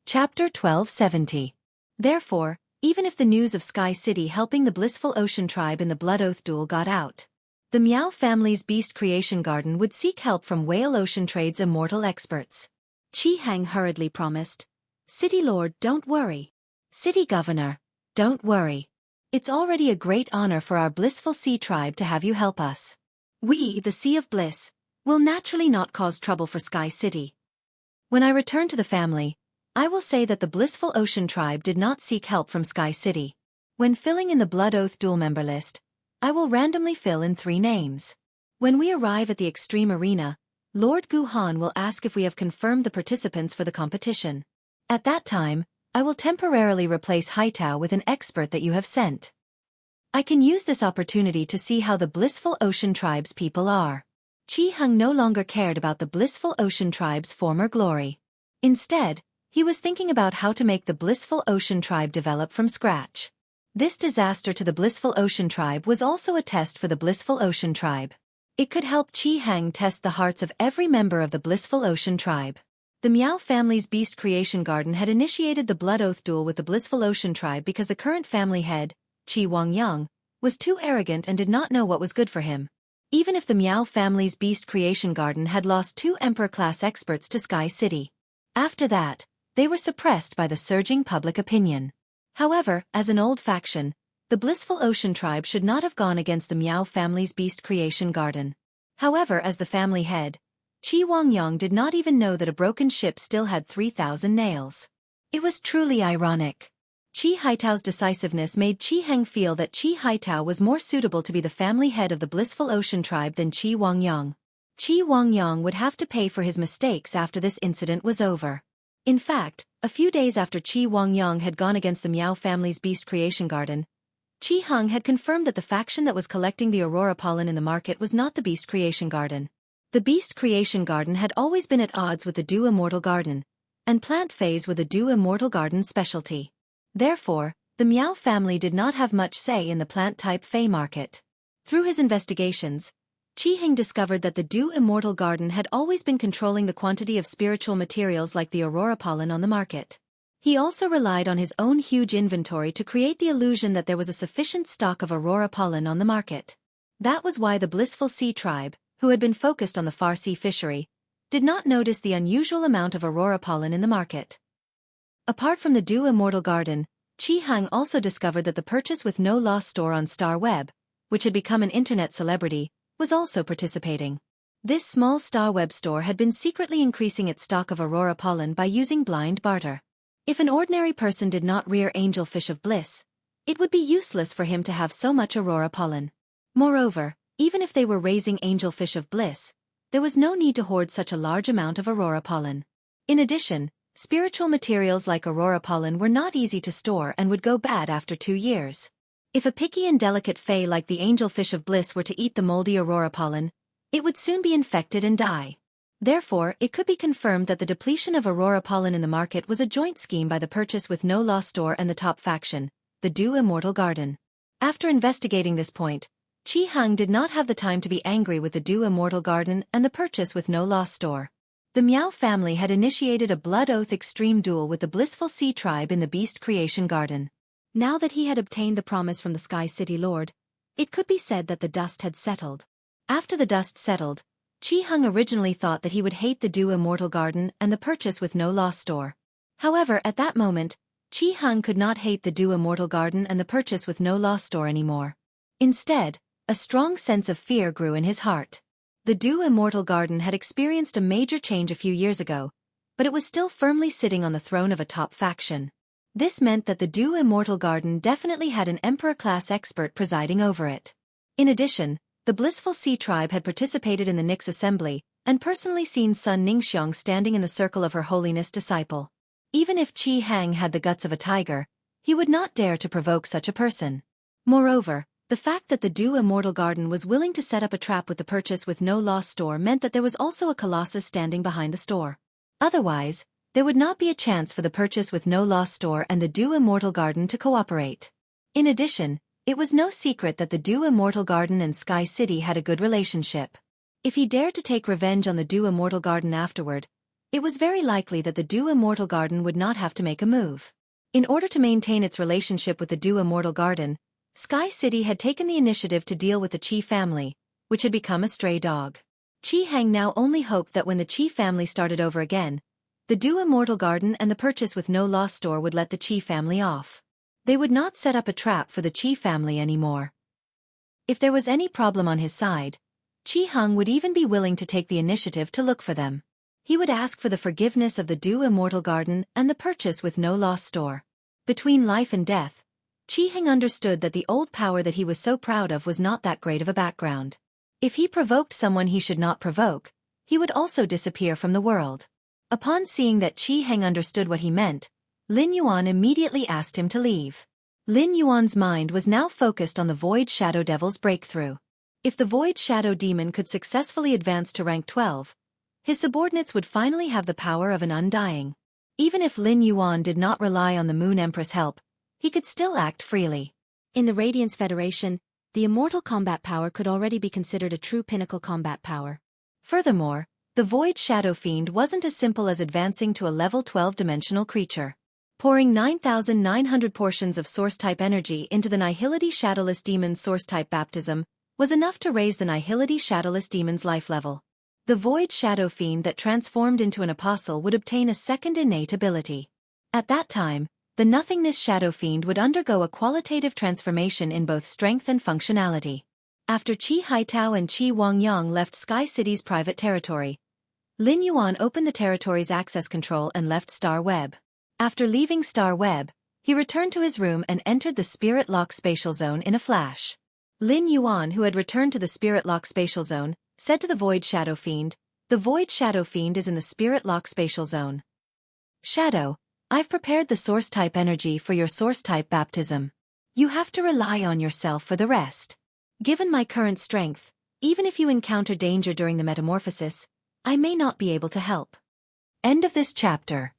Chapter 1270. Therefore, even if the news of Sky City helping the blissful ocean tribe in the Blood Oath duel got out, the Meow family's beast creation garden would seek help from Whale Ocean Trade's immortal experts. Qi Hang hurriedly promised, "City Lord, don't worry. City Governor, don't worry. It's already a great honor for our blissful sea tribe to have you help us. We, the Sea of Bliss, will naturally not cause trouble for Sky City. When I return to the family, I will say that the blissful ocean tribe did not seek help from Sky City. When filling in the Blood Oath duel member list, I will randomly fill in 3 names. When we arrive at the Extreme Arena, Lord Guhan will ask if we have confirmed the participants for the competition. At that time, I will temporarily replace Haitao with an expert that you have sent. I can use this opportunity to see how the blissful ocean tribe's people are." Qi Hang no longer cared about the blissful ocean tribe's former glory. Instead, he was thinking about how to make the blissful ocean tribe develop from scratch. This disaster to the blissful ocean tribe was also a test for the blissful ocean tribe. It could help Qi Hang test the hearts of every member of the blissful ocean tribe. The Meow family's beast creation garden had initiated the Blood Oath duel with the blissful ocean tribe because the current family head, Qi Wangyang, was too arrogant and did not know what was good for him. Even if the Meow family's beast creation garden had lost 2 Emperor-class experts to Sky City. After that, they were suppressed by the surging public opinion. However, as an old faction, the blissful ocean tribe should not have gone against the Meow family's beast creation garden. However, as the family head, Qi Wangyang did not even know that a broken ship still had 3,000 nails. It was truly ironic. Qi Haitao's decisiveness made Qi Hang feel that Qi Haitao was more suitable to be the family head of the blissful ocean tribe than Qi Wangyang. Qi Wangyang would have to pay for his mistakes after this incident was over. In fact, a few days after Qi Wangyang had gone against the Meow family's beast creation garden, Qi Hang had confirmed that the faction that was collecting the Aurora pollen in the market was not the beast creation garden. The beast creation garden had always been at odds with the Dew Immortal Garden, and plant phase were the Dew Immortal Garden's specialty. Therefore, the Meow family did not have much say in the plant-type Fey market. Through his investigations, Qi Hang discovered that the Dew Immortal Garden had always been controlling the quantity of spiritual materials like the Aurora pollen on the market. He also relied on his own huge inventory to create the illusion that there was a sufficient stock of Aurora pollen on the market. That was why the blissful sea tribe, who had been focused on the far sea fishery, did not notice the unusual amount of Aurora pollen in the market. Apart from the Dew Immortal Garden, Qi Hang also discovered that the Purchase with No Loss store on Star Web, which had become an internet celebrity, was also participating. This small Star Web store had been secretly increasing its stock of Aurora pollen by using blind barter. If an ordinary person did not rear angelfish of bliss, it would be useless for him to have so much Aurora pollen. Moreover, even if they were raising angelfish of bliss, there was no need to hoard such a large amount of Aurora pollen. In addition, spiritual materials like Aurora pollen were not easy to store and would go bad after 2 years. If a picky and delicate Fey like the angelfish of bliss were to eat the moldy Aurora pollen, it would soon be infected and die. Therefore, it could be confirmed that the depletion of Aurora pollen in the market was a joint scheme by the Purchase with No Loss store and the top faction, the Dew Immortal Garden. After investigating this point, Qi Hang did not have the time to be angry with the Dew Immortal Garden and the Purchase with No Loss store. The Meow family had initiated a Blood Oath extreme duel with the blissful sea tribe in the Beast Creation Garden. Now that he had obtained the promise from the Sky City Lord, it could be said that the dust had settled. After the dust settled, Qi Hang originally thought that he would hate the Dew Immortal Garden and the Purchase with No Loss store. However, at that moment, Qi Hang could not hate the Dew Immortal Garden and the Purchase with No Loss store anymore. Instead, a strong sense of fear grew in his heart. The Dew Immortal Garden had experienced a major change a few years ago, but it was still firmly sitting on the throne of a top faction. This meant that the Dew Immortal Garden definitely had an Emperor-class expert presiding over it. In addition, the blissful sea tribe had participated in the Nyx assembly and personally seen Sun Ningxiang standing in the circle of Her Holiness disciple. Even if Qi Hang had the guts of a tiger, he would not dare to provoke such a person. Moreover, the fact that the Dew Immortal Garden was willing to set up a trap with the Purchase with No Loss store meant that there was also a Colossus standing behind the store. Otherwise, there would not be a chance for the Purchase with No Loss store and the Dew Immortal Garden to cooperate. In addition, it was no secret that the Dew Immortal Garden and Sky City had a good relationship. If he dared to take revenge on the Dew Immortal Garden afterward, It was very likely that the Dew Immortal Garden would not have to make a move. In order to maintain its relationship with the Dew Immortal Garden, Sky City had taken the initiative to deal with the Qi family, which had become a stray dog. Qi Hang now only hoped that when the Qi family started over again, the Dew Immortal Garden and the purchase with no loss store would let the Qi family off. They would not set up a trap for the Qi family anymore. If there was any problem on his side, Qi Hang would even be willing to take the initiative to look for them. He would ask for the forgiveness of the Dew Immortal Garden and the purchase with no loss store. Between life and death, Qi Hang understood that the old power that he was so proud of was not that great of a background. If he provoked someone he should not provoke, he would also disappear from the world. Upon seeing that Qi Hang understood what he meant, Lin Yuan immediately asked him to leave. Lin Yuan's mind was now focused on the Void Shadow Devil's breakthrough. If the Void Shadow Demon could successfully advance to rank 12, his subordinates would finally have the power of an undying. Even if Lin Yuan did not rely on the Moon Empress' help, he could still act freely. In the Radiance Federation, the immortal combat power could already be considered a true pinnacle combat power. Furthermore, the Void Shadow Fiend wasn't as simple as advancing to a level 12 dimensional creature. Pouring 9,900 portions of Source-type energy into the Nihility Shadowless Demon's Source-type baptism was enough to raise the Nihility Shadowless Demon's life level. The Void Shadow Fiend that transformed into an apostle would obtain a second innate ability. At that time, the Nothingness Shadow Fiend would undergo a qualitative transformation in both strength and functionality. After Qi Haitao and Qi Wangyang left Sky City's private territory, Lin Yuan opened the territory's access control and left Star Web. After leaving Star Web, he returned to his room and entered the Spirit Lock Spatial Zone in a flash. Lin Yuan, who had returned to the Spirit Lock Spatial Zone, said to the Void Shadow Fiend, "The Void Shadow Fiend is in the Spirit Lock Spatial Zone. Shadow, I've prepared the Source-type energy for your Source-type baptism. You have to rely on yourself for the rest. Given my current strength, even if you encounter danger during the metamorphosis, I may not be able to help." End of this chapter.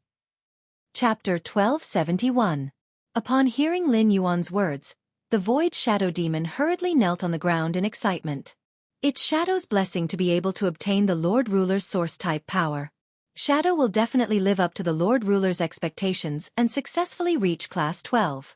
Chapter 1271. Upon hearing Lin Yuan's words, the Void Shadow Demon hurriedly knelt on the ground in excitement. It's Shadow's blessing to be able to obtain the Lord Ruler's Source-type power. Shadow will definitely live up to the Lord Ruler's expectations and successfully reach Class 12.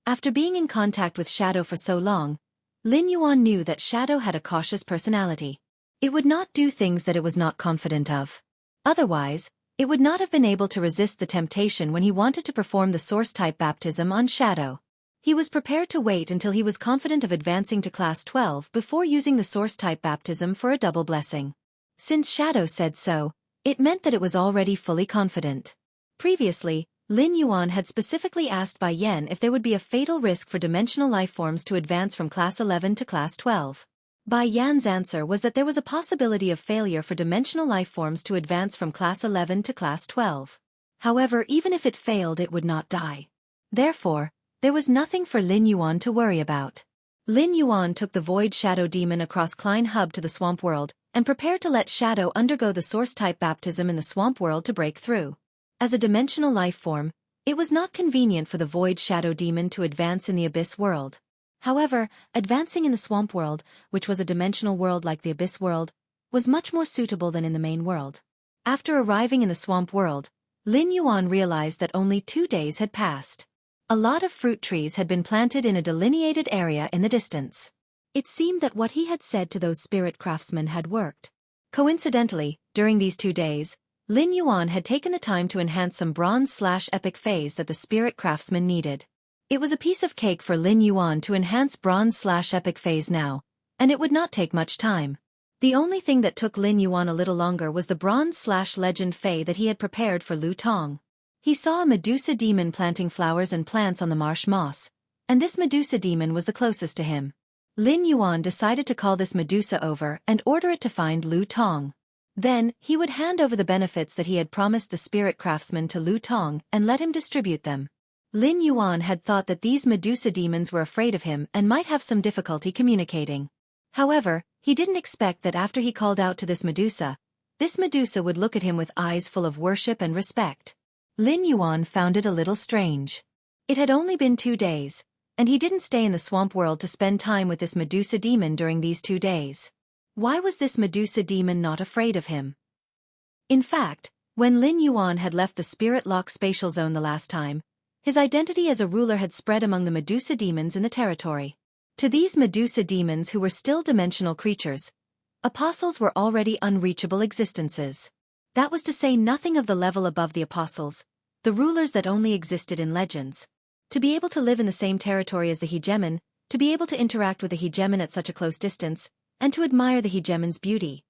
After being in contact with Shadow for so long, Lin Yuan knew that Shadow had a cautious personality. It would not do things that it was not confident of. Otherwise, it would not have been able to resist the temptation when he wanted to perform the Source-type baptism on Shadow. He was prepared to wait until he was confident of advancing to Class 12 before using the Source-type baptism for a double blessing. Since Shadow said so, it meant that it was already fully confident. Previously, Lin Yuan had specifically asked Bai Yan if there would be a fatal risk for dimensional lifeforms to advance from Class 11 to Class 12. Bai Yan's answer was that there was a possibility of failure for dimensional lifeforms to advance from Class 11 to Class 12. However, even if it failed, it would not die. Therefore, there was nothing for Lin Yuan to worry about. Lin Yuan took the Void Shadow Demon across Klein Hub to the Swamp World, and prepared to let Shadow undergo the Source-type baptism in the Swamp World to break through. As a dimensional life form, it was not convenient for the Void Shadow Demon to advance in the Abyss World. However, advancing in the Swamp World, which was a dimensional world like the Abyss World, was much more suitable than in the main world. After arriving in the Swamp World, Lin Yuan realized that only 2 days had passed. A lot of fruit trees had been planted in a delineated area in the distance. It seemed that what he had said to those spirit craftsmen had worked. Coincidentally, during these 2 days, Lin Yuan had taken the time to enhance some bronze/epic phase that the spirit craftsmen needed. It was a piece of cake for Lin Yuan to enhance bronze/epic phase now, and it would not take much time. The only thing that took Lin Yuan a little longer was the bronze/legend Fei that he had prepared for Lu Tong. He saw a Medusa demon planting flowers and plants on the marsh moss, and this Medusa demon was the closest to him. Lin Yuan decided to call this Medusa over and order it to find Lu Tong. Then, he would hand over the benefits that he had promised the spirit craftsman to Lu Tong and let him distribute them. Lin Yuan had thought that these Medusa demons were afraid of him and might have some difficulty communicating. However, he didn't expect that after he called out to this Medusa would look at him with eyes full of worship and respect. Lin Yuan found it a little strange. It had only been 2 days, and he didn't stay in the Swamp World to spend time with this Medusa demon during these 2 days. Why was this Medusa demon not afraid of him? In fact, When Lin Yuan had left the Spirit Lock spatial zone the last time, his identity as a ruler had spread among the Medusa demons in the territory. To these Medusa demons who were still dimensional creatures, apostles were already unreachable existences. That was to say nothing of the level above the apostles, the rulers that only existed in legends. To be able to live in the same territory as the hegemon, to be able to interact with the hegemon at such a close distance, and to admire the hegemon's beauty.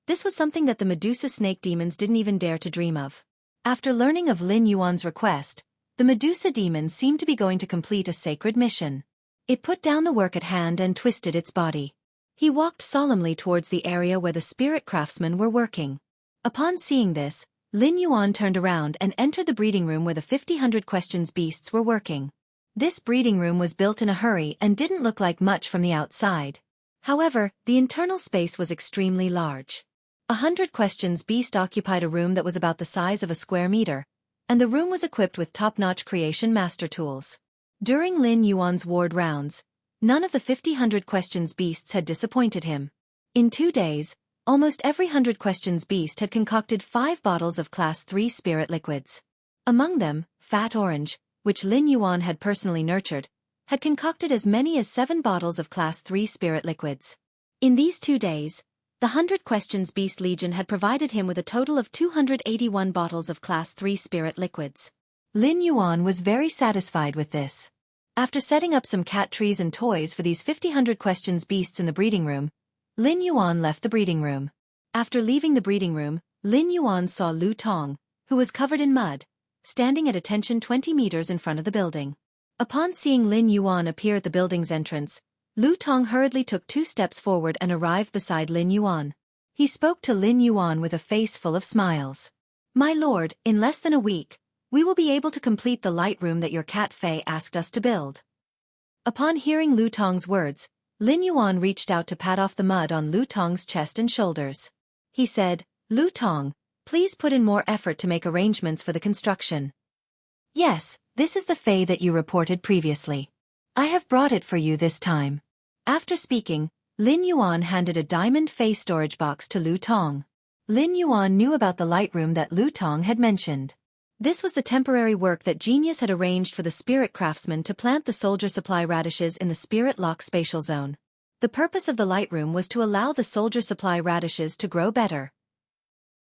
This was something that the Medusa snake demons didn't even dare to dream of. After learning of Lin Yuan's request, the Medusa demon seemed to be going to complete a sacred mission. It put down the work at hand and twisted its body. He walked solemnly towards the area where the spirit craftsmen were working. Upon seeing this, Lin Yuan turned around and entered the breeding room where the 50 questions beasts were working. This breeding room was built in a hurry and didn't look like much from the outside. However, the internal space was extremely large. 100 questions beast occupied a room that was about the size of a square meter, and the room was equipped with top-notch creation master tools. During Lin Yuan's ward rounds, none of the 50 questions beasts had disappointed him. In 2 days, almost every 100 questions beast had concocted 5 bottles of Class 3 spirit liquids. Among them, Fat Orange, which Lin Yuan had personally nurtured, had concocted as many as 7 bottles of Class 3 spirit liquids. In these 2 days, the 100 Questions Beast Legion had provided him with a total of 281 bottles of Class 3 spirit liquids. Lin Yuan was very satisfied with this. After setting up some cat trees and toys for these 50 Questions Beasts in the breeding room, Lin Yuan left the breeding room. After leaving the breeding room, Lin Yuan saw Lu Tong, who was covered in mud, standing at attention 20 meters in front of the building. Upon seeing Lin Yuan appear at the building's entrance, Lu Tong hurriedly took 2 steps forward and arrived beside Lin Yuan. He spoke to Lin Yuan with a face full of smiles. "My lord, in less than a week, we will be able to complete the light room that your cat Fei asked us to build." Upon hearing Lu Tong's words, Lin Yuan reached out to pat off the mud on Lu Tong's chest and shoulders. He said, "Lu Tong, please put in more effort to make arrangements for the construction." "Yes, this is the Fei that you reported previously. I have brought it for you this time." After speaking, Lin Yuan handed a diamond Fei storage box to Lu Tong. Lin Yuan knew about the light room that Lu Tong had mentioned. This was the temporary work that Genius had arranged for the spirit craftsmen to plant the soldier supply radishes in the Spirit Lock spatial zone. The purpose of the light room was to allow the soldier supply radishes to grow better.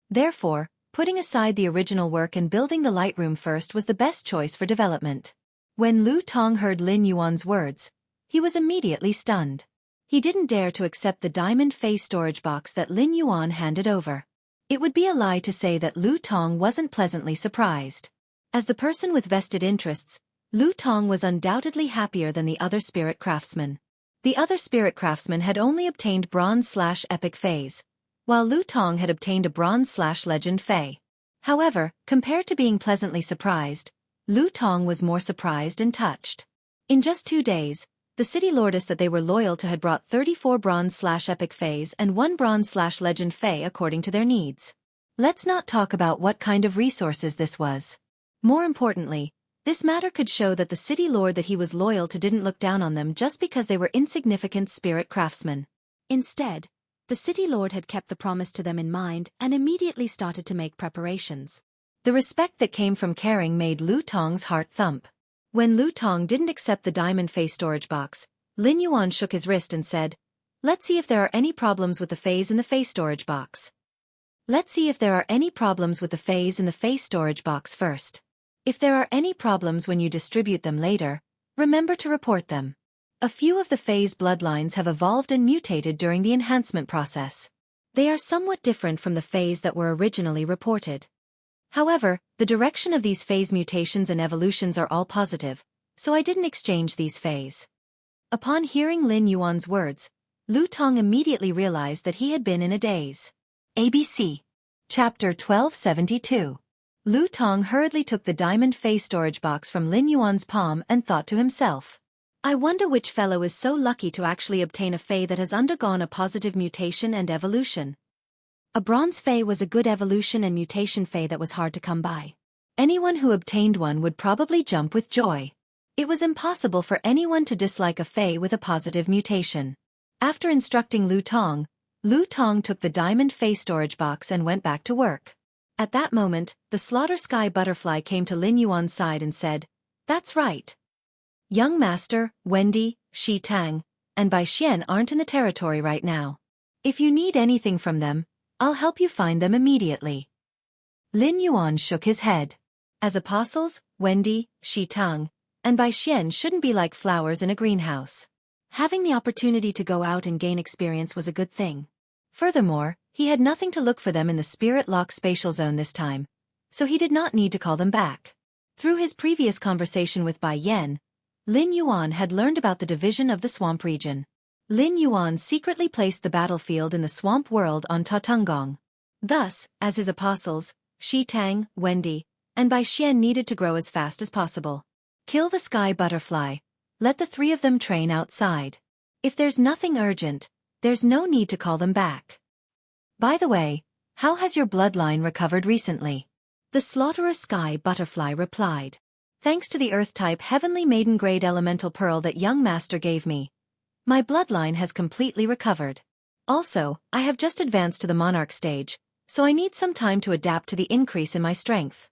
Therefore, putting aside the original work and building the light room first was the best choice for development. When Lu Tong heard Lin Yuan's words, he was immediately stunned. He didn't dare to accept the diamond Fei storage box that Lin Yuan handed over. It would be a lie to say that Lu Tong wasn't pleasantly surprised. As the person with vested interests, Lu Tong was undoubtedly happier than the other spirit craftsmen. The other spirit craftsmen had only obtained bronze/epic Feis, while Lu Tong had obtained a bronze/legend Fei. However, compared to being pleasantly surprised, Lu Tong was more surprised and touched. In just 2 days, the city lordess that they were loyal to had brought 34 bronze/epic Feis and 1 bronze/legend Fei according to their needs. Let's not talk about what kind of resources this was. More importantly, this matter could show that the city lord that he was loyal to didn't look down on them just because they were insignificant spirit craftsmen. Instead, the city lord had kept the promise to them in mind and immediately started to make preparations. The respect that came from caring made Lu Tong's heart thump. When Lu Tong didn't accept the diamond Fei storage box, Lin Yuan shook his wrist and said, "Let's see if there are any problems with the Feis in the Fei storage box. Let's see if there are any problems with the Feis in the Fei storage box first. If there are any problems when you distribute them later, remember to report them." A few of the Fei's bloodlines have evolved and mutated during the enhancement process. They are somewhat different from the Feis that were originally reported. However, the direction of these Feis mutations and evolutions are all positive, so I didn't exchange these Feis. Upon hearing Lin Yuan's words, Lu Tong immediately realized that he had been in a daze. ABC. Chapter 1272. Lu Tong hurriedly took the diamond Fei storage box from Lin Yuan's palm and thought to himself, "I wonder which fellow is so lucky to actually obtain a Fei that has undergone a positive mutation and evolution." A bronze Fei was a good evolution and mutation Fei that was hard to come by. Anyone who obtained one would probably jump with joy. It was impossible for anyone to dislike a Fei with a positive mutation. After instructing Lu Tong took the diamond Fei storage box and went back to work. At that moment, the slaughter sky butterfly came to Lin Yuan's side and said, "That's right. Young Master, Wendy, Shi Tang, and Bai Xian aren't in the territory right now. If you need anything from them, I'll help you find them immediately." Lin Yuan shook his head. As apostles, Wendy, Shi Tang, and Bai Xian shouldn't be like flowers in a greenhouse. Having the opportunity to go out and gain experience was a good thing. Furthermore, he had nothing to look for them in the Spirit Lock spatial zone this time, so he did not need to call them back. Through his previous conversation with Bai Yan, Lin Yuan had learned about the division of the swamp region. Lin Yuan secretly placed the battlefield in the swamp world on Tatunggong. Thus, as his apostles, Shi Tang, Wendy, and Bai Xian needed to grow as fast as possible. Kill the sky butterfly. Let the three of them train outside. If there's nothing urgent, there's no need to call them back. By the way, how has your bloodline recovered recently? The slaughterer sky butterfly replied. Thanks to the Earth-type Heavenly Maiden-grade elemental pearl that young master gave me, my bloodline has completely recovered. Also, I have just advanced to the monarch stage, so I need some time to adapt to the increase in my strength.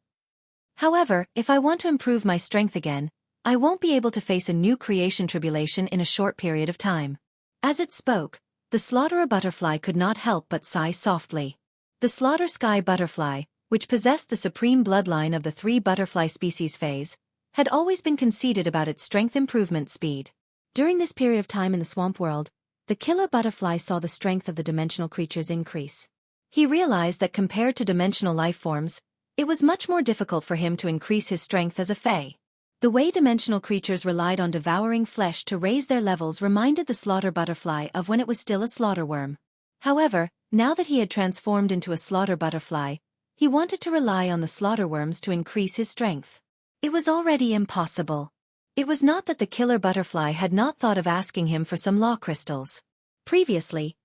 However, if I want to improve my strength again, I won't be able to face a new creation tribulation in a short period of time. As it spoke, the slaughterer butterfly could not help but sigh softly. The slaughter sky butterfly, which possessed the supreme bloodline of the three butterfly species phase, had always been conceited about its strength improvement speed. During this period of time in the swamp world, the killer butterfly saw the strength of the dimensional creatures increase. He realized that compared to dimensional life forms, it was much more difficult for him to increase his strength as a fae. The way dimensional creatures relied on devouring flesh to raise their levels reminded the slaughter butterfly of when it was still a slaughter worm. However, now that he had transformed into a slaughter butterfly, he wanted to rely on the slaughter worms to increase his strength. It was already impossible. It was not that the killer butterfly had not thought of asking him for some law crystals. Previously,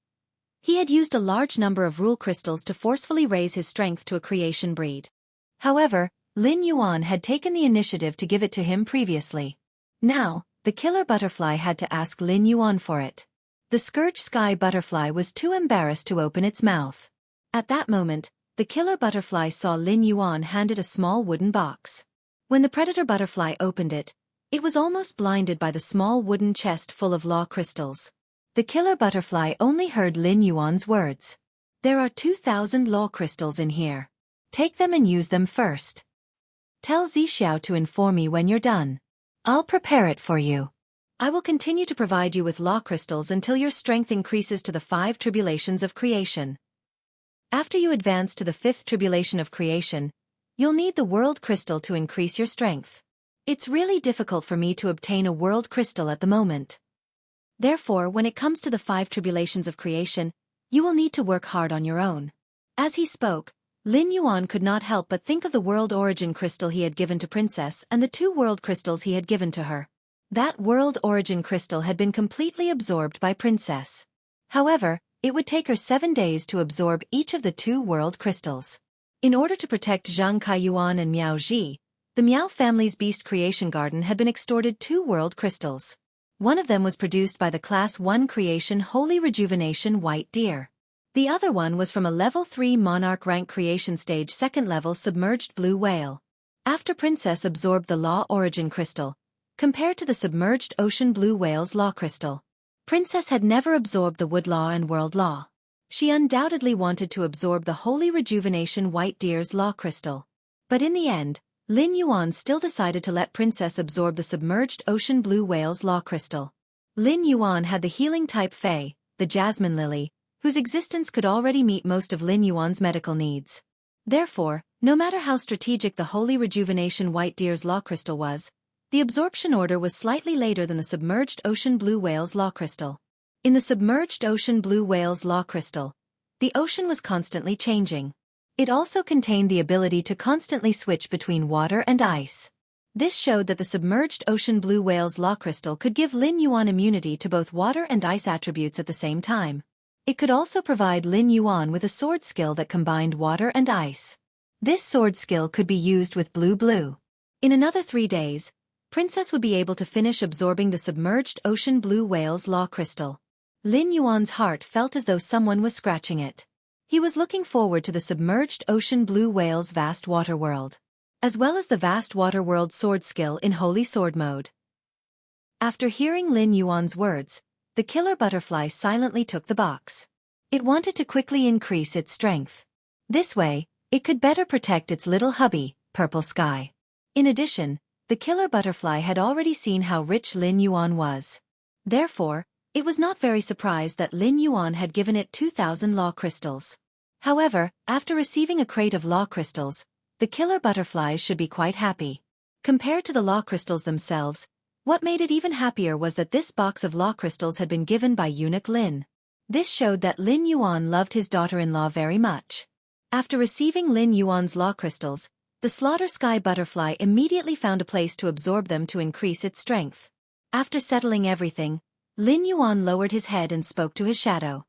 he had used a large number of rule crystals to forcefully raise his strength to a creation breed. However, Lin Yuan had taken the initiative to give it to him previously. Now, the killer butterfly had to ask Lin Yuan for it. The scourge sky butterfly was too embarrassed to open its mouth. At that moment, the killer butterfly saw Lin Yuan handed a small wooden box. When the predator butterfly opened it, it was almost blinded by the small wooden chest full of law crystals. The killer butterfly only heard Lin Yuan's words. "There are 2,000 law crystals in here. Take them and use them first. Tell Zixiao to inform me when you're done. I'll prepare it for you. I will continue to provide you with law crystals until your strength increases to the 5 tribulations of creation. After you advance to the 5th tribulation of creation, you'll need the world crystal to increase your strength. It's really difficult for me to obtain a world crystal at the moment. Therefore, when it comes to the 5 tribulations of creation, you will need to work hard on your own." As he spoke, Lin Yuan could not help but think of the world origin crystal he had given to Princess and the 2 world crystals he had given to her. That world origin crystal had been completely absorbed by Princess. However, it would take her 7 days to absorb each of the 2 world crystals. In order to protect Zhang Kaiyuan and Miao Ji, the Miao family's beast creation garden had been extorted 2 world crystals. One of them was produced by the Class 1 creation Holy Rejuvenation White Deer. The other one was from a Level 3 Monarch rank creation stage 2nd level Submerged Blue Whale. After Princess absorbed the Law Origin Crystal, compared to the Submerged Ocean Blue Whale's Law Crystal, Princess had never absorbed the Wood Law and World Law. She undoubtedly wanted to absorb the Holy Rejuvenation White Deer's Law Crystal. But in the end, Lin Yuan still decided to let Princess absorb the Submerged Ocean Blue Whale's Law Crystal. Lin Yuan had the healing type Fae, the Jasmine Lily, whose existence could already meet most of Lin Yuan's medical needs. Therefore, no matter how strategic the Holy Rejuvenation White Deer's Law Crystal was, the absorption order was slightly later than the Submerged Ocean Blue Whale's Law Crystal. In the Submerged Ocean Blue Whale's Law Crystal, the ocean was constantly changing. It also contained the ability to constantly switch between water and ice. This showed that the Submerged Ocean Blue Whale's Law Crystal could give Lin Yuan immunity to both water and ice attributes at the same time. It could also provide Lin Yuan with a sword skill that combined water and ice. This sword skill could be used with Blue. In another 3 days, Princess would be able to finish absorbing the Submerged Ocean Blue Whale's Law Crystal. Lin Yuan's heart felt as though someone was scratching it. He was looking forward to the submerged ocean blue whale's vast water world, as well as the vast water world sword skill in Holy Sword mode. After hearing Lin Yuan's words, the killer butterfly silently took the box. It wanted to quickly increase its strength. This way, it could better protect its little hubby, Purple Sky. In addition, the killer butterfly had already seen how rich Lin Yuan was. Therefore, it was not very surprised that Lin Yuan had given it 2,000 law crystals. However, after receiving a crate of law crystals, the killer butterflies should be quite happy. Compared to the law crystals themselves, what made it even happier was that this box of law crystals had been given by eunuch Lin. This showed that Lin Yuan loved his daughter-in-law very much. After receiving Lin Yuan's law crystals, the slaughter sky butterfly immediately found a place to absorb them to increase its strength. After settling everything, Lin Yuan lowered his head and spoke to his shadow.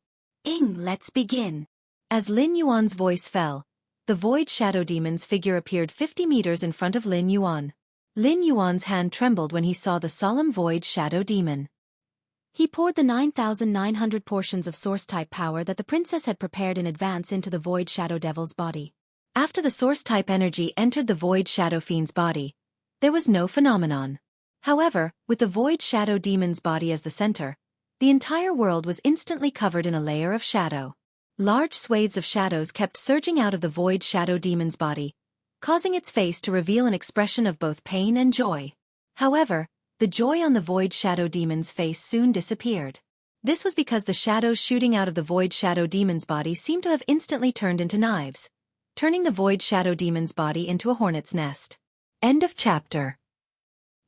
Let's begin. As Lin Yuan's voice fell, the void shadow demon's figure appeared 50 meters in front of Lin Yuan. Lin Yuan's hand trembled when he saw the solemn void shadow demon. He poured the 9,900 portions of source-type power that the princess had prepared in advance into the void shadow devil's body. After the source-type energy entered the void shadow fiend's body, there was no phenomenon. However, with the void shadow demon's body as the center, the entire world was instantly covered in a layer of shadow. Large swathes of shadows kept surging out of the void shadow demon's body, causing its face to reveal an expression of both pain and joy. However, the joy on the void shadow demon's face soon disappeared. This was because the shadows shooting out of the void shadow demon's body seemed to have instantly turned into knives, turning the void shadow demon's body into a hornet's nest. End of chapter.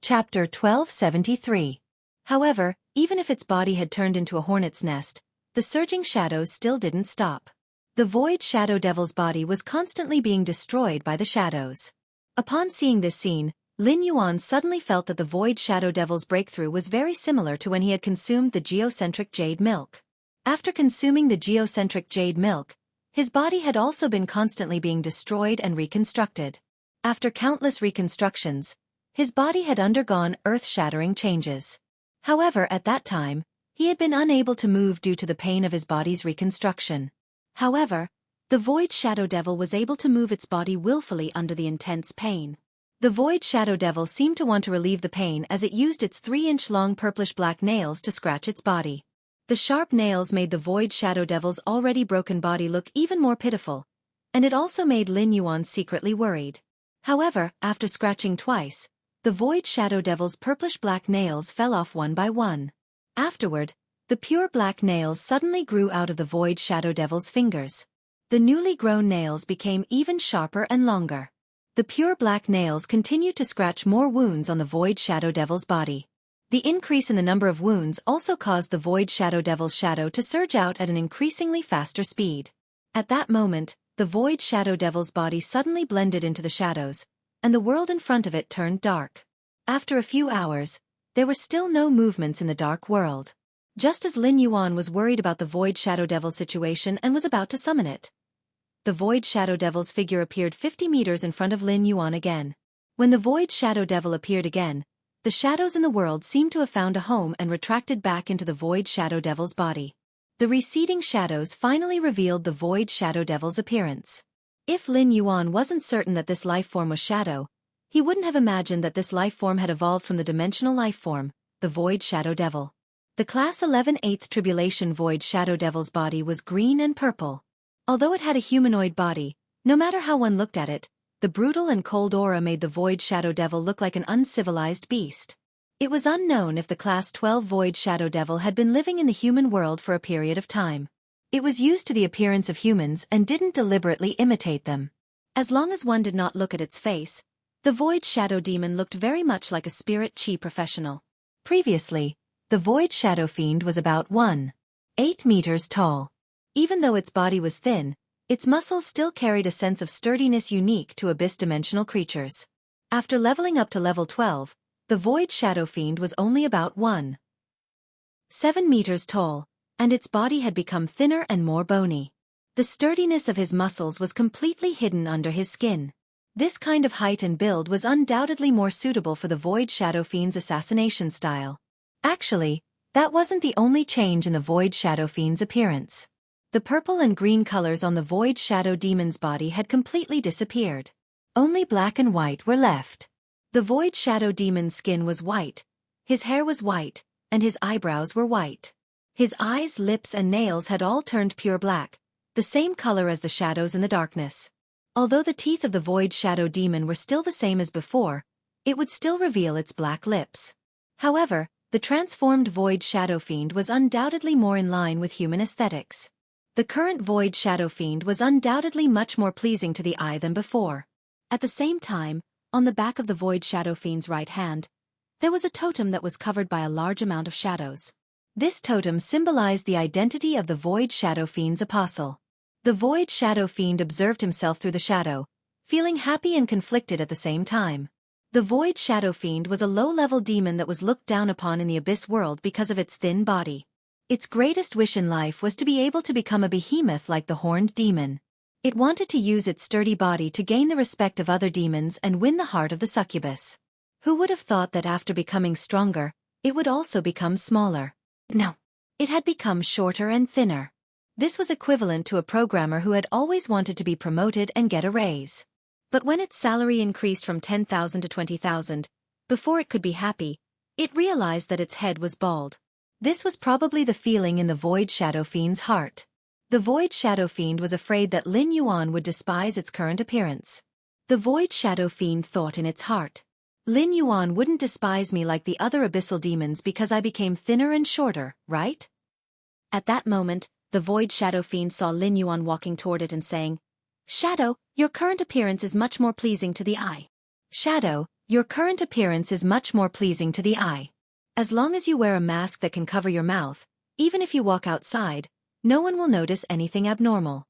Chapter 1273. However, even if its body had turned into a hornet's nest, the surging shadows still didn't stop. The void shadow devil's body was constantly being destroyed by the shadows. Upon seeing this scene, Lin Yuan suddenly felt that the void shadow devil's breakthrough was very similar to when he had consumed the geocentric jade milk. After consuming the geocentric jade milk, his body had also been constantly being destroyed and reconstructed. After countless reconstructions, his body had undergone earth-shattering changes. However, at that time, he had been unable to move due to the pain of his body's reconstruction. However, the void shadow devil was able to move its body willfully under the intense pain. The void shadow devil seemed to want to relieve the pain as it used its 3-inch-long purplish-black nails to scratch its body. The sharp nails made the void shadow devil's already broken body look even more pitiful, and it also made Lin Yuan secretly worried. However, after scratching twice, the void shadow devil's purplish-black nails fell off one by one. Afterward, the pure black nails suddenly grew out of the void shadow devil's fingers. The newly grown nails became even sharper and longer. The pure black nails continued to scratch more wounds on the void shadow devil's body. The increase in the number of wounds also caused the void shadow devil's shadow to surge out at an increasingly faster speed. At that moment, the void shadow devil's body suddenly blended into the shadows, and the world in front of it turned dark. After a few hours, there were still no movements in the dark world. Just as Lin Yuan was worried about the void shadow devil's situation and was about to summon it, the void shadow devil's figure appeared 50 meters in front of Lin Yuan again. When the void shadow devil appeared again, the shadows in the world seemed to have found a home and retracted back into the void shadow devil's body. The receding shadows finally revealed the void shadow devil's appearance. If Lin Yuan wasn't certain that this life form was shadow, he wouldn't have imagined that this life form had evolved from the dimensional life form, the void shadow devil. The Class 11 8th Tribulation void shadow devil's body was green and purple. Although it had a humanoid body, no matter how one looked at it, the brutal and cold aura made the void shadow devil look like an uncivilized beast. It was unknown if the Class 12 void shadow devil had been living in the human world for a period of time. It was used to the appearance of humans and didn't deliberately imitate them. As long as one did not look at its face, the void shadow demon looked very much like a spirit chi professional. Previously, the void shadow fiend was about 1.8 meters tall. Even though its body was thin, its muscles still carried a sense of sturdiness unique to abyss-dimensional creatures. After leveling up to level 12, the void shadow fiend was only about 1.7 meters tall, and its body had become thinner and more bony. The sturdiness of his muscles was completely hidden under his skin. This kind of height and build was undoubtedly more suitable for the void shadow fiend's assassination style. Actually, that wasn't the only change in the void shadow fiend's appearance. The purple and green colors on the Void Shadow Demon's body had completely disappeared. Only black and white were left. The Void Shadow Demon's skin was white, his hair was white, and his eyebrows were white. His eyes, lips, and nails had all turned pure black, the same color as the shadows in the darkness. Although the teeth of the Void Shadow Demon were still the same as before, it would still reveal its black lips. However, the transformed Void Shadow Fiend was undoubtedly more in line with human aesthetics. The current Void Shadow Fiend was undoubtedly much more pleasing to the eye than before. At the same time, on the back of the Void Shadow Fiend's right hand, there was a totem that was covered by a large amount of shadows. This totem symbolized the identity of the Void Shadow Fiend's apostle. The Void Shadow Fiend observed himself through the shadow, feeling happy and conflicted at the same time. The Void Shadow Fiend was a low-level demon that was looked down upon in the Abyss world because of its thin body. Its greatest wish in life was to be able to become a behemoth like the Horned Demon. It wanted to use its sturdy body to gain the respect of other demons and win the heart of the succubus. Who would have thought that after becoming stronger, it would also become smaller? No. It had become shorter and thinner. This was equivalent to a programmer who had always wanted to be promoted and get a raise. But when its salary increased from 10,000 to 20,000, before it could be happy, it realized that its head was bald. This was probably the feeling in the Void Shadow Fiend's heart. The Void Shadow Fiend was afraid that Lin Yuan would despise its current appearance. The Void Shadow Fiend thought in its heart, Lin Yuan wouldn't despise me like the other abyssal demons because I became thinner and shorter, right? At that moment, the Void Shadow Fiend saw Lin Yuan walking toward it and saying, Shadow, your current appearance is much more pleasing to the eye. Shadow, your current appearance is much more pleasing to the eye. As long as you wear a mask that can cover your mouth, even if you walk outside, no one will notice anything abnormal.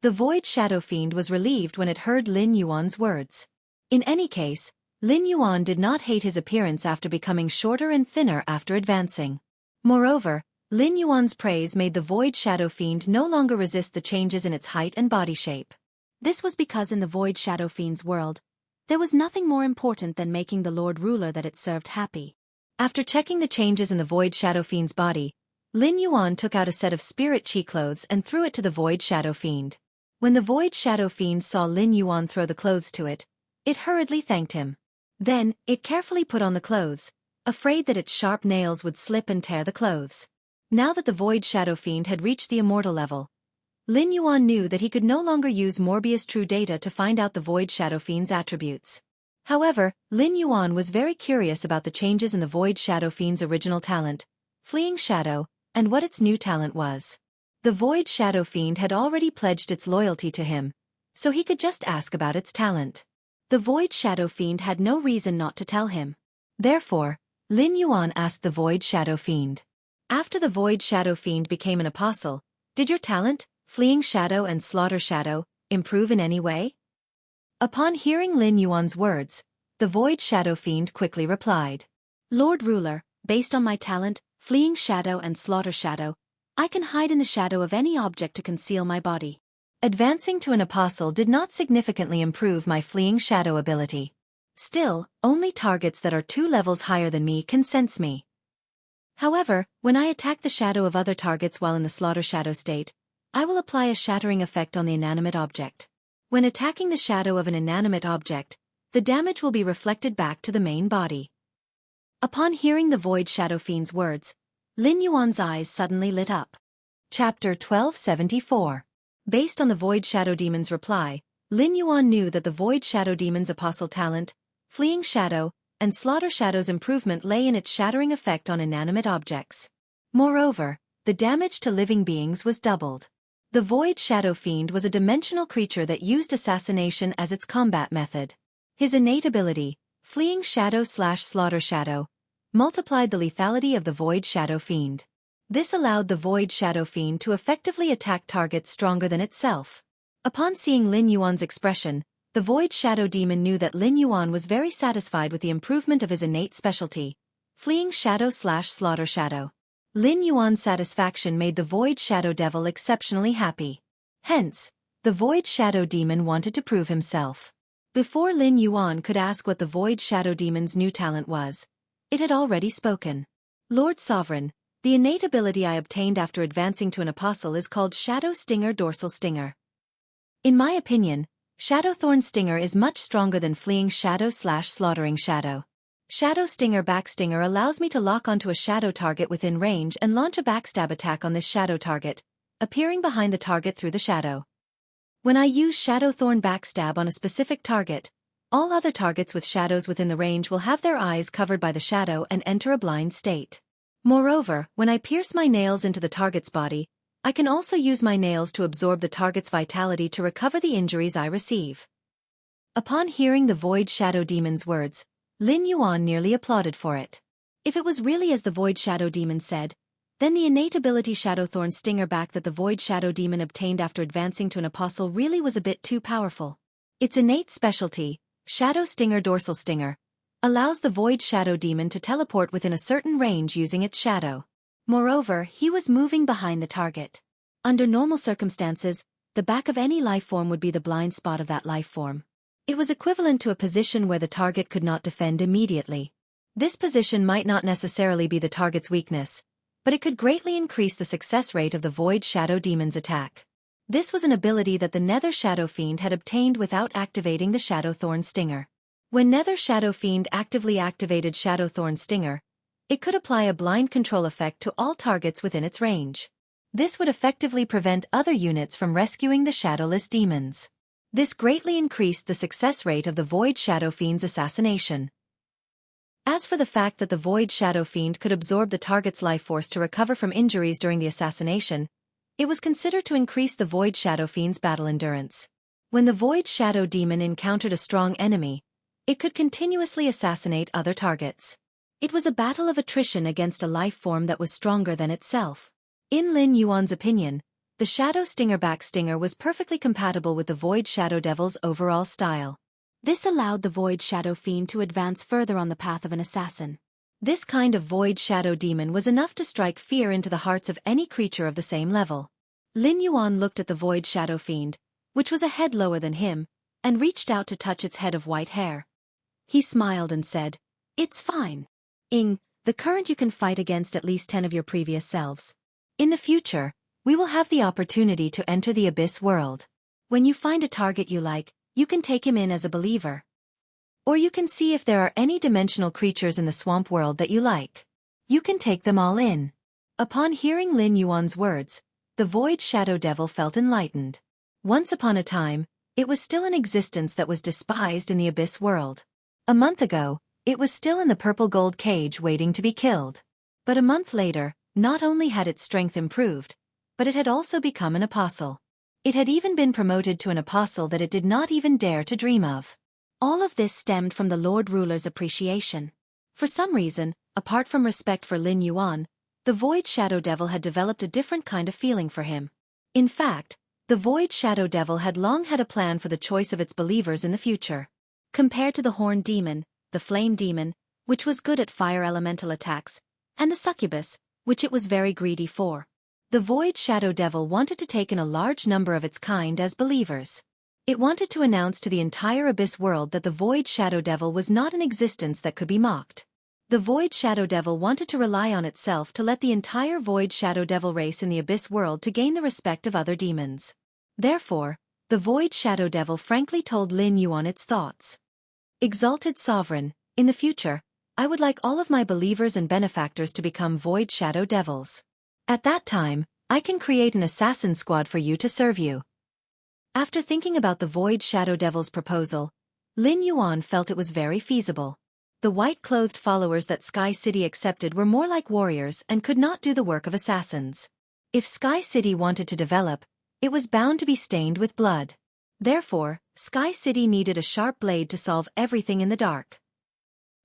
The Void Shadow Fiend was relieved when it heard Lin Yuan's words. In any case, Lin Yuan did not hate his appearance after becoming shorter and thinner after advancing. Moreover, Lin Yuan's praise made the Void Shadow Fiend no longer resist the changes in its height and body shape. This was because in the Void Shadow Fiend's world, there was nothing more important than making the Lord Ruler that it served happy. After checking the changes in the Void Shadow Fiend's body, Lin Yuan took out a set of spirit chi clothes and threw it to the Void Shadow Fiend. When the Void Shadow Fiend saw Lin Yuan throw the clothes to it, it hurriedly thanked him. Then, it carefully put on the clothes, afraid that its sharp nails would slip and tear the clothes. Now that the Void Shadow Fiend had reached the immortal level, Lin Yuan knew that he could no longer use Morbius True Data to find out the Void Shadow Fiend's attributes. However, Lin Yuan was very curious about the changes in the Void Shadow Fiend's original talent, Fleeing Shadow, and what its new talent was. The Void Shadow Fiend had already pledged its loyalty to him, so he could just ask about its talent. The Void Shadow Fiend had no reason not to tell him. Therefore, Lin Yuan asked the Void Shadow Fiend. After the Void Shadow Fiend became an apostle, did your talent, Fleeing Shadow and Slaughter Shadow, improve in any way? Upon hearing Lin Yuan's words, the Void Shadow Fiend quickly replied. Lord Ruler, based on my talent, Fleeing Shadow and Slaughter Shadow, I can hide in the shadow of any object to conceal my body. Advancing to an apostle did not significantly improve my Fleeing Shadow ability. Still, only targets that are 2 levels higher than me can sense me. However, when I attack the shadow of other targets while in the Slaughter Shadow state, I will apply a shattering effect on the inanimate object. When attacking the shadow of an inanimate object, the damage will be reflected back to the main body. Upon hearing the Void Shadow Fiend's words, Lin Yuan's eyes suddenly lit up. Chapter 1274. Based on the Void Shadow Demon's reply, Lin Yuan knew that the Void Shadow Demon's apostle talent, Fleeing Shadow, and Slaughter Shadow's improvement lay in its shattering effect on inanimate objects. Moreover, the damage to living beings was doubled. The Void Shadow Fiend was a dimensional creature that used assassination as its combat method. His innate ability, Fleeing Shadow/Slaughter Shadow, multiplied the lethality of the Void Shadow Fiend. This allowed the Void Shadow Fiend to effectively attack targets stronger than itself. Upon seeing Lin Yuan's expression, the Void Shadow Demon knew that Lin Yuan was very satisfied with the improvement of his innate specialty, Fleeing Shadow/Slaughter Shadow. Lin Yuan's satisfaction made the Void Shadow Devil exceptionally happy. Hence, the Void Shadow Demon wanted to prove himself. Before Lin Yuan could ask what the Void Shadow Demon's new talent was, it had already spoken. Lord Sovereign, The innate ability I obtained after advancing to an apostle is called Shadow Stinger Dorsal Stinger. In my opinion, Shadowthorn Stinger is much stronger than Fleeing Shadow/Slaughtering Shadow. Shadow Stinger Backstinger allows me to lock onto a shadow target within range and launch a backstab attack on this shadow target, appearing behind the target through the shadow. When I use Shadowthorn Backstab on a specific target, all other targets with shadows within the range will have their eyes covered by the shadow and enter a blind state. Moreover, when I pierce my nails into the target's body, I can also use my nails to absorb the target's vitality to recover the injuries I receive. Upon hearing the Void Shadow Demon's words, Lin Yuan nearly applauded for it. If it was really as the Void Shadow Demon said, then the innate ability Shadowthorn Stinger Back that the Void Shadow Demon obtained after advancing to an apostle really was a bit too powerful. Its innate specialty, Shadow Stinger Dorsal Stinger, allows the Void Shadow Demon to teleport within a certain range using its shadow. Moreover, he was moving behind the target. Under normal circumstances, the back of any life form would be the blind spot of that life form. It was equivalent to a position where the target could not defend immediately. This position might not necessarily be the target's weakness, but it could greatly increase the success rate of the Void Shadow Demon's attack. This was an ability that the Nether Shadow Fiend had obtained without activating the Shadowthorn Stinger. When Nether Shadow Fiend actively activated Shadowthorn Stinger, it could apply a blind control effect to all targets within its range. This would effectively prevent other units from rescuing the Shadowless Demons. This greatly increased the success rate of the Void Shadow Fiend's assassination. As for the fact that the Void Shadow Fiend could absorb the target's life force to recover from injuries during the assassination, it was considered to increase the Void Shadow Fiend's battle endurance. When the Void Shadow Demon encountered a strong enemy, it could continuously assassinate other targets. It was a battle of attrition against a life form that was stronger than itself. In Lin Yuan's opinion, the Shadow Stinger Backstinger was perfectly compatible with the Void Shadow Devil's overall style. This allowed the Void Shadow Fiend to advance further on the path of an assassin. This kind of Void Shadow Demon was enough to strike fear into the hearts of any creature of the same level. Lin Yuan looked at the Void Shadow Fiend, which was a head lower than him, and reached out to touch its head of white hair. He smiled and said, "It's fine. The current you can fight against at least 10 of your previous selves. In the future, we will have the opportunity to enter the Abyss world. When you find a target you like, you can take him in as a believer. Or you can see if there are any dimensional creatures in the swamp world that you like. You can take them all in." Upon hearing Lin Yuan's words, the Void Shadow Devil felt enlightened. Once upon a time, it was still in existence that was despised in the Abyss world. A month ago, it was still in the purple gold cage waiting to be killed. But a month later, not only had its strength improved, but it had also become an apostle. It had even been promoted to an apostle that it did not even dare to dream of. All of this stemmed from the Lord Ruler's appreciation. For some reason, apart from respect for Lin Yuan, the Void Shadow Devil had developed a different kind of feeling for him. In fact, the Void Shadow Devil had long had a plan for the choice of its believers in the future. Compared to the Horned Demon, the Flame Demon, which was good at fire elemental attacks, and the Succubus, which it was very greedy for, the Void Shadow Devil wanted to take in a large number of its kind as believers. It wanted to announce to the entire Abyss world that the Void Shadow Devil was not an existence that could be mocked. The Void Shadow Devil wanted to rely on itself to let the entire Void Shadow Devil race in the Abyss world to gain the respect of other demons. Therefore, the Void Shadow Devil frankly told Lin Yuan its thoughts. "Exalted Sovereign, in the future, I would like all of my believers and benefactors to become Void Shadow Devils. At that time, I can create an assassin squad for you to serve you." After thinking about the Void Shadow Devil's proposal, Lin Yuan felt it was very feasible. The white-clothed followers that Sky City accepted were more like warriors and could not do the work of assassins. If Sky City wanted to develop, it was bound to be stained with blood. Therefore, Sky City needed a sharp blade to solve everything in the dark.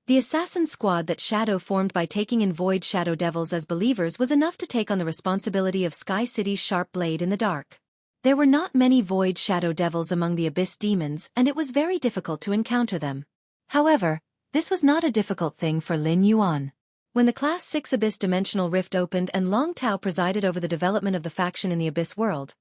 The assassin squad that Shadow formed by taking in Void Shadow Devils as believers was enough to take on the responsibility of Sky City's sharp blade in the dark. There were not many Void Shadow Devils among the Abyss demons and it was very difficult to encounter them. However, this was not a difficult thing for Lin Yuan. When the Class 6 Abyss Dimensional Rift opened and Long Tao presided over the development of the faction in the Abyss world,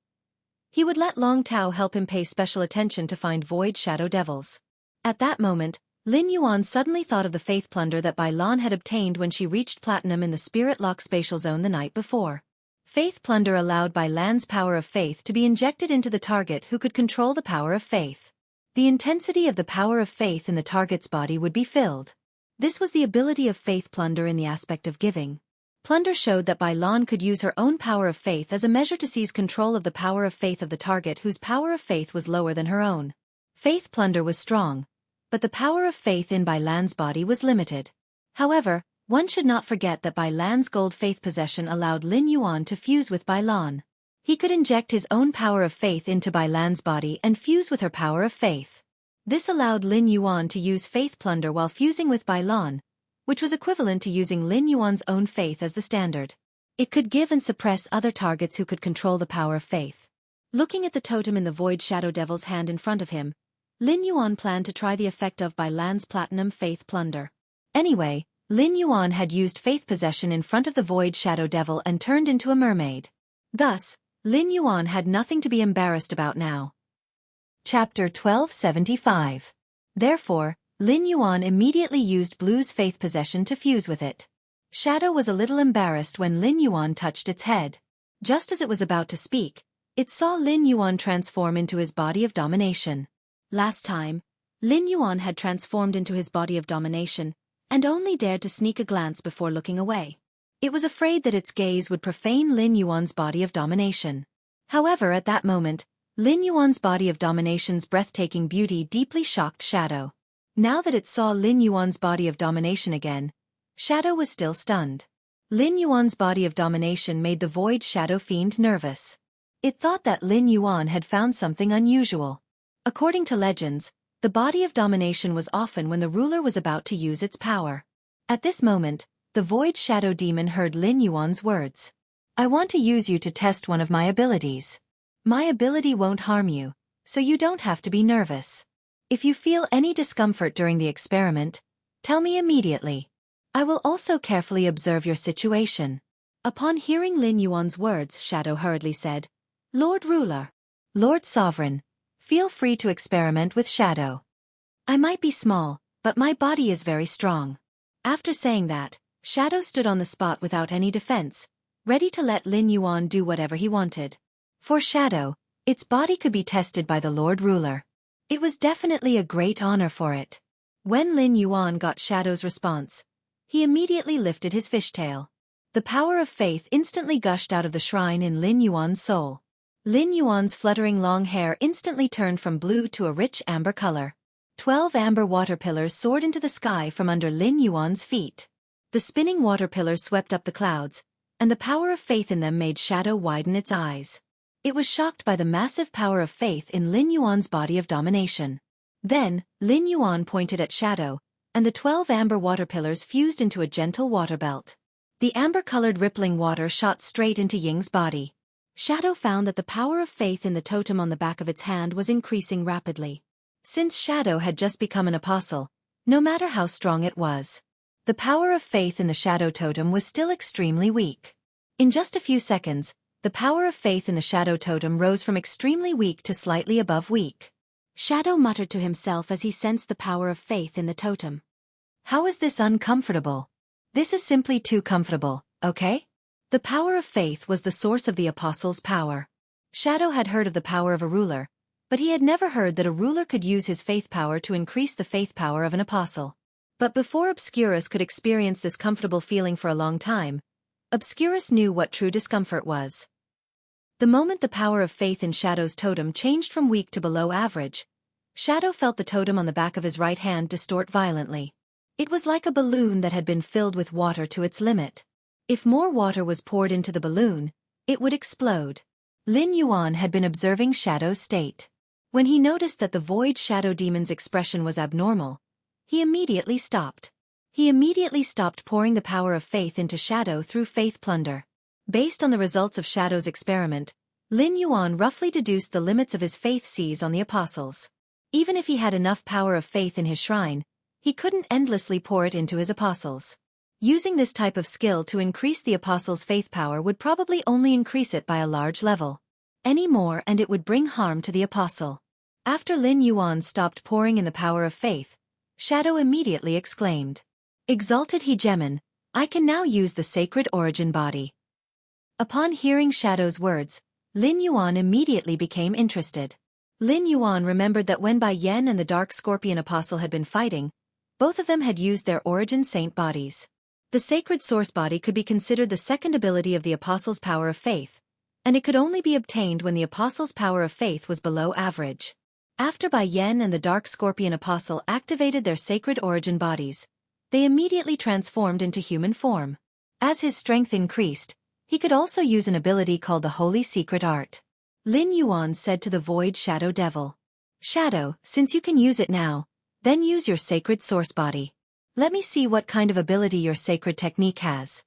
he would let Long Tao help him pay special attention to find Void Shadow Devils. At that moment, Lin Yuan suddenly thought of the faith plunder that Bai Lan had obtained when she reached platinum in the Spirit Lock spatial zone the night before. Faith plunder allowed Bai Lan's power of faith to be injected into the target who could control the power of faith. The intensity of the power of faith in the target's body would be filled. This was the ability of faith plunder in the aspect of giving. Plunder showed that Bai Lan could use her own power of faith as a measure to seize control of the power of faith of the target whose power of faith was lower than her own. Faith plunder was strong, but the power of faith in Bai Lan's body was limited. However, one should not forget that Bai Lan's gold faith possession allowed Lin Yuan to fuse with Bai Lan. He could inject his own power of faith into Bai Lan's body and fuse with her power of faith. This allowed Lin Yuan to use faith plunder while fusing with Bai Lan, which was equivalent to using Lin Yuan's own faith as the standard. It could give and suppress other targets who could control the power of faith. Looking at the totem in the Void Shadow Devil's hand in front of him, Lin Yuan planned to try the effect of Bai Lan's platinum faith plunder. Anyway, Lin Yuan had used faith possession in front of the Void Shadow Devil and turned into a mermaid. Thus, Lin Yuan had nothing to be embarrassed about now. Chapter 1275. Therefore, Lin Yuan immediately used Blue's faith possession to fuse with it. Shadow was a little embarrassed when Lin Yuan touched its head. Just as it was about to speak, it saw Lin Yuan transform into his body of domination. Last time, Lin Yuan had transformed into his body of domination, and only dared to sneak a glance before looking away. It was afraid that its gaze would profane Lin Yuan's body of domination. However, at that moment, Lin Yuan's body of domination's breathtaking beauty deeply shocked Shadow. Now that it saw Lin Yuan's body of domination again, Shadow was still stunned. Lin Yuan's body of domination made the Void Shadow Fiend nervous. It thought that Lin Yuan had found something unusual. According to legends, the body of domination was often when the ruler was about to use its power. At this moment, the Void Shadow Demon heard Lin Yuan's words. I want to use you to test one of my abilities. My ability won't harm you, so you don't have to be nervous. If you feel any discomfort during the experiment, tell me immediately. I will also carefully observe your situation. Upon hearing Lin Yuan's words, Shadow hurriedly said, Lord Ruler, Lord Sovereign, feel free to experiment with Shadow. I might be small, but my body is very strong. After saying that, Shadow stood on the spot without any defense, ready to let Lin Yuan do whatever he wanted. For Shadow, its body could be tested by the Lord Ruler. It was definitely a great honor for it. When Lin Yuan got Shadow's response, he immediately lifted his fishtail. The power of faith instantly gushed out of the shrine in Lin Yuan's soul. Lin Yuan's fluttering long hair instantly turned from blue to a rich amber color. 12 amber water pillars soared into the sky from under Lin Yuan's feet. The spinning water pillars swept up the clouds, and the power of faith in them made Shadow widen its eyes. It was shocked by the massive power of faith in Lin Yuan's body of domination. Then, Lin Yuan pointed at Shadow, and the 12 amber water pillars fused into a gentle water belt. The amber-colored rippling water shot straight into Ying's body. Shadow found that the power of faith in the totem on the back of its hand was increasing rapidly. Since Shadow had just become an apostle, no matter how strong it was, the power of faith in the Shadow totem was still extremely weak. In just a few seconds, the power of faith in the Shadow totem rose from extremely weak to slightly above weak. Shadow muttered to himself as he sensed the power of faith in the totem. How is this uncomfortable? This is simply too comfortable, okay? The power of faith was the source of the apostle's power. Shadow had heard of the power of a ruler, but he had never heard that a ruler could use his faith power to increase the faith power of an apostle. But before Obscurus could experience this comfortable feeling for a long time, Obscurus knew what true discomfort was. The moment the power of faith in Shadow's totem changed from weak to below average, Shadow felt the totem on the back of his right hand distort violently. It was like a balloon that had been filled with water to its limit. If more water was poured into the balloon, it would explode. Lin Yuan had been observing Shadow's state. When he noticed that the Void Shadow Demon's expression was abnormal, he immediately stopped. He immediately stopped pouring the power of faith into Shadow through faith plunder. Based on the results of Shadow's experiment, Lin Yuan roughly deduced the limits of his faith seize on the apostles. Even if he had enough power of faith in his shrine, he couldn't endlessly pour it into his apostles. Using this type of skill to increase the apostles' faith power would probably only increase it by a large level. Any more and it would bring harm to the apostle. After Lin Yuan stopped pouring in the power of faith, Shadow immediately exclaimed. Exalted Hegemon, I can now use the sacred origin body. Upon hearing Shadow's words, Lin Yuan immediately became interested. Lin Yuan remembered that when Bai Yen and the Dark Scorpion Apostle had been fighting, both of them had used their origin saint bodies. The sacred source body could be considered the second ability of the Apostle's power of faith, and it could only be obtained when the Apostle's power of faith was below average. After Bai Yen and the Dark Scorpion Apostle activated their sacred origin bodies, they immediately transformed into human form. As his strength increased, he could also use an ability called the Holy Secret Art. Lin Yuan said to the Void Shadow Devil, Shadow, since you can use it now, then use your sacred source body. Let me see what kind of ability your sacred technique has.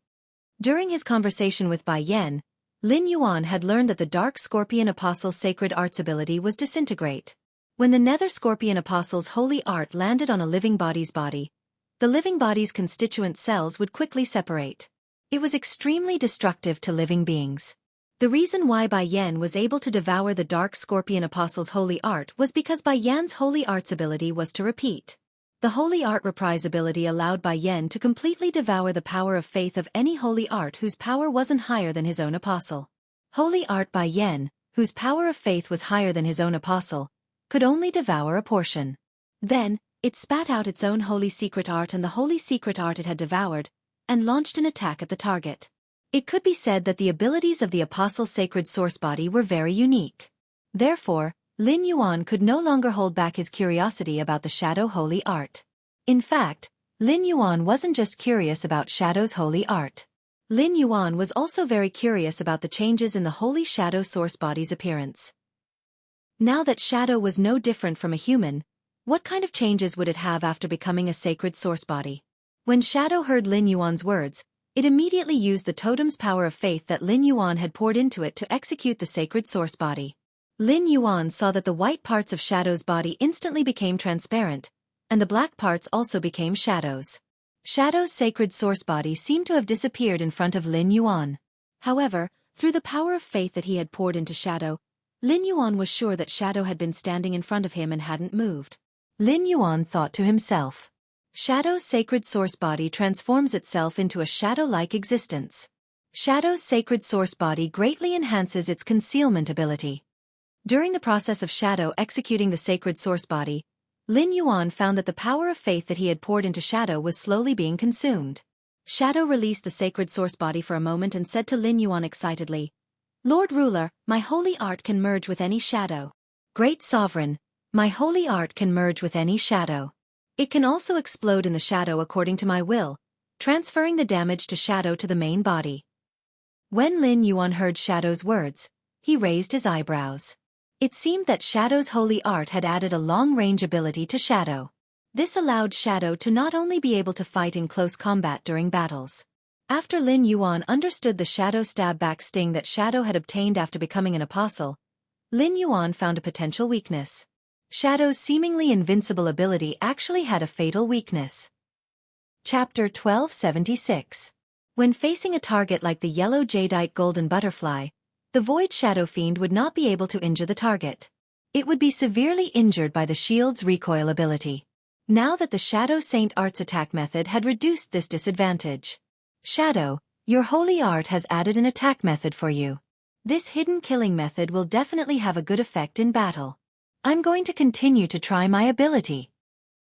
During his conversation with Bai Yen, Lin Yuan had learned that the Dark Scorpion Apostle's sacred arts ability was disintegrate. When the Nether Scorpion Apostle's holy art landed on a living body's body, the living body's constituent cells would quickly separate. It was extremely destructive to living beings. The reason why Bai Yen was able to devour the Dark Scorpion Apostle's holy art was because Bai Yen's holy art's ability was to repeat. The holy art reprise ability allowed Bai Yen to completely devour the power of faith of any holy art whose power wasn't higher than his own apostle. Holy art Bai Yen, whose power of faith was higher than his own apostle, could only devour a portion. Then, it spat out its own holy secret art and the holy secret art it had devoured, and launched an attack at the target. It could be said that the abilities of the Apostle's sacred source body were very unique. Therefore, Lin Yuan could no longer hold back his curiosity about the Shadow holy art. In fact, Lin Yuan wasn't just curious about Shadow's holy art. Lin Yuan was also very curious about the changes in the holy Shadow source body's appearance. Now that Shadow was no different from a human, what kind of changes would it have after becoming a sacred source body? When Shadow heard Lin Yuan's words, it immediately used the totem's power of faith that Lin Yuan had poured into it to execute the sacred source body. Lin Yuan saw that the white parts of Shadow's body instantly became transparent, and the black parts also became Shadow's. Shadow's sacred source body seemed to have disappeared in front of Lin Yuan. However, through the power of faith that he had poured into Shadow, Lin Yuan was sure that Shadow had been standing in front of him and hadn't moved. Lin Yuan thought to himself, Shadow's sacred source body transforms itself into a shadow-like existence. Shadow's sacred source body greatly enhances its concealment ability. During the process of Shadow executing the sacred source body, Lin Yuan found that the power of faith that he had poured into Shadow was slowly being consumed. Shadow released the sacred source body for a moment and said to Lin Yuan excitedly, Lord Ruler, my holy art can merge with any shadow. Great Sovereign, my holy art can merge with any shadow. It can also explode in the shadow according to my will, transferring the damage to Shadow to the main body. When Lin Yuan heard Shadow's words, he raised his eyebrows. It seemed that Shadow's holy art had added a long-range ability to Shadow. This allowed Shadow to not only be able to fight in close combat during battles. After Lin Yuan understood the Shadow stab-back sting that Shadow had obtained after becoming an apostle, Lin Yuan found a potential weakness. Shadow's seemingly invincible ability actually had a fatal weakness. Chapter 1276. When facing a target like the yellow jadeite golden butterfly, the Void Shadow Fiend would not be able to injure the target. It would be severely injured by the shield's recoil ability. Now that the Shadow Saint Art's attack method had reduced this disadvantage. Shadow, your holy art has added an attack method for you. This hidden killing method will definitely have a good effect in battle. I'm going to continue to try my ability.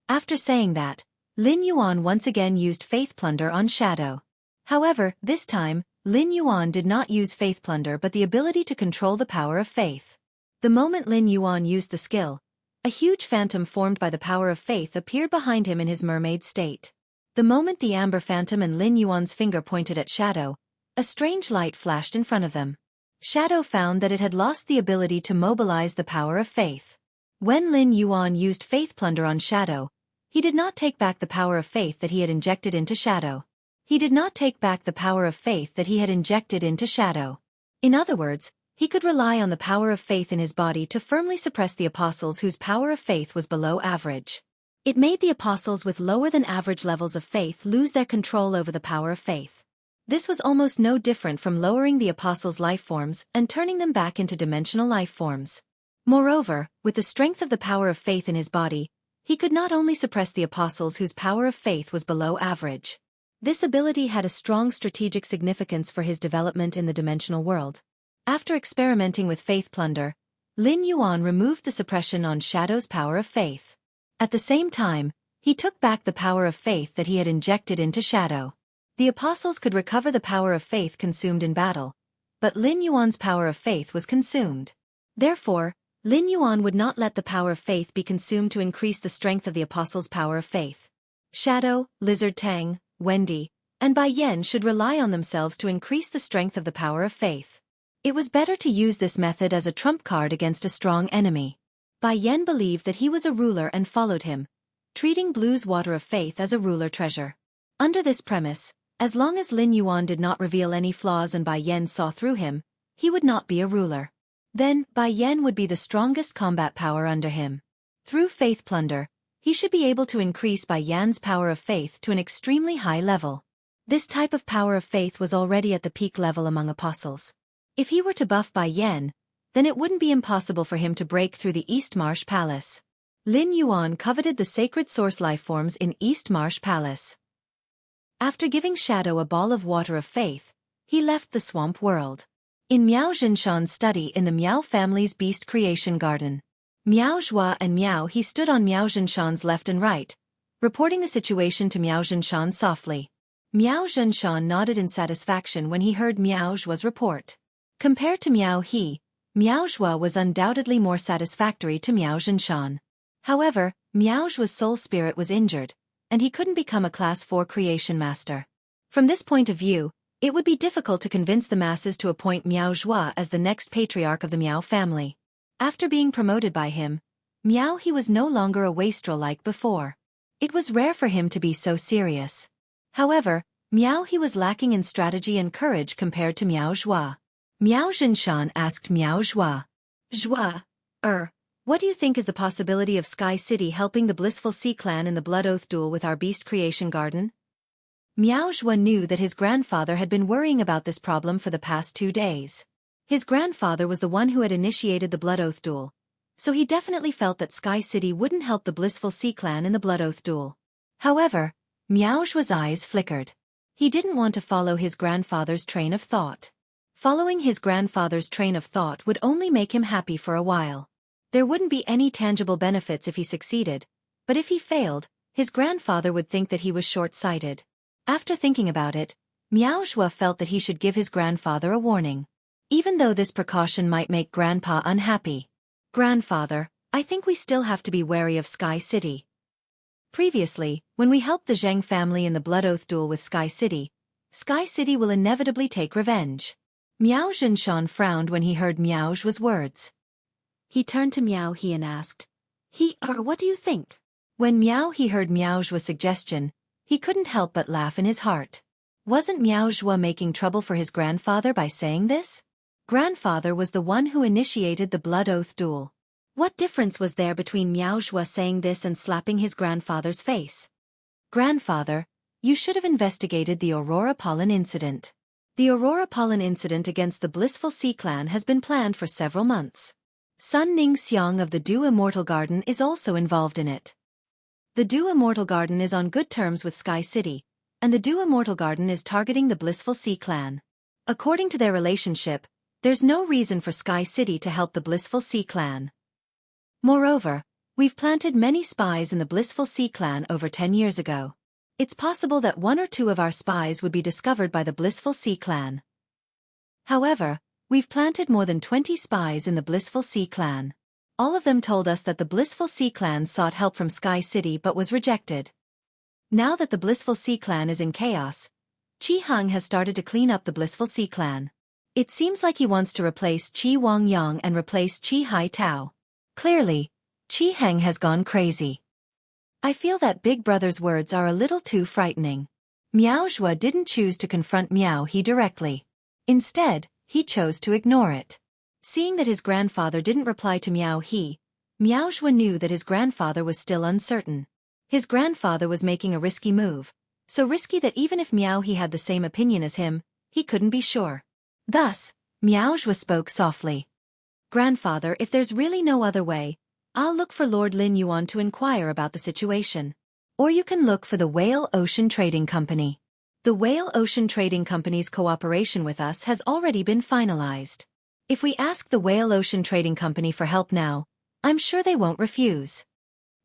After saying that, Lin Yuan once again used Faith Plunder on Shadow. However, this time, Lin Yuan did not use Faith Plunder but the ability to control the power of faith. The moment Lin Yuan used the skill, a huge phantom formed by the power of faith appeared behind him in his mermaid state. The moment the amber phantom and Lin Yuan's finger pointed at Shadow, a strange light flashed in front of them. Shadow found that it had lost the ability to mobilize the power of faith. When Lin Yuan used Faith Plunder on Shadow, he did not take back the power of faith that he had injected into Shadow. He did not take back the power of faith that he had injected into Shadow. In other words, he could rely on the power of faith in his body to firmly suppress the apostles whose power of faith was below average. It made the apostles with lower than average levels of faith lose their control over the power of faith. This was almost no different from lowering the apostles' life forms and turning them back into dimensional life forms. Moreover, with the strength of the power of faith in his body, He could not only suppress the apostles whose power of faith was below average. This ability had a strong strategic significance for his development in the dimensional world. After experimenting with faith plunder, Lin Yuan removed the suppression on Shadow's power of faith. At the same time, he took back the power of faith that he had injected into Shadow. The apostles could recover the power of faith consumed in battle, but Lin Yuan's power of faith was consumed. Therefore, Lin Yuan would not let the power of faith be consumed to increase the strength of the apostles' power of faith. Shadow, Lizard Tang, Wendy, and Bai Yan should rely on themselves to increase the strength of the power of faith. It was better to use this method as a trump card against a strong enemy. Bai Yan believed that he was a ruler and followed him, treating Blue's water of faith as a ruler treasure. Under this premise, as long as Lin Yuan did not reveal any flaws and Bai Yan saw through him, he would not be a ruler. Then, Bai Yan would be the strongest combat power under him. Through faith plunder, he should be able to increase Bai Yan's power of faith to an extremely high level. This type of power of faith was already at the peak level among apostles. If he were to buff Bai Yan, then it wouldn't be impossible for him to break through the East Marsh Palace. Lin Yuan coveted the sacred source lifeforms in East Marsh Palace. After giving Shadow a ball of water of faith, he left the swamp world. In Miao Zhinshan's study in the Miao family's beast creation garden, Miao Zhua and Miao He stood on Miao Zhinshan's left and right, reporting the situation to Miao Zhinshan softly. Miao Zhinshan nodded in satisfaction when he heard Miao Zhua's report. Compared to Miao He, Miao Zhua was undoubtedly more satisfactory to Miao Zhinshan. However, Miao Zhua's soul spirit was injured, and he couldn't become a Class 4 creation master. From this point of view, it would be difficult to convince the masses to appoint Miao Zhua as the next patriarch of the Miao family. After being promoted by him, Miao He was no longer a wastrel like before. It was rare for him to be so serious. However, Miao He was lacking in strategy and courage compared to Miao Zhua. Miao Zhinshan asked Miao Zhua, Zhua, what do you think is the possibility of Sky City helping the Blissful Sea Clan in the Blood Oath duel with our Beast Creation Garden? Miao Zhua knew that his grandfather had been worrying about this problem for the past 2 days. His grandfather was the one who had initiated the Blood Oath duel, so he definitely felt that Sky City wouldn't help the Blissful Sea Clan in the Blood Oath duel. However, Miao Zhua's eyes flickered. He didn't want to follow his grandfather's train of thought. Following his grandfather's train of thought would only make him happy for a while. There wouldn't be any tangible benefits if he succeeded, but if he failed, his grandfather would think that he was short-sighted. After thinking about it, Miao Zhua felt that he should give his grandfather a warning. Even though this precaution might make Grandpa unhappy. Grandfather, I think we still have to be wary of Sky City. Previously, when we helped the Zheng family in the Blood Oath duel with Sky City will inevitably take revenge. Miao Zhinshan frowned when he heard Miao Zhua's words. He turned to Miao He and asked, what do you think? When Miao He heard Miao Zhua's suggestion, he couldn't help but laugh in his heart. Wasn't Miao Zhua making trouble for his grandfather by saying this? Grandfather was the one who initiated the Blood Oath duel. What difference was there between Miao Zhua saying this and slapping his grandfather's face? Grandfather, you should have investigated the Aurora Pollen incident. The Aurora Pollen incident against the Blissful Sea Clan has been planned for several months. Sun Ning Xiang of the Du Immortal Garden is also involved in it. The Du Immortal Garden is on good terms with Sky City, and the Du Immortal Garden is targeting the Blissful Sea Clan. According to their relationship, there's no reason for Sky City to help the Blissful Sea Clan. Moreover, we've planted many spies in the Blissful Sea Clan over 10 years ago. It's possible that 1 or 2 of our spies would be discovered by the Blissful Sea Clan. However, we've planted more than 20 spies in the Blissful Sea Clan. All of them told us that the Blissful Sea Clan sought help from Sky City but was rejected. Now that the Blissful Sea Clan is in chaos, Qi Heng has started to clean up the Blissful Sea Clan. It seems like he wants to replace Qi Wang Yang and replace Qi Hai Tao. Clearly, Qi Heng has gone crazy. I feel that Big Brother's words are a little too frightening. Miao Zhua didn't choose to confront Miao He directly. Instead, he chose to ignore it. Seeing that his grandfather didn't reply to Miao He, Miao Zhua knew that his grandfather was still uncertain. His grandfather was making a risky move, so risky that even if Miao He had the same opinion as him, he couldn't be sure. Thus, Miao Zhua spoke softly. Grandfather, if there's really no other way, I'll look for Lord Lin Yuan to inquire about the situation. Or you can look for the Whale Ocean Trading Company. The Whale Ocean Trading Company's cooperation with us has already been finalized. If we ask the Whale Ocean Trading Company for help now, I'm sure they won't refuse.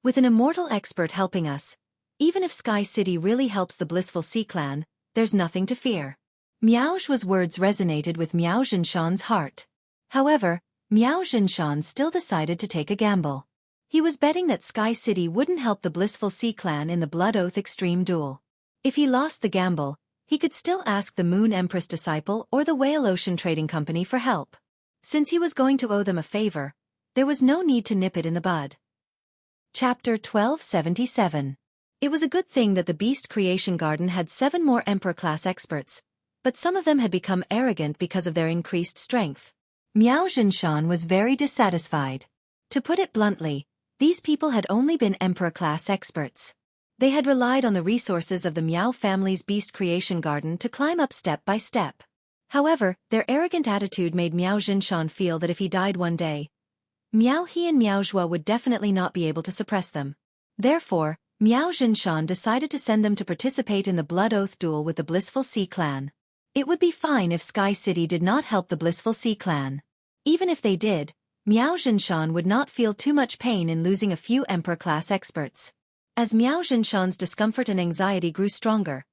With an immortal expert helping us, even if Sky City really helps the Blissful Sea Clan, there's nothing to fear. Miao Zhua's words resonated with Miao Zhinshan's heart. However, Miao Zhinshan still decided to take a gamble. He was betting that Sky City wouldn't help the Blissful Sea Clan in the Blood Oath Extreme Duel. If he lost the gamble, he could still ask the Moon Empress Disciple or the Whale Ocean Trading Company for help. Since he was going to owe them a favor, there was no need to nip it in the bud. Chapter 1277. It was a good thing that the Beast Creation Garden had 7 more Emperor-class experts, but some of them had become arrogant because of their increased strength. Miao Zhinshan was very dissatisfied. To put it bluntly, these people had only been Emperor-class experts. They had relied on the resources of the Miao family's Beast Creation Garden to climb up step by step. However, their arrogant attitude made Miao Zhinshan feel that if he died one day, Miao He and Miao Zhua would definitely not be able to suppress them. Therefore, Miao Zhinshan decided to send them to participate in the Blood Oath duel with the Blissful Sea Clan. It would be fine if Sky City did not help the Blissful Sea Clan. Even if they did, Miao Zhinshan would not feel too much pain in losing a few Emperor-class experts. As Miao Zhinshan's discomfort and anxiety grew stronger,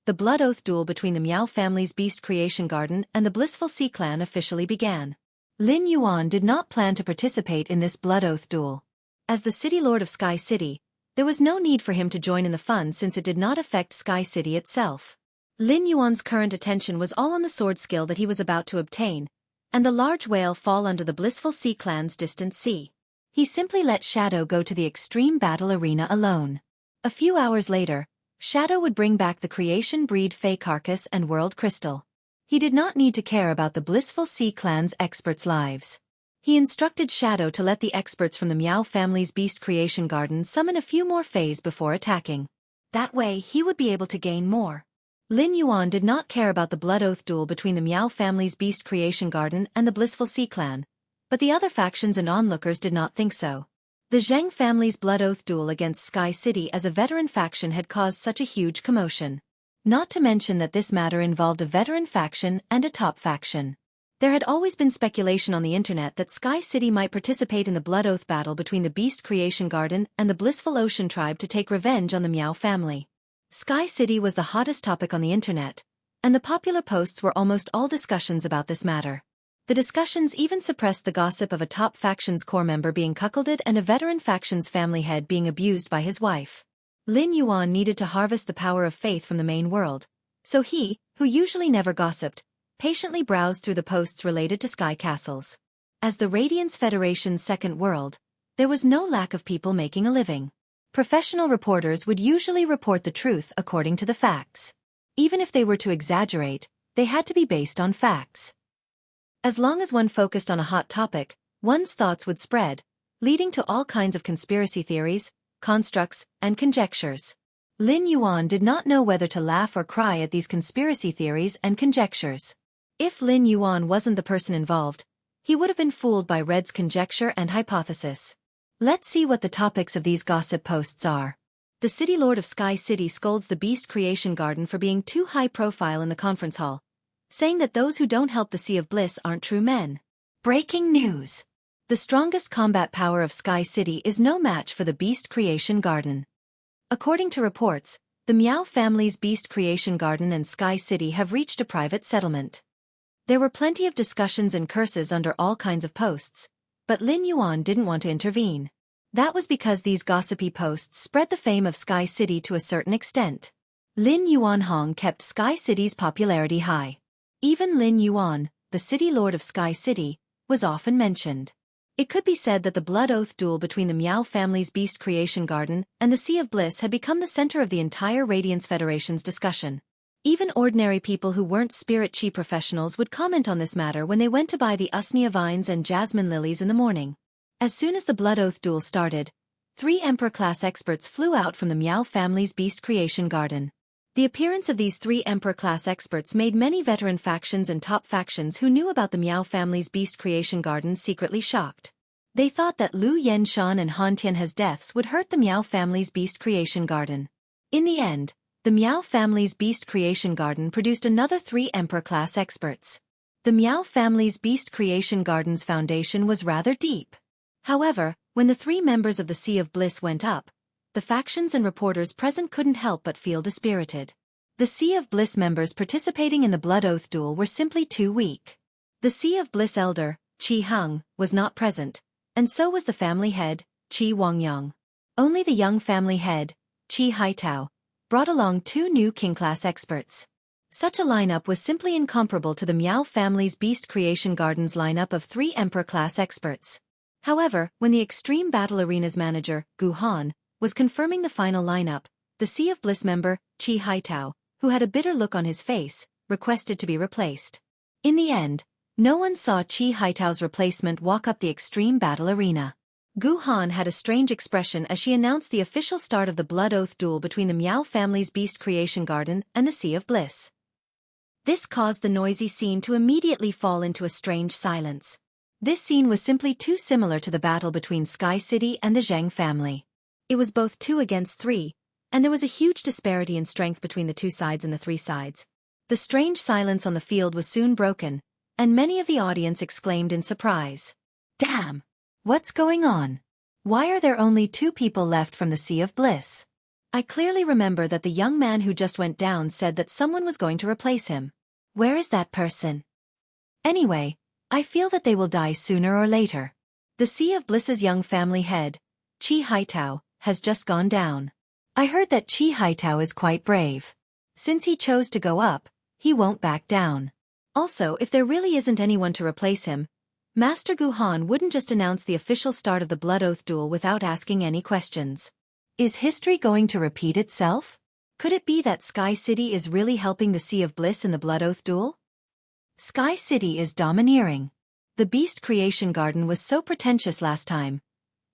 the Blood Oath duel between the Miao family's Beast Creation Garden and the Blissful Sea Clan officially began. Lin Yuan did not plan to participate in this Blood Oath duel. As the City Lord of Sky City, there was no need for him to join in the fun since it did not affect Sky City itself. Lin Yuan's current attention was all on the sword skill that he was about to obtain, and the large whale fall under the Blissful Sea Clan's distant sea. He simply let Shadow go to the extreme battle arena alone. A few hours later, Shadow would bring back the creation breed Fey Carcass and World Crystal. He did not need to care about the Blissful Sea Clan's experts' lives. He instructed Shadow to let the experts from the Miao family's Beast Creation Garden summon a few more Fays before attacking. That way he would be able to gain more. Lin Yuan did not care about the Blood Oath duel between the Miao family's Beast Creation Garden and the Blissful Sea Clan, but the other factions and onlookers did not think so. The Zheng family's Blood Oath duel against Sky City as a veteran faction had caused such a huge commotion. Not to mention that this matter involved a veteran faction and a top faction. There had always been speculation on the internet that Sky City might participate in the Blood Oath battle between the Beast Creation Garden and the Blissful Ocean Tribe to take revenge on the Miao family. Sky City was the hottest topic on the internet, and the popular posts were almost all discussions about this matter. The discussions even suppressed the gossip of a top faction's core member being cuckolded and a veteran faction's family head being abused by his wife. Lin Yuan needed to harvest the power of faith from the main world, so he, who usually never gossiped, patiently browsed through the posts related to Sky Castles. As the Radiance Federation's second world, there was no lack of people making a living. Professional reporters would usually report the truth according to the facts. Even if they were to exaggerate, they had to be based on facts. As long as one focused on a hot topic, one's thoughts would spread, leading to all kinds of conspiracy theories, constructs, and conjectures. Lin Yuan did not know whether to laugh or cry at these conspiracy theories and conjectures. If Lin Yuan wasn't the person involved, he would have been fooled by Red's conjecture and hypothesis. Let's see what the topics of these gossip posts are. The City Lord of Sky City scolds the Beast Creation Garden for being too high profile in the conference hall, saying that those who don't help the Sea of Bliss aren't true men. Breaking news! The strongest combat power of Sky City is no match for the Beast Creation Garden. According to reports, the Miao family's Beast Creation Garden and Sky City have reached a private settlement. There were plenty of discussions and curses under all kinds of posts, but Lin Yuan didn't want to intervene. That was because these gossipy posts spread the fame of Sky City to a certain extent. Lin Yuan Hong kept Sky City's popularity high. Even Lin Yuan, the City Lord of Sky City, was often mentioned. It could be said that the Blood Oath duel between the Miao family's Beast Creation Garden and the Sea of Bliss had become the center of the entire Radiance Federation's discussion. Even ordinary people who weren't spirit chi professionals would comment on this matter when they went to buy the usnea vines and jasmine lilies in the morning. As soon as the Blood Oath duel started, 3 Emperor-class experts flew out from the Miao family's Beast Creation Garden. The appearance of these 3 Emperor-class experts made many veteran factions and top factions who knew about the Miao family's Beast Creation Garden secretly shocked. They thought that Lu Yenshan and Han Tianhe's deaths would hurt the Miao family's beast creation garden. In the end, the Miao family's beast creation garden produced another 3 emperor-class experts. The Miao family's beast creation garden's foundation was rather deep. However, when the 3 members of the Sea of Bliss went up, the factions and reporters present couldn't help but feel dispirited. The Sea of Bliss members participating in the Blood Oath duel were simply too weak. The Sea of Bliss elder, Qi Heng, was not present, and so was the family head, Qi Wangyang. Only the young family head, Qi Haitao, brought along 2 new king-class experts. Such a lineup was simply incomparable to the Miao family's Beast Creation Garden's lineup of 3 Emperor-class experts. However, when the Extreme Battle Arena's manager, Gu Han, was confirming the final lineup, the Sea of Bliss member, Qi Haitao, who had a bitter look on his face, requested to be replaced. In the end, no one saw Qi Haitao's replacement walk up the Extreme Battle Arena. Gu Han had a strange expression as she announced the official start of the Blood Oath duel between the Miao family's Beast Creation Garden and the Sea of Bliss. This caused the noisy scene to immediately fall into a strange silence. This scene was simply too similar to the battle between Sky City and the Zheng family. It was both 2 against 3, and there was a huge disparity in strength between the 2 sides and the 3 sides. The strange silence on the field was soon broken, and many of the audience exclaimed in surprise. "Damn! What's going on? Why are there only 2 people left from the Sea of Bliss?" I clearly remember that the young man who just went down said that someone was going to replace him. Where is that person? Anyway, I feel that they will die sooner or later. The Sea of Bliss's young family head, Qi Haitao, has just gone down. I heard that Qi Haitao is quite brave. Since he chose to go up, he won't back down. Also, if there really isn't anyone to replace him, Master Gu Han wouldn't just announce the official start of the Blood Oath duel without asking any questions. Is history going to repeat itself? Could it be that Sky City is really helping the Sea of Bliss in the Blood Oath duel? Sky City is domineering. The Beast Creation Garden was so pretentious last time.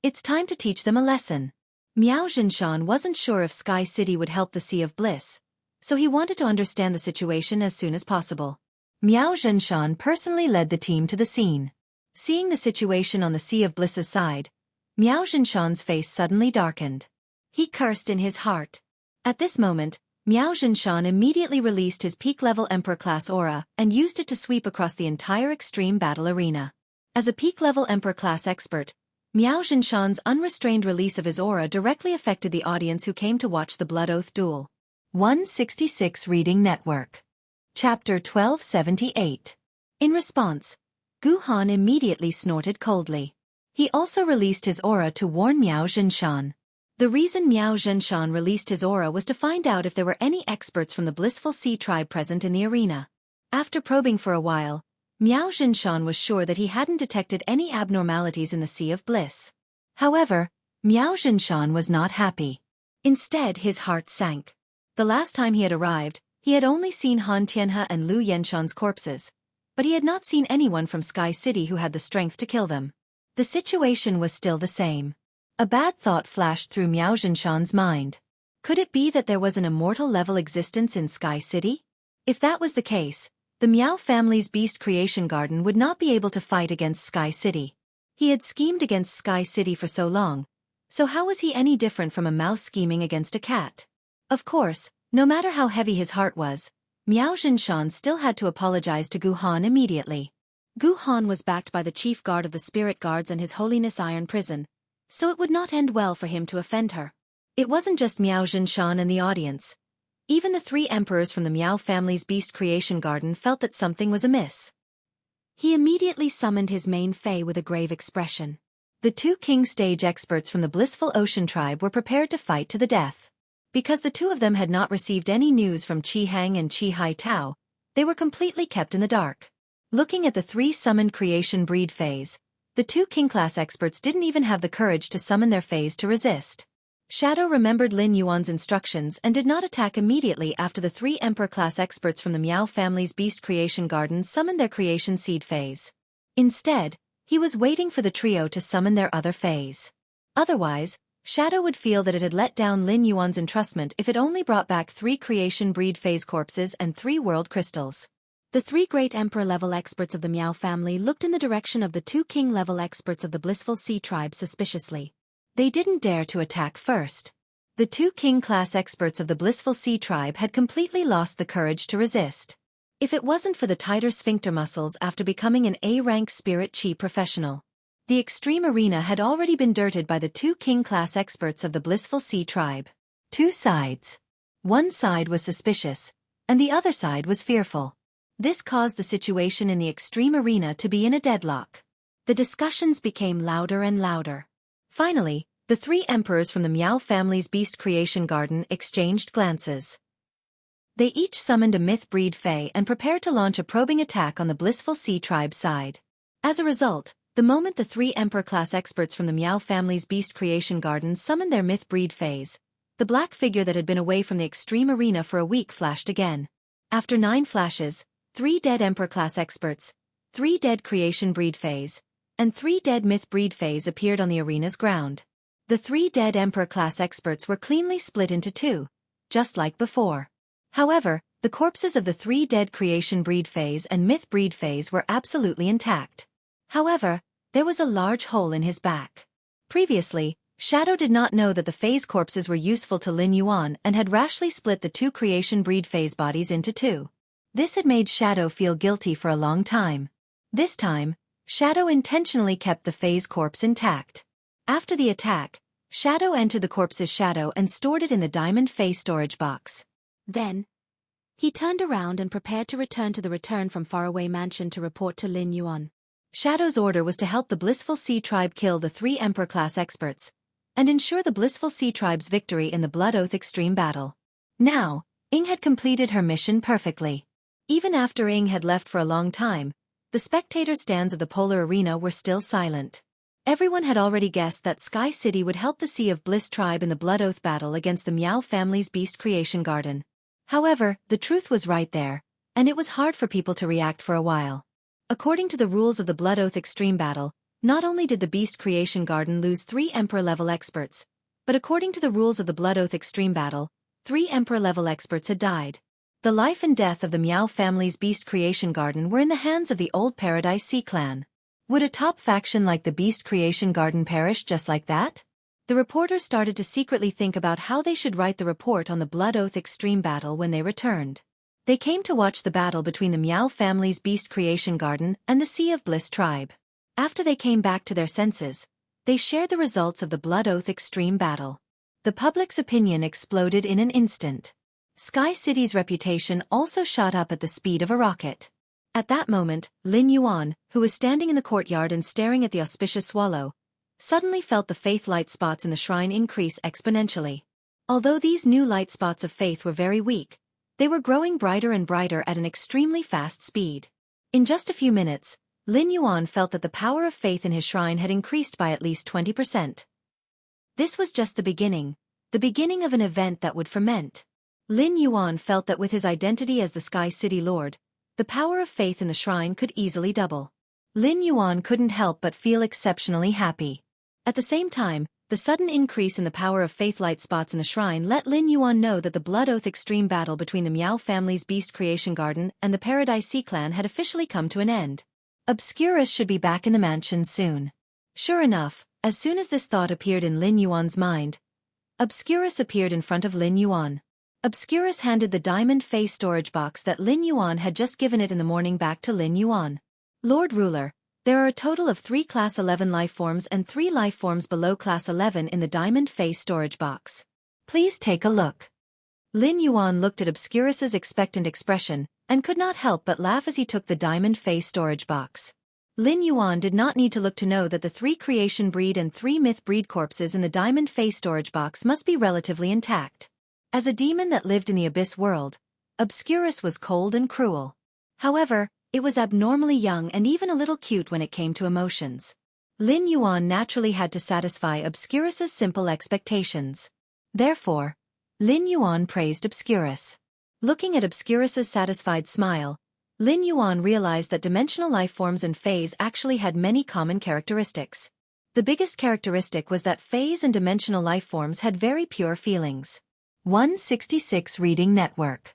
It's time to teach them a lesson. Miao Zhinshan wasn't sure if Sky City would help the Sea of Bliss, so he wanted to understand the situation as soon as possible. Miao Zhinshan personally led the team to the scene. Seeing the situation on the Sea of Bliss's side, Miao Zhinshan's face suddenly darkened. He cursed in his heart. At this moment, Miao Zhinshan immediately released his peak-level Emperor-class aura and used it to sweep across the entire Extreme Battle Arena. As a peak-level Emperor-class expert, Miao Zhinshan's unrestrained release of his aura directly affected the audience who came to watch the Blood Oath duel. 166 Reading Network. Chapter 1278. In response, Gu Han immediately snorted coldly. He also released his aura to warn Miao Zhinshan. The reason Miao Zhinshan released his aura was to find out if there were any experts from the Blissful Sea tribe present in the arena. After probing for a while, Miao Zhinshan was sure that he hadn't detected any abnormalities in the Sea of Bliss. However, Miao Zhinshan was not happy. Instead, his heart sank. The last time he had arrived, he had only seen Han Tianhe and Lu Yenshan's corpses, but he had not seen anyone from Sky City who had the strength to kill them. The situation was still the same. A bad thought flashed through Miao Zhinshan's mind. Could it be that there was an immortal-level existence in Sky City? If that was the case, the Miao family's Beast Creation Garden would not be able to fight against Sky City. He had schemed against Sky City for so long, so how was he any different from a mouse scheming against a cat? Of course, no matter how heavy his heart was, Miao Zhinshan still had to apologize to Gu Han immediately. Gu Han was backed by the chief guard of the Spirit Guards and His Holiness Iron Prison, so it would not end well for him to offend her. It wasn't just Miao Zhinshan and the audience. Even the 3 emperors from the Miao family's Beast Creation Garden felt that something was amiss. He immediately summoned his main Fae with a grave expression. The 2 king stage experts from the Blissful Ocean tribe were prepared to fight to the death. Because the 2 of them had not received any news from Qi Heng and Qi Haitao, they were completely kept in the dark. Looking at the 3 summoned creation breed Faes, the 2 king-class experts didn't even have the courage to summon their Faes to resist. Shadow remembered Lin Yuan's instructions and did not attack immediately after the 3 Emperor-class experts from the Miao family's Beast Creation Garden summoned their creation seed Faes. Instead, he was waiting for the trio to summon their other Faes. Otherwise, Shadow would feel that it had let down Lin Yuan's entrustment if it only brought back 3 creation breed Faes corpses and 3 world crystals. The 3 great Emperor-level experts of the Miao family looked in the direction of the 2 King-level experts of the Blissful Sea tribe suspiciously. They didn't dare to attack first. The 2 King-class experts of the Blissful Sea tribe had completely lost the courage to resist. If it wasn't for the tighter sphincter muscles after becoming an A-rank spirit chi professional, the extreme arena had already been dirted by the 2 King-class experts of the Blissful Sea tribe. 2 sides. One side was suspicious, and the other side was fearful. This caused the situation in the extreme arena to be in a deadlock. The discussions became louder and louder. Finally, the 3 emperors from the Miao family's beast creation garden exchanged glances. They each summoned a myth breed fae and prepared to launch a probing attack on the Blissful Sea tribe's side. As a result, the moment the 3 emperor-class experts from the Miao family's beast creation garden summoned their myth breed faes, the black figure that had been away from the extreme arena for a week flashed again. After 9 flashes, 3 dead Emperor-class experts, 3 dead creation breed faes, and 3 dead myth breed faes appeared on the arena's ground. The 3 dead Emperor-class experts were cleanly split into 2, just like before. However, the corpses of the 3 dead creation breed faes and myth breed faes were absolutely intact. However, there was a large hole in his back. Previously, Shadow did not know that the faes corpses were useful to Lin Yuan and had rashly split the 2 creation breed faes bodies into 2. This had made Shadow feel guilty for a long time. This time, Shadow intentionally kept the fae's corpse intact. After the attack, Shadow entered the corpse's shadow and stored it in the diamond fae storage box. Then, he turned around and prepared to return to the return from faraway mansion to report to Lin Yuan. Shadow's order was to help the Blissful Sea tribe kill the 3 Emperor-class experts and ensure the Blissful Sea tribe's victory in the Blood Oath Extreme battle. Now, Ying had completed her mission perfectly. Even after Ying had left for a long time, the spectator stands of the Polar Arena were still silent. Everyone had already guessed that Sky City would help the Sea of Bliss tribe in the Blood Oath battle against the Miao family's beast creation garden. However, the truth was right there, and it was hard for people to react for a while. According to the rules of the Blood Oath Extreme battle, not only did the beast creation garden lose 3 Emperor-level experts, but according to the rules of the Blood Oath Extreme battle, 3 Emperor-level experts had died. The life and death of the Miao family's beast creation garden were in the hands of the old Paradise Sea clan. Would a top faction like the beast creation garden perish just like that? The reporters started to secretly think about how they should write the report on the Blood Oath Extreme battle when they returned. They came to watch the battle between the Miao family's beast creation garden and the Sea of Bliss tribe. After they came back to their senses, they shared the results of the Blood Oath Extreme battle. The public's opinion exploded in an instant. Sky City's reputation also shot up at the speed of a rocket. At that moment, Lin Yuan, who was standing in the courtyard and staring at the auspicious swallow, suddenly felt the faith light spots in the shrine increase exponentially. Although these new light spots of faith were very weak, they were growing brighter and brighter at an extremely fast speed. In just a few minutes, Lin Yuan felt that the power of faith in his shrine had increased by at least 20%. This was just the beginning of an event that would ferment. Lin Yuan felt that with his identity as the Sky City Lord, the power of faith in the shrine could easily double. Lin Yuan couldn't help but feel exceptionally happy. At the same time, the sudden increase in the power of faith light spots in the shrine let Lin Yuan know that the Blood Oath Extreme battle between the Miao family's beast creation garden and the Paradise Sea clan had officially come to an end. Obscurus should be back in the mansion soon. Sure enough, as soon as this thought appeared in Lin Yuan's mind, Obscurus appeared in front of Lin Yuan. Obscurus handed the diamond face storage box that Lin Yuan had just given it in the morning back to Lin Yuan. Lord Ruler, there are a total of 3 Class 11 lifeforms and 3 lifeforms below Class 11 in the diamond face storage box. Please take a look. Lin Yuan looked at Obscurus's expectant expression, and could not help but laugh as he took the diamond face storage box. Lin Yuan did not need to look to know that the 3 creation breed and 3 myth breed corpses in the diamond face storage box must be relatively intact. As a demon that lived in the abyss world, Obscurus was cold and cruel. However, it was abnormally young and even a little cute when it came to emotions. Lin Yuan naturally had to satisfy Obscurus's simple expectations. Therefore, Lin Yuan praised Obscurus. Looking at Obscurus's satisfied smile, Lin Yuan realized that dimensional lifeforms and fays actually had many common characteristics. The biggest characteristic was that fays and dimensional lifeforms had very pure feelings. 166 Reading Network.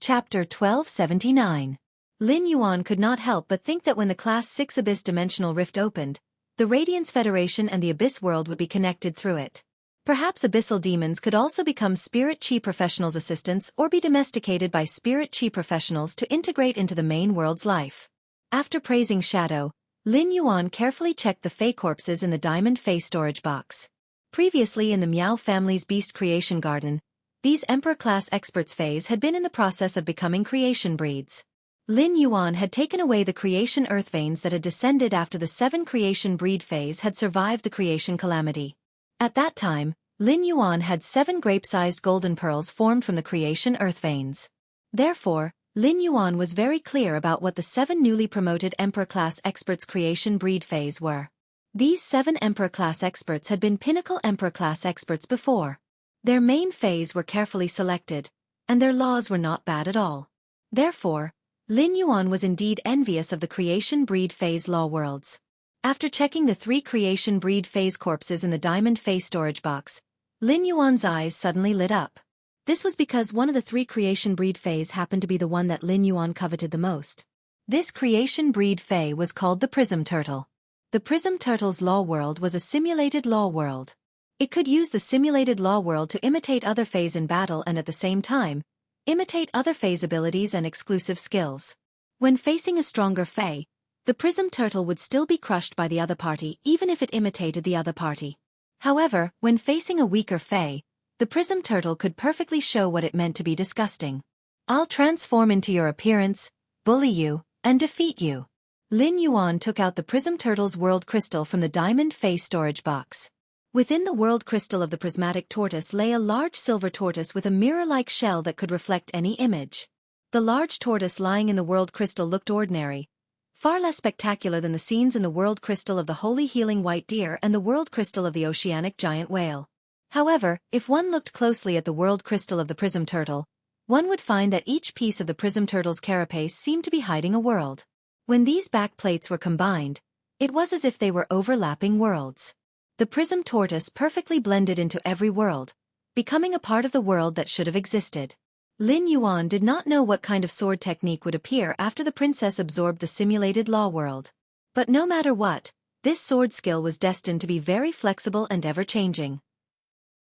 Chapter 1279. Lin Yuan could not help but think that when the Class 6 Abyss dimensional rift opened, the Radiance Federation and the Abyss world would be connected through it. Perhaps abyssal demons could also become Spirit Chi professionals' assistants or be domesticated by Spirit Chi professionals to integrate into the main world's life. After praising Shadow, Lin Yuan carefully checked the Fey corpses in the Diamond Fey storage box. Previously in the Miao family's beast creation garden, these Emperor-class experts Feys had been in the process of becoming creation breeds. Lin Yuan had taken away the creation earth veins that had descended after the 7 creation breed Feys had survived the creation calamity. At that time, Lin Yuan had 7 grape-sized golden pearls formed from the creation earth veins. Therefore, Lin Yuan was very clear about what the 7 newly promoted Emperor-class experts creation breed Feys were. These 7 Emperor-class experts had been pinnacle Emperor-class experts before. Their main Feys were carefully selected, and their laws were not bad at all. Therefore, Lin Yuan was indeed envious of the creation breed Feys law worlds. After checking the 3 creation breed Feys corpses in the Diamond Fey storage box, Lin Yuan's eyes suddenly lit up. This was because one of the 3 creation breed Feys happened to be the one that Lin Yuan coveted the most. This creation breed Fey was called the Prism Turtle. The Prism Turtle's law world was a simulated law world. It could use the simulated law world to imitate other Feys in battle and at the same time, imitate other Feys' abilities and exclusive skills. When facing a stronger Fey, the Prism Turtle would still be crushed by the other party even if it imitated the other party. However, when facing a weaker Fey, the Prism Turtle could perfectly show what it meant to be disgusting. I'll transform into your appearance, bully you, and defeat you. Lin Yuan took out the Prism Turtle's World Crystal from the Diamond Fey storage box. Within the World Crystal of the prismatic tortoise lay a large silver tortoise with a mirror-like shell that could reflect any image. The large tortoise lying in the World Crystal looked ordinary, far less spectacular than the scenes in the World Crystal of the Holy Healing White Deer and the World Crystal of the Oceanic Giant Whale. However, if one looked closely at the World Crystal of the Prism Turtle, one would find that each piece of the Prism Turtle's carapace seemed to be hiding a world. When these back plates were combined, it was as if they were overlapping worlds. The Prism Tortoise perfectly blended into every world, becoming a part of the world that should have existed. Lin Yuan did not know what kind of sword technique would appear after the princess absorbed the simulated law world. But no matter what, this sword skill was destined to be very flexible and ever-changing.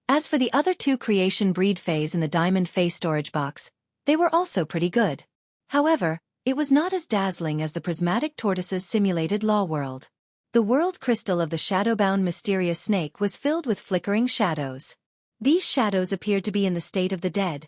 As for the other 2 creation breed Feys in the Diamond Fey storage box, they were also pretty good. However, it was not as dazzling as the prismatic tortoise's simulated law world. The World Crystal of the shadowbound mysterious snake was filled with flickering shadows. These shadows appeared to be in the state of the dead,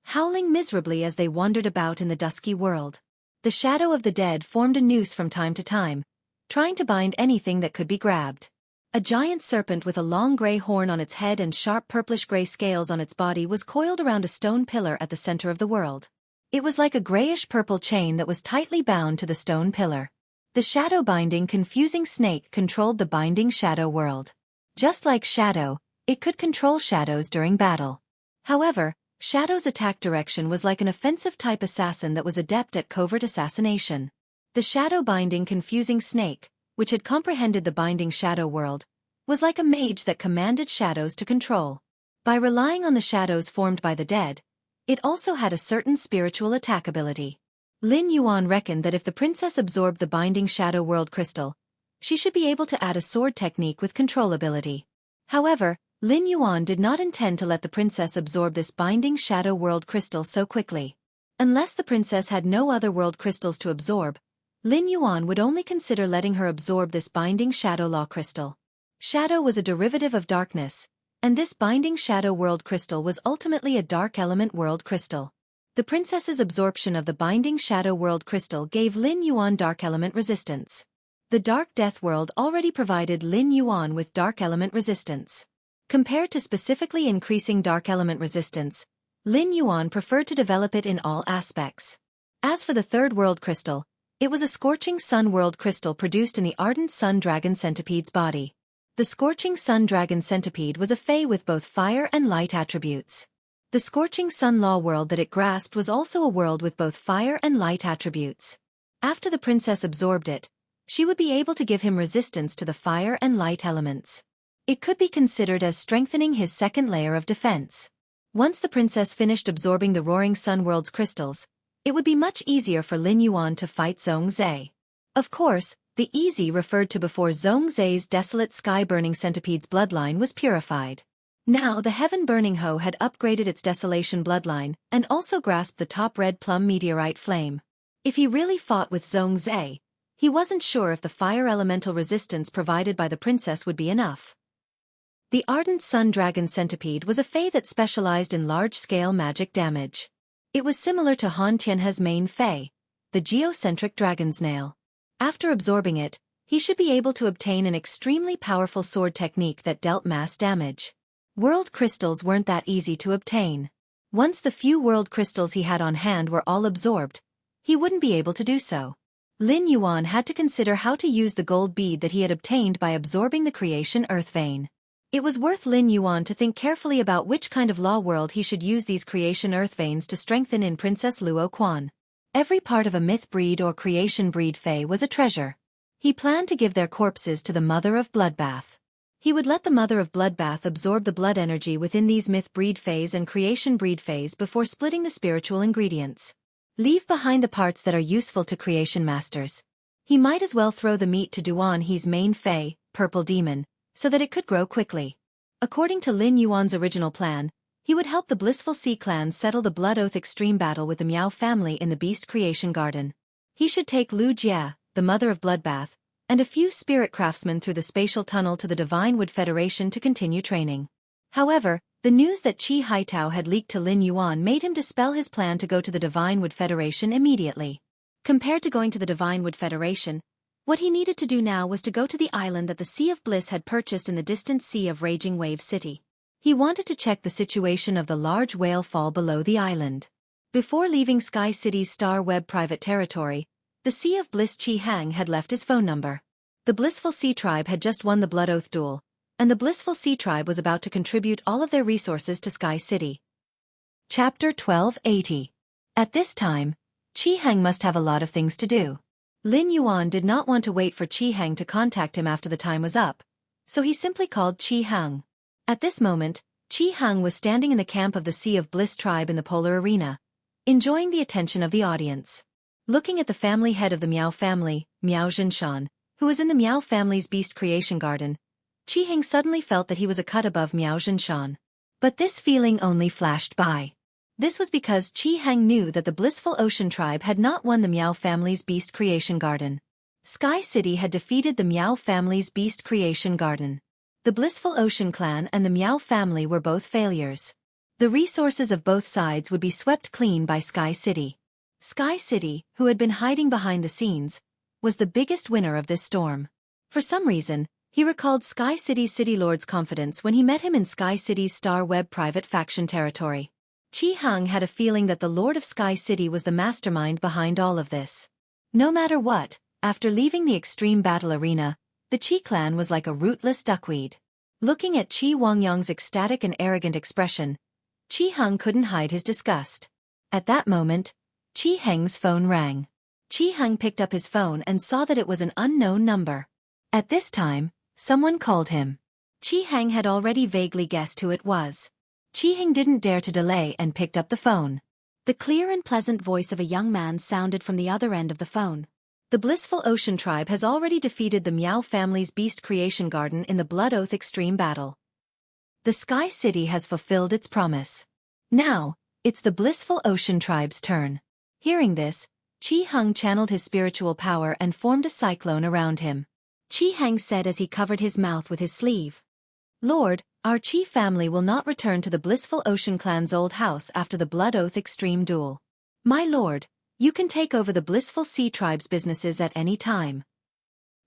howling miserably as they wandered about in the dusky world. The shadow of the dead formed a noose from time to time, trying to bind anything that could be grabbed. A giant serpent with a long gray horn on its head and sharp purplish-gray scales on its body was coiled around a stone pillar at the center of the world. It was like a grayish-purple chain that was tightly bound to the stone pillar. The shadow-binding confusing snake controlled the binding shadow world. Just like Shadow, it could control shadows during battle. However, Shadow's attack direction was like an offensive-type assassin that was adept at covert assassination. The shadow-binding confusing snake, which had comprehended the binding shadow world, was like a mage that commanded shadows to control. By relying on the shadows formed by the dead, it also had a certain spiritual attack ability. Lin Yuan reckoned that if the princess absorbed the binding shadow world crystal, she should be able to add a sword technique with control ability. However, Lin Yuan did not intend to let the princess absorb this binding shadow world crystal so quickly. Unless the princess had no other world crystals to absorb, Lin Yuan would only consider letting her absorb this binding shadow law crystal. Shadow was a derivative of darkness, and this binding shadow world crystal was ultimately a dark element world crystal. The princess's absorption of the binding shadow world crystal gave Lin Yuan dark element resistance. The dark death world already provided Lin Yuan with dark element resistance. Compared to specifically increasing dark element resistance, Lin Yuan preferred to develop it in all aspects. As for the third world crystal, it was a scorching sun world crystal produced in the ardent sun dragon centipede's body. The scorching sun dragon centipede was a fey with both fire and light attributes. The scorching sun law world that it grasped was also a world with both fire and light attributes. After the princess absorbed it, she would be able to give him resistance to the fire and light elements. It could be considered as strengthening his second layer of defense. Once the princess finished absorbing the roaring sun world's crystals, it would be much easier for Lin Yuan to fight Zhongzhe. Of course, the easy referred to before Zhongzhe's desolate sky-burning centipede's bloodline was purified. Now the heaven-burning Ho had upgraded its desolation bloodline and also grasped the top red plum meteorite flame. If he really fought with Zhongzhe, he wasn't sure if the fire elemental resistance provided by the princess would be enough. The ardent sun dragon centipede was a fae that specialized in large-scale magic damage. It was similar to Han Tianhe's main fae, the geocentric dragon snail. After absorbing it, he should be able to obtain an extremely powerful sword technique that dealt mass damage. World crystals weren't that easy to obtain. Once the few world crystals he had on hand were all absorbed, he wouldn't be able to do so. Lin Yuan had to consider how to use the gold bead that he had obtained by absorbing the creation earth vein. It was worth Lin Yuan to think carefully about which kind of law world he should use these creation earth veins to strengthen in Princess Luo Quan. Every part of a myth breed or creation breed fae was a treasure. He planned to give their corpses to the Mother of Bloodbath. He would let the Mother of Bloodbath absorb the blood energy within these myth breed faes and creation breed faes before splitting the spiritual ingredients. Leave behind the parts that are useful to creation masters. He might as well throw the meat to Duan He's main fae, Purple Demon, so that it could grow quickly. According to Lin Yuan's original plan, he would help the Blissful Sea clan settle the Blood Oath extreme battle with the Miao family in the Beast Creation Garden. He should take Lu Jia, the Mother of Bloodbath, and a few spirit craftsmen through the spatial tunnel to the Divine Wood Federation to continue training. However, the news that Qi Haitao had leaked to Lin Yuan made him dispel his plan to go to the Divine Wood Federation immediately. Compared to going to the Divine Wood Federation, what he needed to do now was to go to the island that the Sea of Bliss had purchased in the distant Sea of Raging Wave City. He wanted to check the situation of the large whale fall below the island. Before leaving Sky City's Star Web private territory, the Sea of Bliss Qi Hang had left his phone number. The Blissful Sea Tribe had just won the Blood Oath duel, and the Blissful Sea Tribe was about to contribute all of their resources to Sky City. Chapter 1280. At this time, Qi Hang must have a lot of things to do. Lin Yuan did not want to wait for Qi Hang to contact him after the time was up, so he simply called Qi Hang. At this moment, Qi Hang was standing in the camp of the Sea of Bliss tribe in the Polar Arena, enjoying the attention of the audience. Looking at the family head of the Miao family, Miao Zhinshan, who was in the Miao family's beast creation garden, Qi Hang suddenly felt that he was a cut above Miao Zhinshan. But this feeling only flashed by. This was because Qi Hang knew that the Blissful Ocean tribe had not won the Miao family's beast creation garden. Sky City had defeated the Miao family's beast creation garden. The Blissful Ocean clan and the Miao family were both failures. The resources of both sides would be swept clean by Sky City. Sky City, who had been hiding behind the scenes, was the biggest winner of this storm. For some reason, he recalled Sky City's City Lord's confidence when he met him in Sky City's Star Web private faction territory. Qi Hang had a feeling that the Lord of Sky City was the mastermind behind all of this. No matter what, after leaving the extreme battle arena, the Qi clan was like a rootless duckweed. Looking at Qi Wangyang's ecstatic and arrogant expression, Qi Hang couldn't hide his disgust. At that moment, Qi Hang's phone rang. Qi Hang picked up his phone and saw that it was an unknown number. At this time, someone called him. Qi Hang had already vaguely guessed who it was. Qi Hang didn't dare to delay and picked up the phone. The clear and pleasant voice of a young man sounded from the other end of the phone. The Blissful Ocean tribe has already defeated the Miao family's beast creation garden in the Blood Oath extreme battle. The Sky City has fulfilled its promise. Now, it's the Blissful Ocean tribe's turn. Hearing this, Qi Hang channeled his spiritual power and formed a cyclone around him. Qi Hang said as he covered his mouth with his sleeve, "Lord, our Qi family will not return to the Blissful Ocean clan's old house after the Blood Oath extreme duel. My lord, you can take over the Blissful Sea tribe's businesses at any time.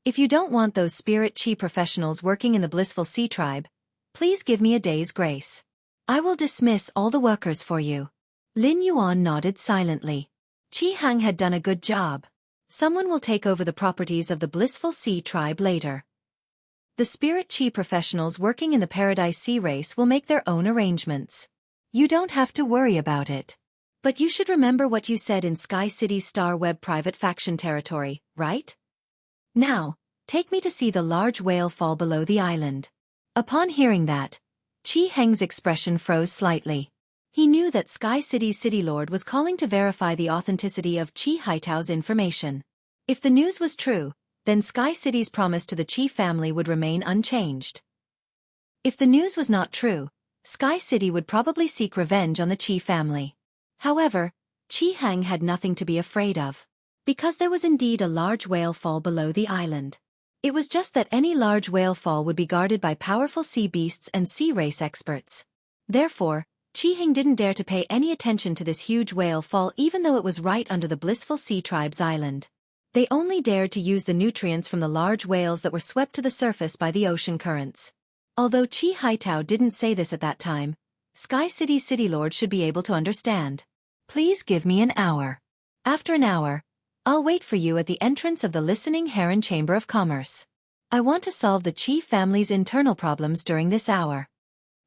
If you don't want those spirit Qi professionals working in the Blissful Sea tribe, please give me a day's grace. I will dismiss all the workers for you." Lin Yuan nodded silently. Qi Hang had done a good job. Someone will take over the properties of the Blissful Sea tribe later. The spirit Qi professionals working in the Paradise Sea race will make their own arrangements. You don't have to worry about it. But you should remember what you said in Sky City's Star Web private faction territory, right? Now, take me to see the large whale fall below the island. Upon hearing that, Qi Hang's expression froze slightly. He knew that Sky City's city lord was calling to verify the authenticity of Qi Haitao's information. If the news was true, then Sky City's promise to the Qi family would remain unchanged. If the news was not true, Sky City would probably seek revenge on the Qi family. However, Qi Hang had nothing to be afraid of, because there was indeed a large whale fall below the island. It was just that any large whale fall would be guarded by powerful sea beasts and sea race experts. Therefore, Qi Hang didn't dare to pay any attention to this huge whale fall even though it was right under the blissful sea tribe's island. They only dared to use the nutrients from the large whales that were swept to the surface by the ocean currents. Although Qi Haitao didn't say this at that time, Sky City's city lord should be able to understand. Please give me an hour. After an hour, I'll wait for you at the entrance of the Listening Heron Chamber of Commerce. I want to solve the Qi family's internal problems during this hour.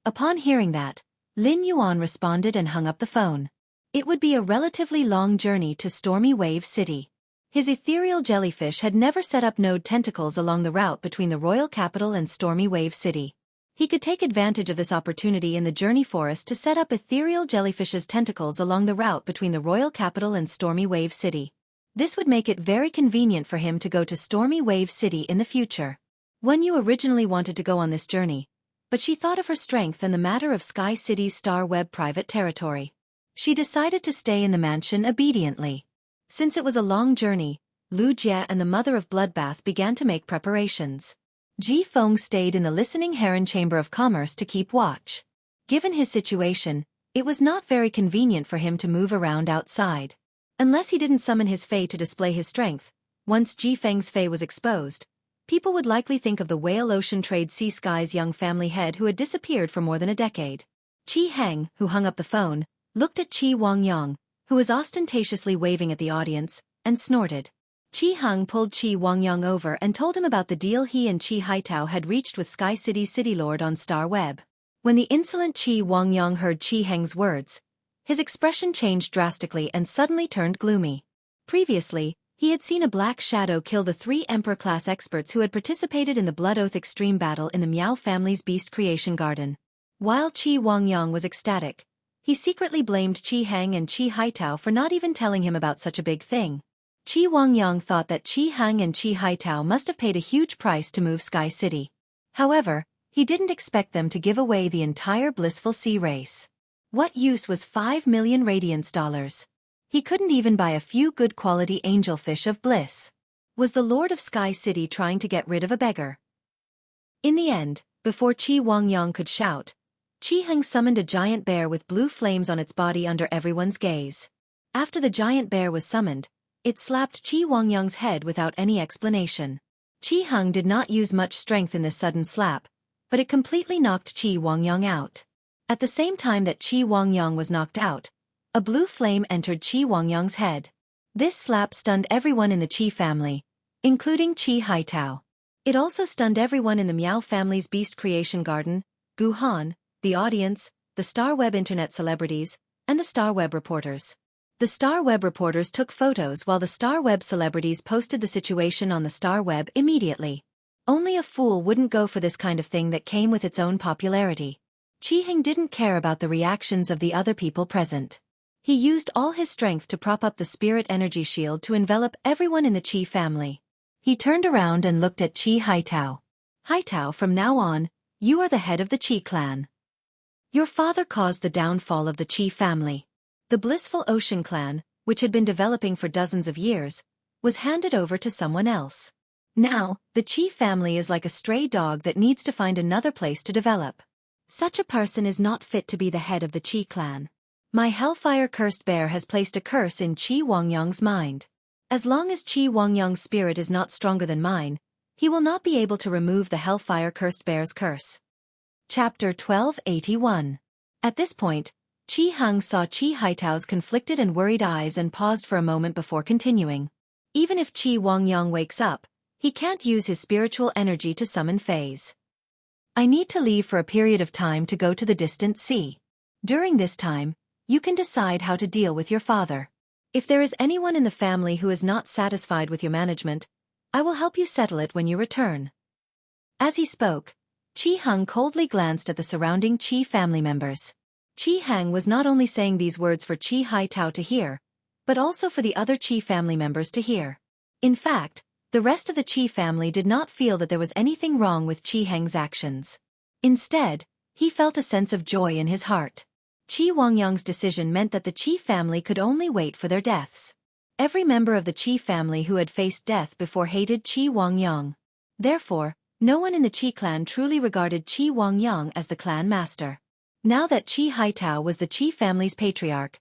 Upon hearing that, Lin Yuan responded and hung up the phone. It would be a relatively long journey to Stormy Wave City. His ethereal jellyfish had never set up node tentacles along the route between the royal capital and Stormy Wave City. He could take advantage of this opportunity in the journey forest to set up ethereal jellyfish's tentacles along the route between the royal capital and Stormy Wave City. This would make it very convenient for him to go to Stormy Wave City in the future. Wen Yu originally wanted to go on this journey, but she thought of her strength and the matter of Sky City's Star Web private territory. She decided to stay in the mansion obediently. Since it was a long journey, Lu Jie and the mother of Bloodbath began to make preparations. Ji Feng stayed in the Listening Heron Chamber of Commerce to keep watch. Given his situation, it was not very convenient for him to move around outside. Unless he didn't summon his Fae to display his strength, once Ji Feng's Fae was exposed, people would likely think of the Whale Ocean Trade Sea Sky's young family head who had disappeared for more than a decade. Qi Hang, who hung up the phone, looked at Qi Wangyang, who was ostentatiously waving at the audience, and snorted. Qi Hang pulled Qi Wangyang over and told him about the deal he and Qi Haitao had reached with Sky City's city lord on Star Web. When the insolent Qi Wangyang heard Qi Hang's words, his expression changed drastically and suddenly turned gloomy. Previously, he had seen a black shadow kill the 3 Emperor-class experts who had participated in the Blood Oath Extreme battle in the Miao family's Beast Creation Garden. While Qi Wangyang was ecstatic, he secretly blamed Qi Hang and Qi Haitao for not even telling him about such a big thing. Qi Wangyang thought that Qi Hang and Qi Haitao must have paid a huge price to move Sky City. However, he didn't expect them to give away the entire blissful sea race. What use was 5 million radiance dollars? He couldn't even buy a few good quality angelfish of bliss. Was the Lord of Sky City trying to get rid of a beggar? In the end, before Qi Wangyang could shout, Qi Hang summoned a giant bear with blue flames on its body under everyone's gaze. After the giant bear was summoned, it slapped Qi Wangyang's head without any explanation. Qi Hang did not use much strength in this sudden slap, but it completely knocked Qi Wangyang out. At the same time that Qi Wangyang was knocked out, a blue flame entered Qi Wangyang's head. This slap stunned everyone in the Qi family, including Qi Haitao. It also stunned everyone in the Miao family's Beast Creation Garden, Gu Han, the audience, the Star Web internet celebrities, and the Star Web reporters. The Star Web reporters took photos while the Star Web celebrities posted the situation on the Star Web immediately. Only a fool wouldn't go for this kind of thing that came with its own popularity. Qi Hang didn't care about the reactions of the other people present. He used all his strength to prop up the spirit energy shield to envelop everyone in the Qi family. He turned around and looked at Qi Haitao. Haitao, from now on, you are the head of the Qi clan. Your father caused the downfall of the Qi family. The blissful Ocean clan, which had been developing for dozens of years, was handed over to someone else. Now, the Qi family is like a stray dog that needs to find another place to develop. Such a person is not fit to be the head of the Qi clan. My Hellfire-cursed bear has placed a curse in Qi Wangyang's mind. As long as Qi Wangyang's spirit is not stronger than mine, he will not be able to remove the Hellfire-cursed bear's curse. Chapter 1281. At this point, Qi Hang saw Qi Haitao's conflicted and worried eyes and paused for a moment before continuing. Even if Qi Wangyang wakes up, he can't use his spiritual energy to summon Fays. I need to leave for a period of time to go to the distant sea. During this time, you can decide how to deal with your father. If there is anyone in the family who is not satisfied with your management, I will help you settle it when you return. As he spoke, Qi Hang coldly glanced at the surrounding Qi family members. Qi Hang was not only saying these words for Qi Haitao to hear, but also for the other Qi family members to hear. In fact, the rest of the Qi family did not feel that there was anything wrong with Qi Hang's actions. Instead, he felt a sense of joy in his heart. Qi Wangyang's decision meant that the Qi family could only wait for their deaths. Every member of the Qi family who had faced death before hated Qi Wangyang. Therefore, no one in the Qi clan truly regarded Qi Wangyang as the clan master. Now that Qi Haitao was the Qi family's patriarch,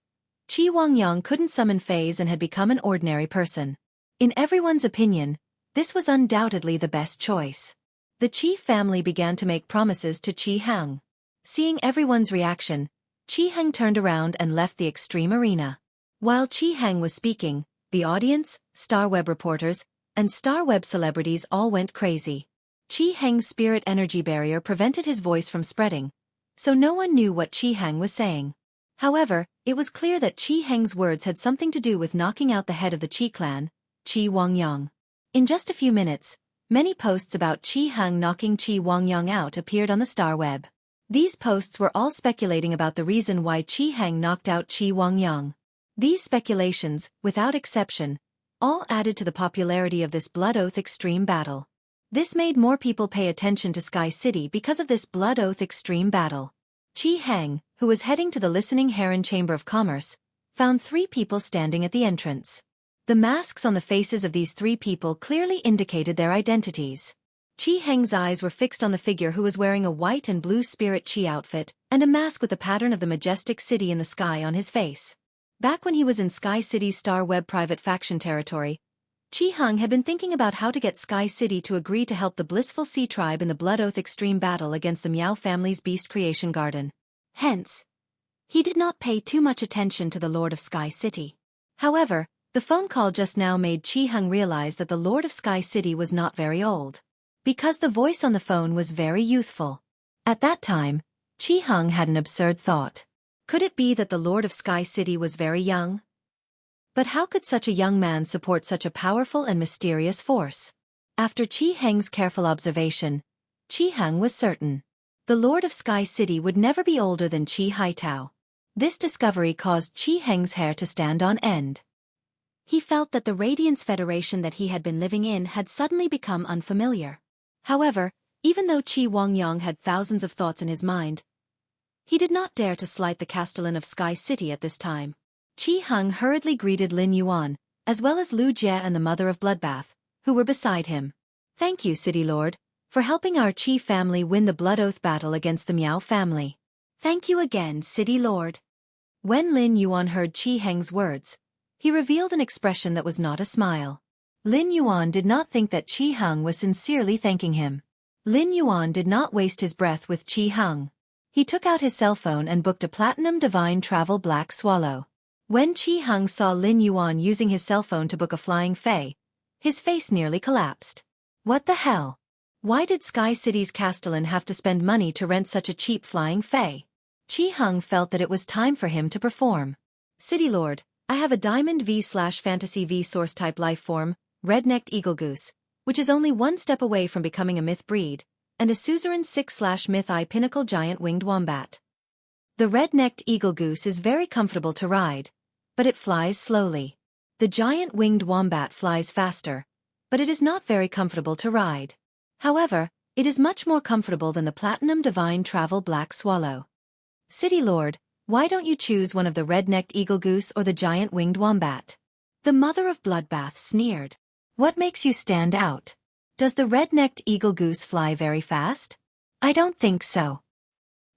Qi Wangyang couldn't summon fays and had become an ordinary person. In everyone's opinion, this was undoubtedly the best choice. The Qi family began to make promises to Qi Hang. Seeing everyone's reaction, Qi Hang turned around and left the extreme arena. While Qi Hang was speaking, the audience, StarWeb reporters, and StarWeb celebrities all went crazy. Qi Hang's spirit energy barrier prevented his voice from spreading, so no one knew what Qi Hang was saying. However, it was clear that Qi Hang's words had something to do with knocking out the head of the Qi clan, Qi Wangyang. In just a few minutes, many posts about Qi Hang knocking Qi Wangyang out appeared on the StarWeb. These posts were all speculating about the reason why Qi Hang knocked out Qi Wangyang. These speculations, without exception, all added to the popularity of this Blood Oath Extreme battle. This made more people pay attention to Sky City because of this Blood Oath Extreme battle. Qi Hang, who was heading to the Listening Heron Chamber of Commerce, found 3 people standing at the entrance. The masks on the faces of these 3 people clearly indicated their identities. Qi Hang's eyes were fixed on the figure who was wearing a white and blue spirit Qi outfit and a mask with the pattern of the majestic city in the sky on his face. Back when he was in Sky City's Star Web private faction territory, Qi Hang had been thinking about how to get Sky City to agree to help the Blissful Sea Tribe in the Blood Oath Extreme battle against the Miao family's Beast Creation Garden. Hence, he did not pay too much attention to the Lord of Sky City. However, the phone call just now made Qi Hang realize that the Lord of Sky City was not very old, because the voice on the phone was very youthful. At that time, Qi Hang had an absurd thought. Could it be that the Lord of Sky City was very young? But how could such a young man support such a powerful and mysterious force? After Qi Hang's careful observation, Qi Hang was certain. The Lord of Sky City would never be older than Qi Haitao. This discovery caused Qi Hang's hair to stand on end. He felt that the Radiance Federation that he had been living in had suddenly become unfamiliar. However, even though Qi Wangyang had thousands of thoughts in his mind, he did not dare to slight the Castellan of Sky City at this time. Qi Hang hurriedly greeted Lin Yuan, as well as Lu Jie and the Mother of Bloodbath, who were beside him. "Thank you, City Lord, for helping our Qi family win the Blood Oath battle against the Miao family." "Thank you again, City Lord." When Lin Yuan heard Qi Hang's words, he revealed an expression that was not a smile. Lin Yuan did not think that Qi Hang was sincerely thanking him. Lin Yuan did not waste his breath with Qi Hang. He took out his cell phone and booked a Platinum Divine Travel Black Swallow. When Qi Hang saw Lin Yuan using his cell phone to book a flying fae, his face nearly collapsed. What the hell? Why did Sky City's Castellan have to spend money to rent such a cheap flying fae? Qi Hang felt that it was time for him to perform. "City Lord, I have a Diamond V/Fantasy V source-type life form, red-necked eagle goose, which is only one step away from becoming a myth breed, and a suzerain 6/myth eye pinnacle giant winged wombat. The red-necked eagle goose is very comfortable to ride, but it flies slowly. The giant winged wombat flies faster, but it is not very comfortable to ride. However, it is much more comfortable than the Platinum Divine Travel Black Swallow. City Lord, why don't you choose one of the red-necked eagle goose or the giant winged wombat?" The Mother of Bloodbath sneered. "What makes you stand out? Does the red-necked eagle goose fly very fast? I don't think so.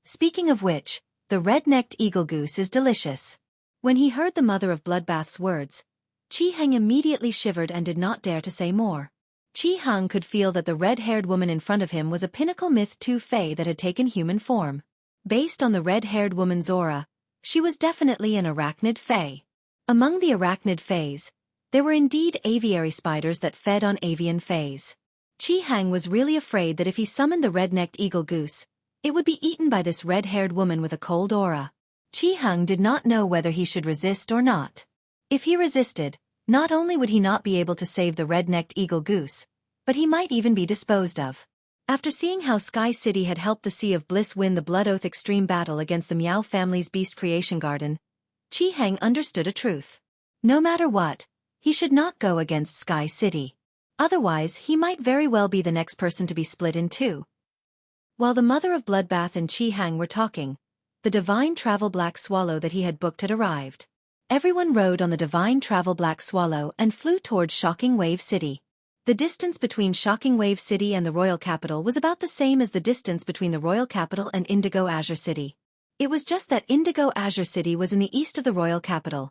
Speaking of which, the red-necked eagle goose is delicious." When he heard the Mother of Bloodbath's words, Qi Hang immediately shivered and did not dare to say more. Qi Hang could feel that the red-haired woman in front of him was a pinnacle myth 2 fae that had taken human form. Based on the red-haired woman's aura, she was definitely an arachnid fae. Among the arachnid faes, there were indeed aviary spiders that fed on avian faes. Qi Hang was really afraid that if he summoned the red-necked eagle goose, it would be eaten by this red-haired woman with a cold aura. Qi Hang did not know whether he should resist or not. If he resisted, not only would he not be able to save the red-necked eagle goose, but he might even be disposed of. After seeing how Sky City had helped the Sea of Bliss win the Blood Oath Extreme battle against the Meow family's Beast Creation Garden, Chi Heng understood a truth. No matter what, he should not go against Sky City. Otherwise, he might very well be the next person to be split in two. While the mother of Bloodbath and Chi Heng were talking, the Divine Travel Black Swallow that he had booked had arrived. Everyone rode on the Divine Travel Black Swallow and flew towards Shocking Wave City. The distance between Shocking Wave City and the Royal Capital was about the same as the distance between the Royal Capital and Indigo Azure City. It was just that Indigo Azure City was in the east of the Royal Capital,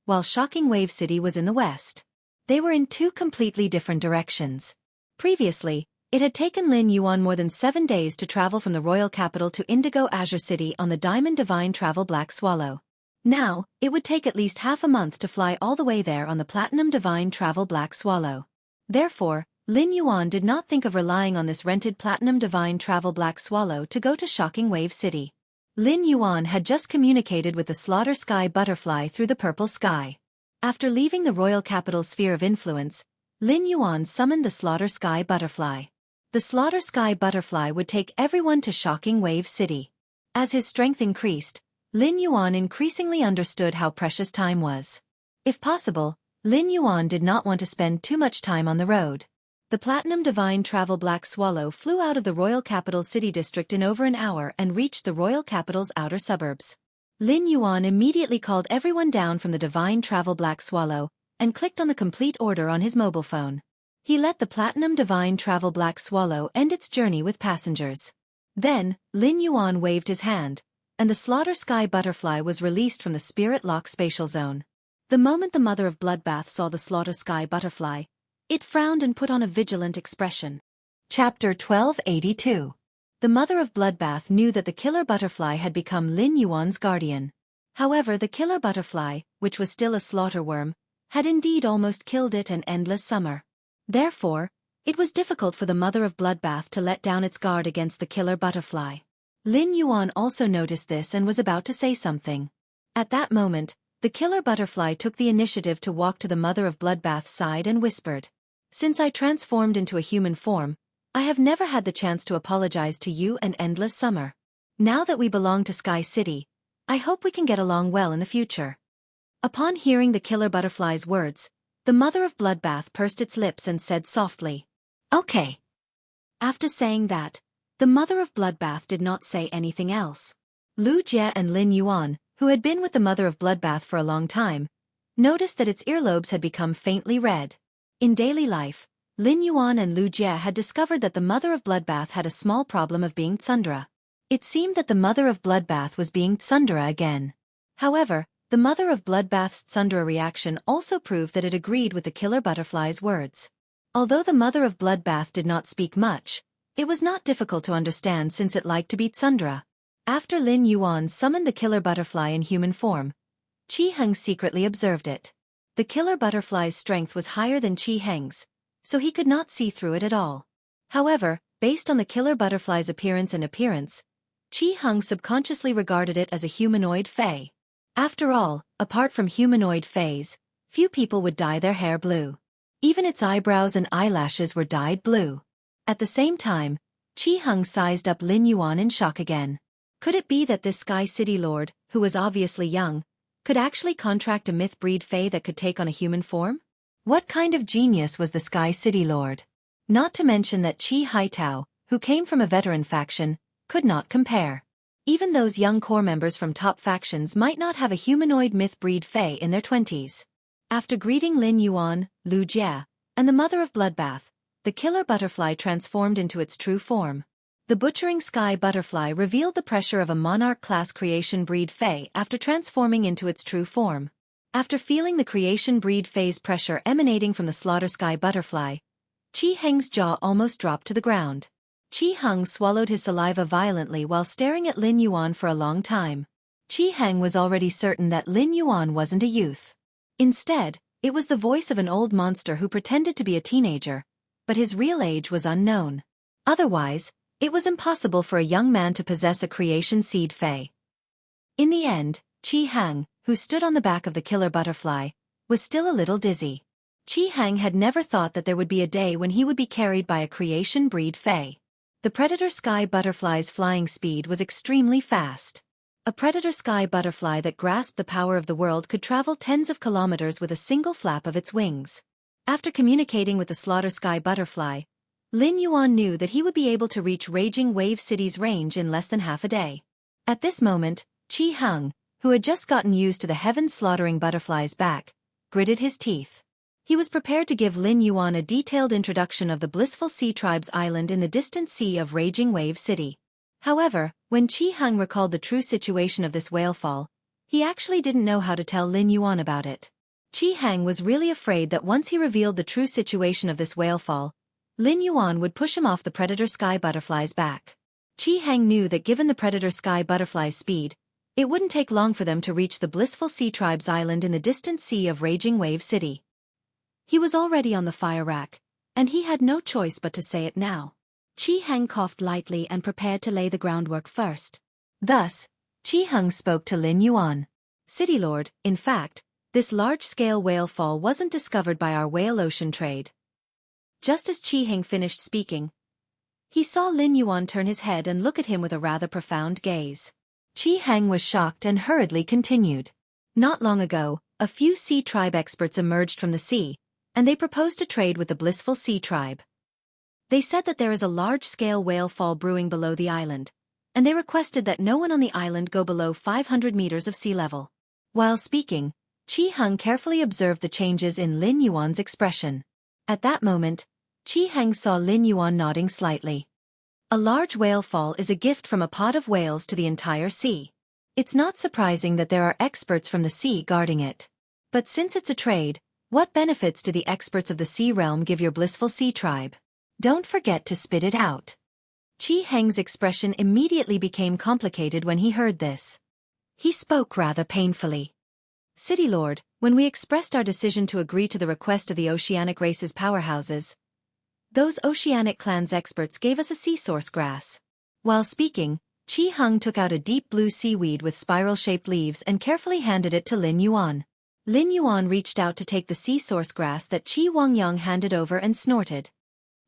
while Shocking Wave City was in the west. They were in two completely different directions. Previously, it had taken Lin Yuan more than 7 days to travel from the Royal Capital to Indigo Azure City on the Diamond Divine Travel Black Swallow. Now, it would take at least half a month to fly all the way there on the Platinum Divine Travel Black Swallow. Therefore, Lin Yuan did not think of relying on this rented Platinum Divine Travel Black Swallow to go to Shocking Wave City. Lin Yuan had just communicated with the Slaughter Sky Butterfly through the purple sky. After leaving the Royal Capital's sphere of influence, Lin Yuan summoned the Slaughter Sky Butterfly. The Slaughter Sky Butterfly would take everyone to Shocking Wave City. As his strength increased, Lin Yuan increasingly understood how precious time was. If possible, Lin Yuan did not want to spend too much time on the road. The Platinum Divine Travel Black Swallow flew out of the Royal Capital City District in over an hour and reached the Royal Capital's outer suburbs. Lin Yuan immediately called everyone down from the Divine Travel Black Swallow and clicked on the complete order on his mobile phone. He let the Platinum Divine Travel Black Swallow end its journey with passengers. Then, Lin Yuan waved his hand, and the Slaughter Sky Butterfly was released from the Spirit Lock Spatial Zone. The moment the Mother of Bloodbath saw the Slaughter Sky Butterfly, it frowned and put on a vigilant expression. Chapter 1282. The Mother of Bloodbath knew that the Killer Butterfly had become Lin Yuan's guardian. However, the Killer Butterfly, which was still a slaughter worm, had indeed almost killed it an endless summer. Therefore, it was difficult for the Mother of Bloodbath to let down its guard against the Killer Butterfly. Lin Yuan also noticed this and was about to say something. At that moment, the Killer Butterfly took the initiative to walk to the Mother of Bloodbath's side and whispered, "Since I transformed into a human form, I have never had the chance to apologize to you and Endless Summer. Now that we belong to Sky City, I hope we can get along well in the future." Upon hearing the Killer Butterfly's words, the Mother of Bloodbath pursed its lips and said softly, "Okay." After saying that, the Mother of Bloodbath did not say anything else. Lu Jie and Lin Yuan, who had been with the Mother of Bloodbath for a long time, noticed that its earlobes had become faintly red. In daily life, Lin Yuan and Lu Jie had discovered that the Mother of Bloodbath had a small problem of being tsundere. It seemed that the Mother of Bloodbath was being tsundere again. However, the Mother of Bloodbath's tsundere reaction also proved that it agreed with the Killer Butterfly's words. Although the Mother of Bloodbath did not speak much, it was not difficult to understand since it liked to be tsundere. After Lin Yuan summoned the Killer Butterfly in human form, Chi Heng secretly observed it. The Killer Butterfly's strength was higher than Chi Heng's, so he could not see through it at all. However, based on the Killer Butterfly's appearance, Chi Heng subconsciously regarded it as a humanoid fae. After all, apart from humanoid fays, few people would dye their hair blue. Even its eyebrows and eyelashes were dyed blue. At the same time, Chi Heng sized up Lin Yuan in shock again. Could it be that this Sky City Lord, who was obviously young, could actually contract a myth-breed fae that could take on a human form? What kind of genius was the Sky City Lord? Not to mention that Chi Haitao, who came from a veteran faction, could not compare. Even those young core members from top factions might not have a humanoid myth-breed fae in their 20s. After greeting Lin Yuan, Lu Jie, and the Mother of Bloodbath, the Killer Butterfly transformed into its true form. The Butchering Sky Butterfly revealed the pressure of a monarch-class creation breed fae after transforming into its true form. After feeling the creation breed fae's pressure emanating from the Slaughter Sky Butterfly, Chi Heng's jaw almost dropped to the ground. Chi Heng swallowed his saliva violently while staring at Lin Yuan for a long time. Chi Heng was already certain that Lin Yuan wasn't a youth. Instead, it was the voice of an old monster who pretended to be a teenager, but his real age was unknown. Otherwise, it was impossible for a young man to possess a creation seed fae. In the end, Chi Heng, who stood on the back of the Killer Butterfly, was still a little dizzy. Chi Heng had never thought that there would be a day when he would be carried by a creation breed fae. The predator sky butterfly's flying speed was extremely fast. A predator sky butterfly that grasped the power of the world could travel tens of kilometers with a single flap of its wings. After communicating with the slaughter sky butterfly, Lin Yuan knew that he would be able to reach Raging Wave City's range in less than half a day. At this moment, Qi Heng, who had just gotten used to the heaven-slaughtering butterfly's back, gritted his teeth. He was prepared to give Lin Yuan a detailed introduction of the blissful sea tribe's island in the distant sea of Raging Wave City. However, when Qi Heng recalled the true situation of this whalefall, he actually didn't know how to tell Lin Yuan about it. Qi Heng was really afraid that once he revealed the true situation of this whalefall, Lin Yuan would push him off the predator sky butterfly's back. Qi Heng knew that given the predator sky butterfly's speed, it wouldn't take long for them to reach the blissful sea tribe's island in the distant sea of Raging Wave City. He was already on the fire rack, and he had no choice but to say it now. Qi Heng coughed lightly and prepared to lay the groundwork first. Thus, Qi Heng spoke to Lin Yuan. City Lord, in fact, this large-scale whale fall wasn't discovered by our whale ocean trade. Just as Qi Heng finished speaking, he saw Lin Yuan turn his head and look at him with a rather profound gaze. Qi Heng was shocked and hurriedly continued. Not long ago, a few sea tribe experts emerged from the sea, and they proposed a trade with the blissful sea tribe. They said that there is a large-scale whale fall brewing below the island, and they requested that no one on the island go below 500 meters of sea level. While speaking, Qi Heng carefully observed the changes in Lin Yuan's expression. At that moment, Qi Heng saw Lin Yuan nodding slightly. A large whale fall is a gift from a pod of whales to the entire sea. It's not surprising that there are experts from the sea guarding it. But since it's a trade, what benefits do the experts of the sea realm give your blissful sea tribe? Don't forget to spit it out. Qi Heng's expression immediately became complicated when he heard this. He spoke rather painfully. City Lord, when we expressed our decision to agree to the request of the oceanic race's powerhouses, those oceanic clans experts gave us a sea source grass. While speaking, Qi Heng took out a deep blue seaweed with spiral-shaped leaves and carefully handed it to Lin Yuan. Lin Yuan reached out to take the sea source grass that Qi Wangyang handed over and snorted.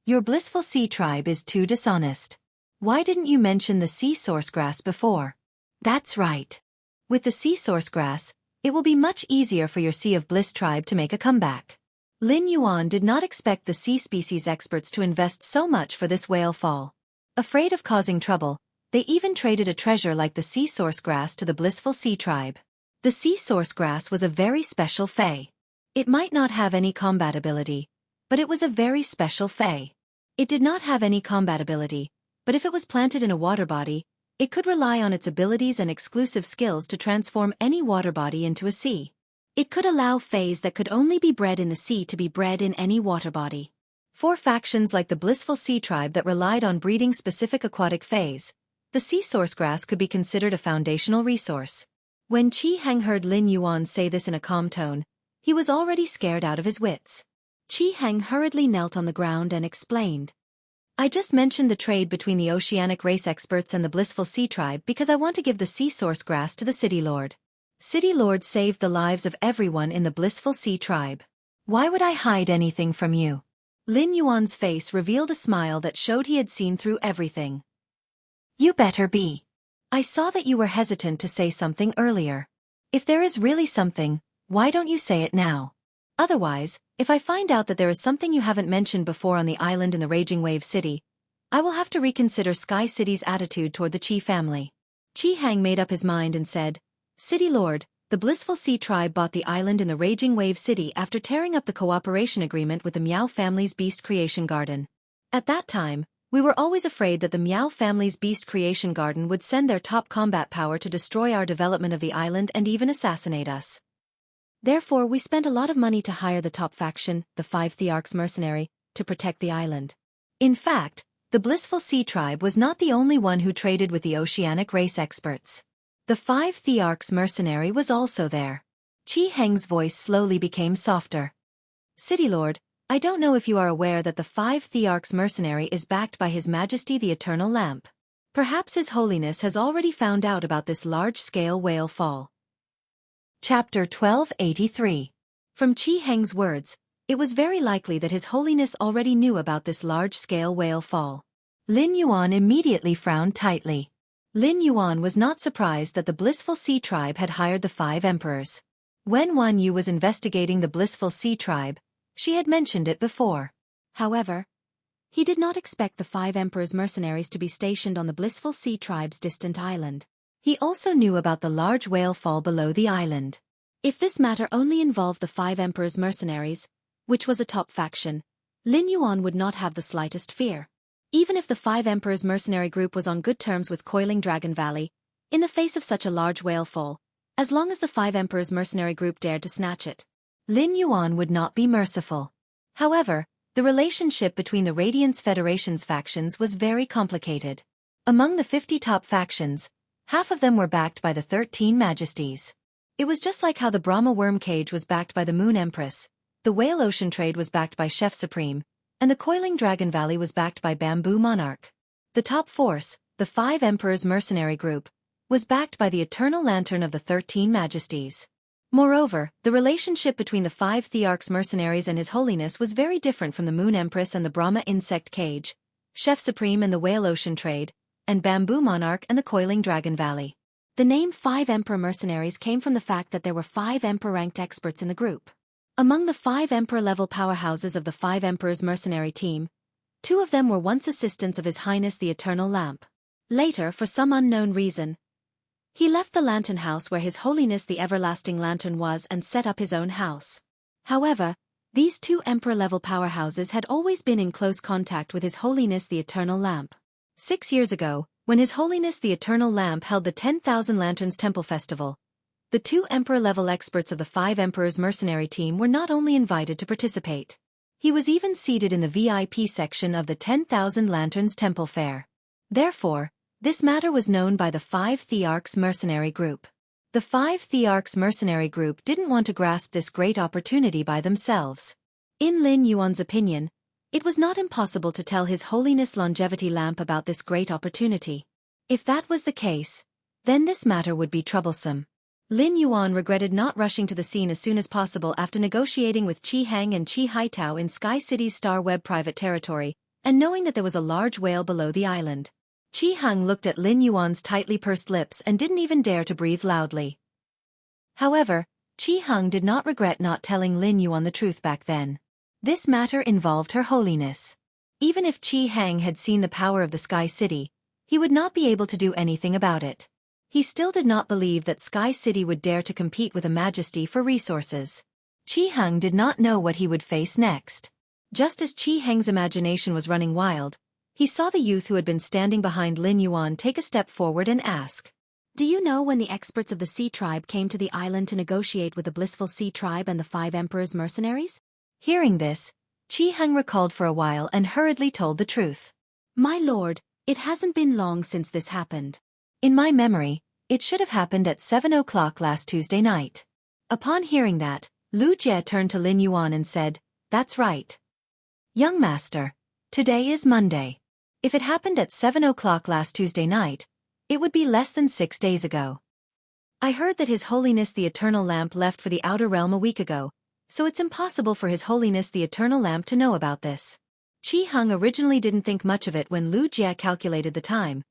Your blissful sea tribe is too dishonest. Why didn't you mention the sea source grass before? That's right. With the sea source grass, it will be much easier for your Sea of Bliss tribe to make a comeback. Lin Yuan did not expect the sea species experts to invest so much for this whale fall. Afraid of causing trouble, they even traded a treasure like the sea source grass to the blissful sea tribe. The sea source grass was a very special fey. It might not have any combat ability, but it was a very special fey. It did not have any combat ability, but if it was planted in a water body, it could rely on its abilities and exclusive skills to transform any water body into a sea. It could allow feys that could only be bred in the sea to be bred in any water body. For factions like the blissful sea tribe that relied on breeding specific aquatic feys, the sea source grass could be considered a foundational resource. When Qi Heng heard Lin Yuan say this in a calm tone, he was already scared out of his wits. Qi Heng hurriedly knelt on the ground and explained. I just mentioned the trade between the oceanic race experts and the blissful sea tribe because I want to give the sea source grass to the City Lord. City Lord saved the lives of everyone in the blissful sea tribe. Why would I hide anything from you? Lin Yuan's face revealed a smile that showed he had seen through everything. You better be. I saw that you were hesitant to say something earlier. If there is really something, why don't you say it now? Otherwise, if I find out that there is something you haven't mentioned before on the island in the Raging Wave City, I will have to reconsider Sky City's attitude toward the Qi family. Qi Heng made up his mind and said, City Lord, the blissful sea tribe bought the island in the Raging Wave City after tearing up the cooperation agreement with the Miao family's beast creation garden. At that time, we were always afraid that the Miao family's beast creation garden would send their top combat power to destroy our development of the island and even assassinate us. Therefore, we spent a lot of money to hire the top faction, the 5 Thearchs mercenary, to protect the island. In fact, the blissful sea tribe was not the only one who traded with the oceanic race experts. The 5 Thearchs mercenary was also there. Qi Heng's voice slowly became softer. City Lord, I don't know if you are aware that the 5 Thearchs mercenary is backed by His Majesty the Eternal Lamp. Perhaps His Holiness has already found out about this large-scale whale fall. Chapter 1283. From Qi Heng's words, it was very likely that His Holiness already knew about this large-scale whale fall. Lin Yuan immediately frowned tightly. Lin Yuan was not surprised that the Blissful Sea Tribe had hired the 5 emperors. When Wan Yu was investigating the Blissful Sea Tribe, she had mentioned it before. However, he did not expect the 5 emperors' mercenaries to be stationed on the Blissful Sea Tribe's distant island. He also knew about the large whale fall below the island. If this matter only involved the 5 emperors' mercenaries, which was a top faction, Lin Yuan would not have the slightest fear. Even if the 5 emperors' mercenary group was on good terms with Coiling Dragon Valley, in the face of such a large whale fall, as long as the 5 emperors' mercenary group dared to snatch it, Lin Yuan would not be merciful. However, the relationship between the Radiance Federation's factions was very complicated. Among the 50 top factions, half of them were backed by the 13 Majesties. It was just like how the Brahma Worm Cage was backed by the Moon Empress, the Whale Ocean Trade was backed by Chef Supreme, and the Coiling Dragon Valley was backed by Bamboo Monarch. The top force, the 5 Emperors Mercenary Group, was backed by the Eternal Lantern of the 13 Majesties. Moreover, the relationship between the 5 Thearchs mercenaries and His Holiness was very different from the Moon Empress and the Brahma Insect Cage, Chef Supreme and the Whale Ocean Trade, and Bamboo Monarch and the Coiling Dragon Valley. The name 5 Emperor Mercenaries came from the fact that there were 5 Emperor-ranked experts in the group. Among the 5 Emperor-level powerhouses of the 5 Emperors mercenary team, 2 of them were once assistants of His Highness the Eternal Lamp. Later, for some unknown reason, he left the Lantern House where His Holiness the Everlasting Lantern was and set up his own house. However, these 2 Emperor-level powerhouses had always been in close contact with His Holiness the Eternal Lamp. 6 years ago, when His Holiness the Eternal Lamp held the 10,000 Lanterns Temple Festival, the 2 Emperor-level experts of the 5 Emperors mercenary team were not only invited to participate. He was even seated in the VIP section of the 10,000 Lanterns Temple Fair. Therefore, this matter was known by the 5 Thearchs mercenary group. The 5 Thearchs mercenary group didn't want to grasp this great opportunity by themselves. In Lin Yuan's opinion, it was not impossible to tell His Holiness Longevity Lamp about this great opportunity. If that was the case, then this matter would be troublesome. Lin Yuan regretted not rushing to the scene as soon as possible after negotiating with Qi Hang and Qi Haitao in Sky City's Star Web private territory, and knowing that there was a large whale below the island. Qi Hang looked at Lin Yuan's tightly pursed lips and didn't even dare to breathe loudly. However, Qi Hang did not regret not telling Lin Yuan the truth back then. This matter involved Her Holiness. Even if Qi Hang had seen the power of the Sky City, he would not be able to do anything about it. He still did not believe that Sky City would dare to compete with a Majesty for resources. Qi Hang did not know what he would face next. Just as Qi Hang's imagination was running wild, he saw the youth who had been standing behind Lin Yuan take a step forward and ask, "Do you know when the experts of the Sea Tribe came to the island to negotiate with the Blissful Sea Tribe and the 5 Emperors mercenaries?" Hearing this, Qi Hang recalled for a while and hurriedly told the truth. "My lord, it hasn't been long since this happened. In my memory, it should have happened at 7 o'clock last Tuesday night." Upon hearing that, Lu Jie turned to Lin Yuan and said, "That's right. Young master, today is Monday. If it happened at 7 o'clock last Tuesday night, it would be less than 6 days ago. I heard that His Holiness the Eternal Lamp left for the Outer Realm a week ago, so it's impossible for His Holiness the Eternal Lamp to know about this." Qi Hang originally didn't think much of it when Lu Jie calculated the time,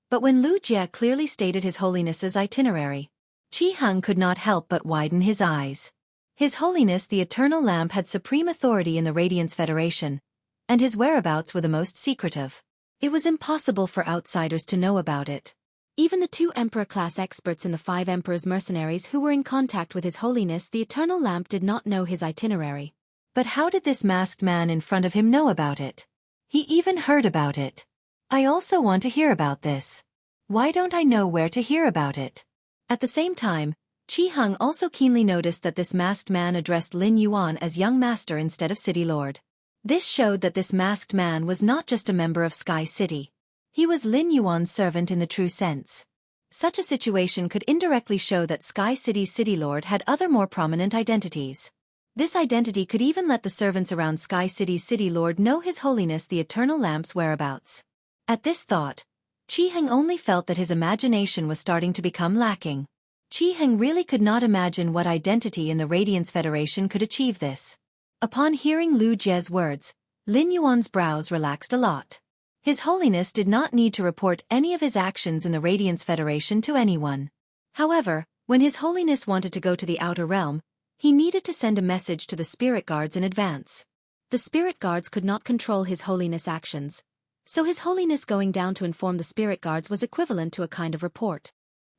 but when Lu Jie clearly stated His Holiness's itinerary, Qi Hang could not help but widen his eyes. His Holiness the Eternal Lamp had supreme authority in the Radiance Federation, and his whereabouts were the most secretive. It was impossible for outsiders to know about it. Even the 2 Emperor-class experts in the 5 Emperors mercenaries who were in contact with His Holiness the Eternal Lamp did not know his itinerary. But how did this masked man in front of him know about it? He even heard about it. I also want to hear about this. Why don't I know where to hear about it? At the same time, Qi Hang also keenly noticed that this masked man addressed Lin Yuan as young master instead of city lord. This showed that this masked man was not just a member of Sky City. He was Lin Yuan's servant in the true sense. Such a situation could indirectly show that Sky City's city lord had other more prominent identities. This identity could even let the servants around Sky City's city lord know His Holiness the Eternal Lamp's whereabouts. At this thought, Qi Hang only felt that his imagination was starting to become lacking. Qi Hang really could not imagine what identity in the Radiance Federation could achieve this. Upon hearing Lu Jie's words, Lin Yuan's brows relaxed a lot. His Holiness did not need to report any of his actions in the Radiance Federation to anyone. However, when His Holiness wanted to go to the Outer Realm, he needed to send a message to the Spirit Guards in advance. The Spirit Guards could not control His Holiness' actions, so His Holiness going down to inform the Spirit Guards was equivalent to a kind of report.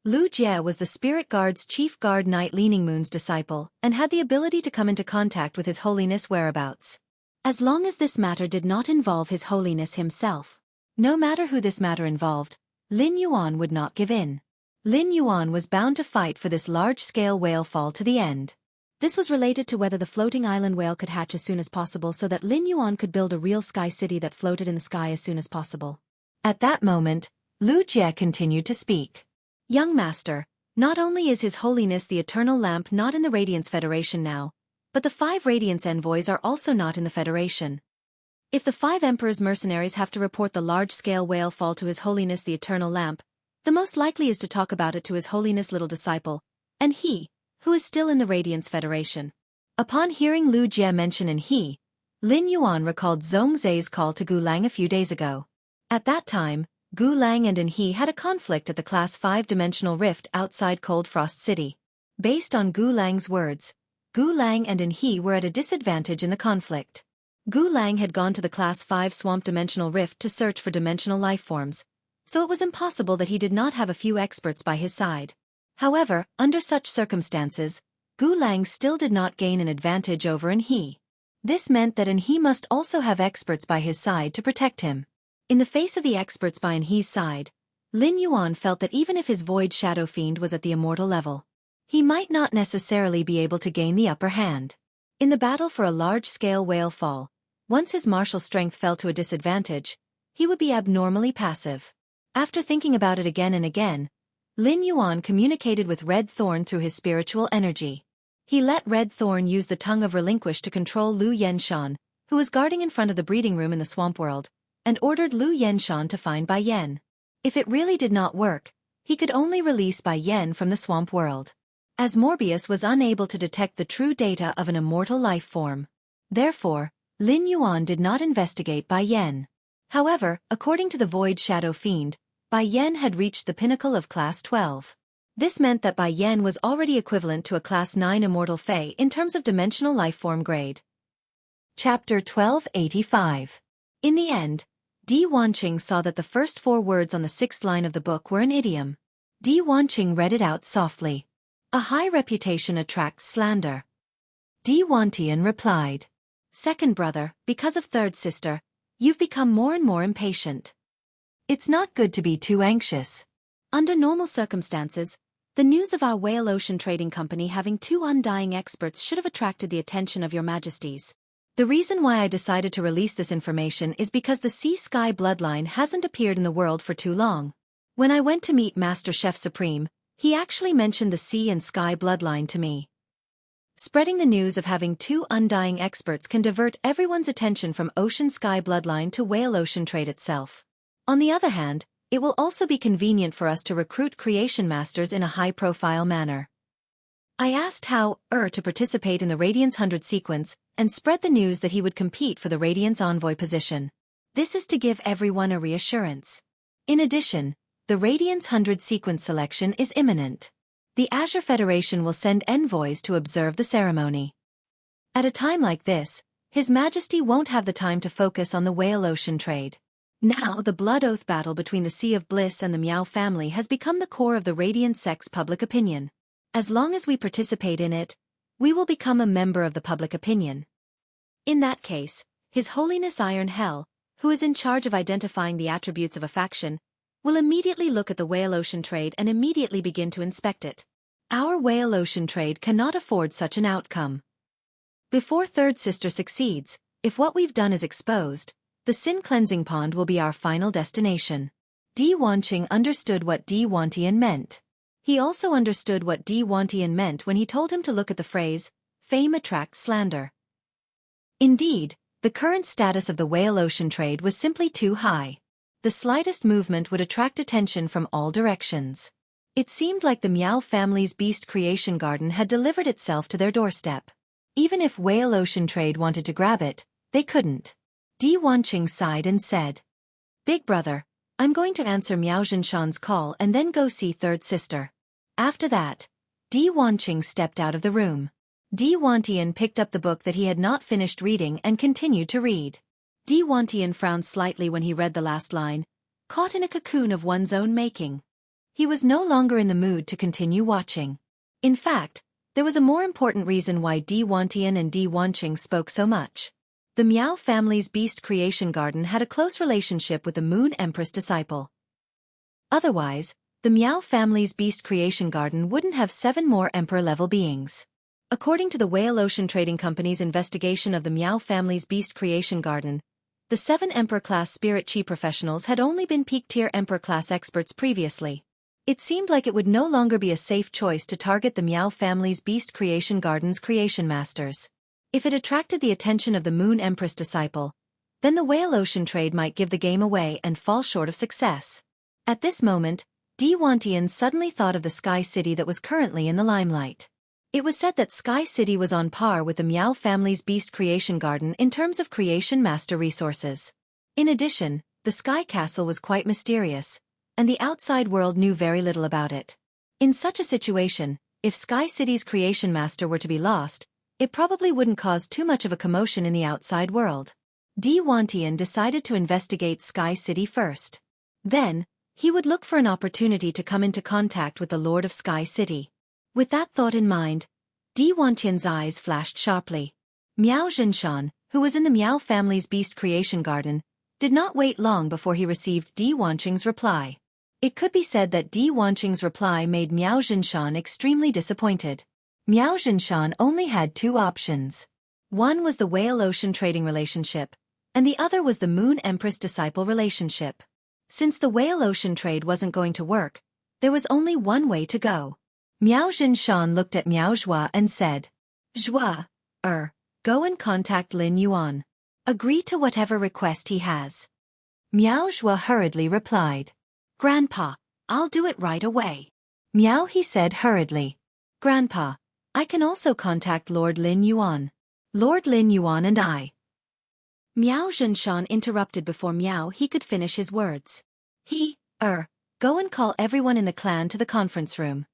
Lu Jie was the Spirit Guard's chief guard Knight Leaning Moon's disciple and had the ability to come into contact with His Holiness' whereabouts. As long as this matter did not involve His Holiness himself. No matter who this matter involved, Lin Yuan would not give in. Lin Yuan was bound to fight for this large-scale whale fall to the end. This was related to whether the floating island whale could hatch as soon as possible so that Lin Yuan could build a real sky city that floated in the sky as soon as possible. At that moment, Lu Jie continued to speak. Young Master, not only is His Holiness the Eternal Lamp not in the Radiance Federation now, but the 5 Radiance Envoys are also not in the Federation. If the 5 Emperor's mercenaries have to report the large-scale whale fall to His Holiness the Eternal Lamp, the most likely is to talk about it to His Holiness' little disciple, and he, who is still in the Radiance Federation. Upon hearing Lu Jie mention an he, Lin Yuan recalled Zhongzai's call to Gu Lang a few days ago. At that time, Gu Lang and an he had a conflict at the Class 5 dimensional rift outside Cold Frost City. Based on Gu Lang's words, Gu Lang and an he were at a disadvantage in the conflict. Gu Lang had gone to the Class 5 swamp dimensional rift to search for dimensional life forms, so it was impossible that he did not have a few experts by his side. However, under such circumstances, Gu Lang still did not gain an advantage over an he. This meant that an he must also have experts by his side to protect him. In the face of the experts by an he's side, Lin Yuan felt that even if his Void Shadow Fiend was at the immortal level, he might not necessarily be able to gain the upper hand. In the battle for a large-scale whale fall, once his martial strength fell to a disadvantage, he would be abnormally passive. After thinking about it again and again, Lin Yuan communicated with Red Thorn through his spiritual energy. He let Red Thorn use the Tongue of Relinquish to control Lu Yenshan, who was guarding in front of the breeding room in the swamp world, and ordered Lu Yenshan to find Bai Yen. If it really did not work, he could only release Bai Yen from the swamp world, as Morbius was unable to detect the true data of an immortal life form. Therefore, Lin Yuan did not investigate Bai Yen. However, according to the Void Shadow Fiend, Bai Yen had reached the pinnacle of Class 12. This meant that Bai Yen was already equivalent to a Class 9 Immortal Fae in terms of dimensional lifeform grade. Chapter 1285. In the end, Di Wanqing saw that the first 4 words on the 6th line of the book were an idiom. Di Wanqing read it out softly. A high reputation attracts slander. Di Wantian replied. Second brother, because of third sister, you've become more and more impatient. It's not good to be too anxious. Under normal circumstances, the news of our Whale Ocean Trading Company having 2 undying experts should have attracted the attention of your majesties. The reason why I decided to release this information is because the Sea-Sky bloodline hasn't appeared in the world for too long. When I went to meet Master Chef Supreme, he actually mentioned the Sea and Sky bloodline to me. Spreading the news of having 2 undying experts can divert everyone's attention from Ocean-Sky bloodline to Whale Ocean Trade itself. On the other hand, it will also be convenient for us to recruit creation masters in a high-profile manner. I asked Hao to participate in the Radiance 100 sequence and spread the news that he would compete for the Radiance Envoy position. This is to give everyone a reassurance. In addition, the Radiance 100 sequence selection is imminent. The Azure Federation will send envoys to observe the ceremony. At a time like this, His Majesty won't have the time to focus on the Whale Ocean Trade. Now the Blood Oath battle between the Sea of Bliss and the Miao family has become the core of the Radiant sect's public opinion. As long as we participate in it, we will become a member of the public opinion. In that case, His Holiness Iron Hell, who is in charge of identifying the attributes of a faction, will immediately look at the Whale Ocean Trade and immediately begin to inspect it. Our Whale Ocean Trade cannot afford such an outcome. Before Third Sister succeeds, if what we've done is exposed, the Sin Cleansing Pond will be our final destination. Di Wanqing understood what Di Wantian meant. He also understood what Di Wantian meant when he told him to look at the phrase, fame attracts slander. Indeed, the current status of the Whale Ocean Trade was simply too high. The slightest movement would attract attention from all directions. It seemed like the Miao family's beast creation garden had delivered itself to their doorstep. Even if Whale Ocean Trade wanted to grab it, they couldn't. Di Wanqing sighed and said, Big brother, I'm going to answer Miao Zhinshan's call and then go see third sister. After that, Di Wanqing stepped out of the room. Di Wantian picked up the book that he had not finished reading and continued to read. Di Wantian frowned slightly when he read the last line, caught in a cocoon of one's own making. He was no longer in the mood to continue watching. In fact, there was a more important reason why Di Wantian and Di Wanqing spoke so much. The Miao family's beast creation garden had a close relationship with the Moon Empress disciple. Otherwise, the Miao family's beast creation garden wouldn't have 7 more emperor-level beings. According to the Whale Ocean Trading Company's investigation of the Miao family's beast creation garden, the 7 emperor-class spirit chi professionals had only been peak-tier emperor-class experts previously. It seemed like it would no longer be a safe choice to target the Miao family's beast creation garden's creation masters. If it attracted the attention of the Moon Empress disciple, then the Whale Ocean trade might give the game away and fall short of success. At this moment, Di Wantian suddenly thought of the Sky City that was currently in the limelight. It was said that Sky City was on par with the Miao family's beast creation garden in terms of creation master resources. In addition, the Sky Castle was quite mysterious, and the outside world knew very little about it. In such a situation, if Sky City's creation master were to be lost, it probably wouldn't cause too much of a commotion in the outside world. Di Wantian decided to investigate Sky City first. Then, he would look for an opportunity to come into contact with the Lord of Sky City. With that thought in mind, Di Wantian's eyes flashed sharply. Miao Zhinshan, who was in the Miao family's beast creation garden, did not wait long before he received Di Wanqing's reply. It could be said that Di Wanqing's reply made Miao Zhinshan extremely disappointed. Miao Zhinshan only had 2 options. One was the Whale Ocean trading relationship, and the other was the Moon Empress disciple relationship. Since the Whale Ocean trade wasn't going to work, there was only one way to go. Miao Zhinshan looked at Miao Zhua and said, Zhua, go and contact Lin Yuan. Agree to whatever request he has. Miao Zhua hurriedly replied, Grandpa, I'll do it right away. Miao, he said hurriedly. Grandpa, I can also contact Lord Lin Yuan. Lord Lin Yuan and I. Miao Zhinshan interrupted before Miao he could finish his words. Go and call everyone in the clan to the conference room.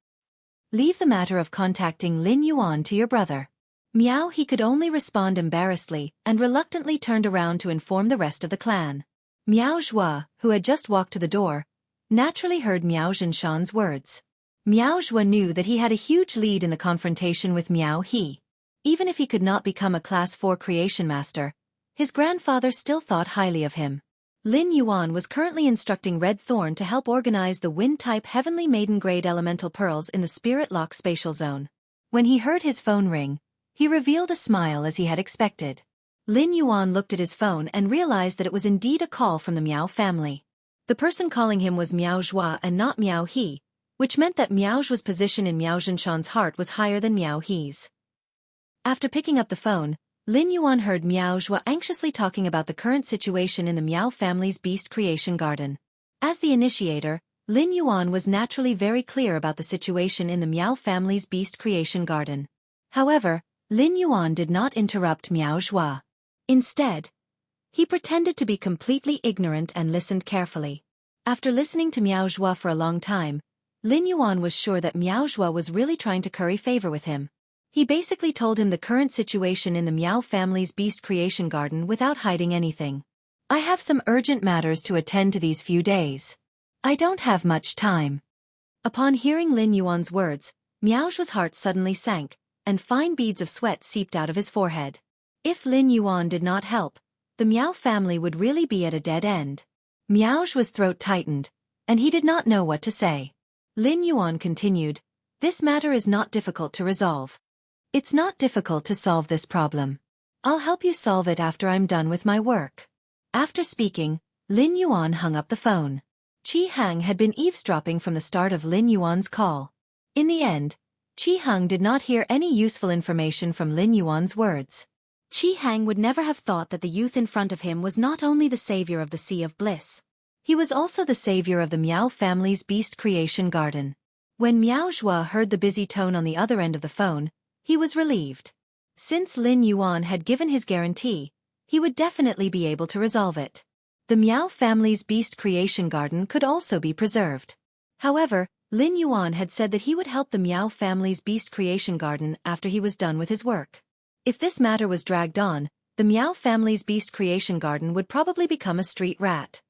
Leave the matter of contacting Lin Yuan to your brother. Miao he could only respond embarrassedly and reluctantly turned around to inform the rest of the clan. Miao Zhua, who had just walked to the door, naturally heard Miao Zhinshan's words. Miao Zhua knew that he had a huge lead in the confrontation with Miao He. Even if he could not become a Class 4 creation master, his grandfather still thought highly of him. Lin Yuan was currently instructing Red Thorn to help organize the Wind-type Heavenly Maiden-grade elemental pearls in the Spirit Lock spatial zone. When he heard his phone ring, he revealed a smile as he had expected. Lin Yuan looked at his phone and realized that it was indeed a call from the Miao family. The person calling him was Miao Zhua and not Miao He, which meant that Miao Zhua's position in Miao Zhinshan's heart was higher than Miao He's. After picking up the phone, Lin Yuan heard Miao Zhua anxiously talking about the current situation in the Miao family's beast creation garden. As the initiator, Lin Yuan was naturally very clear about the situation in the Miao family's beast creation garden. However, Lin Yuan did not interrupt Miao Zhua. Instead, he pretended to be completely ignorant and listened carefully. After listening to Miao Zhua for a long time, Lin Yuan was sure that Miao Zhua was really trying to curry favor with him. He basically told him the current situation in the Miao family's beast creation garden without hiding anything. I have some urgent matters to attend to these few days. I don't have much time. Upon hearing Lin Yuan's words, Miao Zhua's heart suddenly sank, and fine beads of sweat seeped out of his forehead. If Lin Yuan did not help, the Miao family would really be at a dead end. Miao Zhua's throat tightened, and he did not know what to say. Lin Yuan continued, This matter is not difficult to resolve. It's not difficult to solve this problem. I'll help you solve it after I'm done with my work. After speaking, Lin Yuan hung up the phone. Qi Hang had been eavesdropping from the start of Lin Yuan's call. In the end, Qi Hang did not hear any useful information from Lin Yuan's words. Qi Hang would never have thought that the youth in front of him was not only the savior of the Sea of Bliss. He was also the savior of the Miao family's beast creation garden. When Miao Zhua heard the busy tone on the other end of the phone, he was relieved. Since Lin Yuan had given his guarantee, he would definitely be able to resolve it. The Miao family's beast creation garden could also be preserved. However, Lin Yuan had said that he would help the Miao family's beast creation garden after he was done with his work. If this matter was dragged on, the Miao family's beast creation garden would probably become a street rat.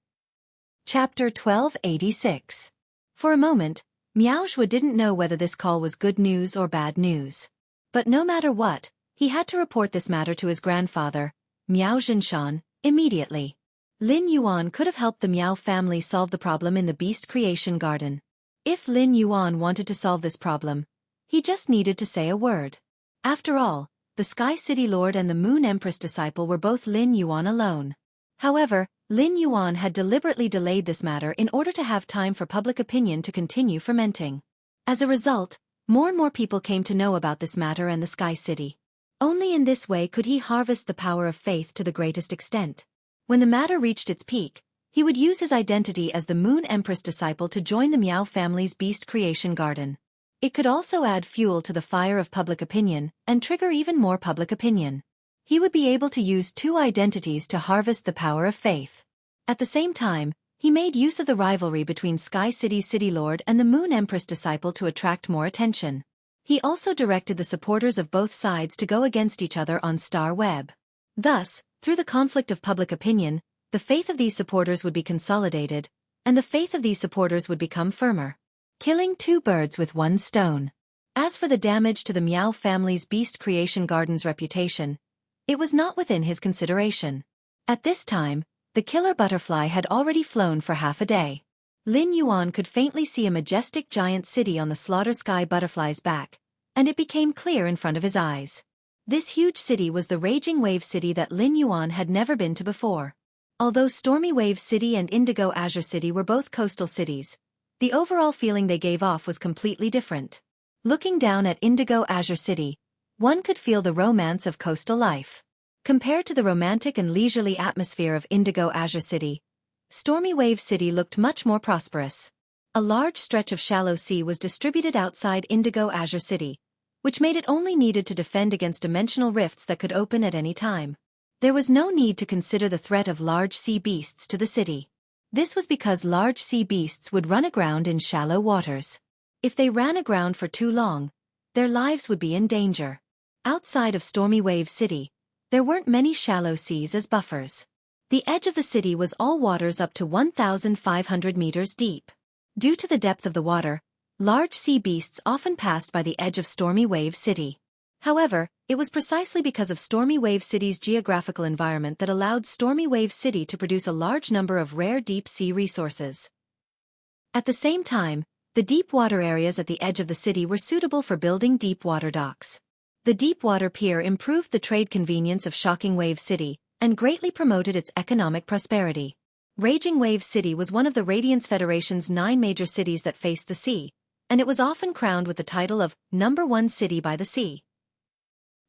Chapter 1286. For a moment, Miao Zhuo didn't know whether this call was good news or bad news. But no matter what, he had to report this matter to his grandfather, Miao Zhinshan, immediately. Lin Yuan could have helped the Miao family solve the problem in the beast creation garden. If Lin Yuan wanted to solve this problem, he just needed to say a word. After all, the Sky City Lord and the Moon Empress disciple were both Lin Yuan alone. However, Lin Yuan had deliberately delayed this matter in order to have time for public opinion to continue fermenting. As a result, more and more people came to know about this matter and the Sky City. Only in this way could he harvest the power of faith to the greatest extent. When the matter reached its peak, he would use his identity as the Moon Empress disciple to join the Miao family's beast creation garden. It could also add fuel to the fire of public opinion and trigger even more public opinion. He would be able to use two identities to harvest the power of faith. At the same time, he made use of the rivalry between Sky City's City Lord and the Moon Empress disciple to attract more attention. He also directed the supporters of both sides to go against each other on Star Web. Thus, through the conflict of public opinion, the faith of these supporters would be consolidated, and the faith of these supporters would become firmer. Killing two birds with one stone. As for the damage to the Miao family's beast creation garden's reputation, it was not within his consideration. At this time, the killer butterfly had already flown for half a day. Lin Yuan could faintly see a majestic giant city on the slaughter sky butterfly's back, and it became clear in front of his eyes. This huge city was the Raging Wave City that Lin Yuan had never been to before. Although Stormy Wave City and Indigo Azure City were both coastal cities, the overall feeling they gave off was completely different. Looking down at Indigo Azure City, one could feel the romance of coastal life. Compared to the romantic and leisurely atmosphere of Indigo Azure City, Stormy Wave City looked much more prosperous. A large stretch of shallow sea was distributed outside Indigo Azure City, which made it only needed to defend against dimensional rifts that could open at any time. There was no need to consider the threat of large sea beasts to the city. This was because large sea beasts would run aground in shallow waters. If they ran aground for too long, their lives would be in danger. Outside of Stormy Wave City, there weren't many shallow seas as buffers. The edge of the city was all waters up to 1,500 meters deep. Due to the depth of the water, large sea beasts often passed by the edge of Stormy Wave City. However, it was precisely because of Stormy Wave City's geographical environment that allowed Stormy Wave City to produce a large number of rare deep-sea resources. At the same time, the deep water areas at the edge of the city were suitable for building deep water docks. The deep water pier improved the trade convenience of Shocking Wave City and greatly promoted its economic prosperity. Raging Wave City was one of the Radiance Federation's 9 major cities that faced the sea, and it was often crowned with the title of #1 City by the Sea.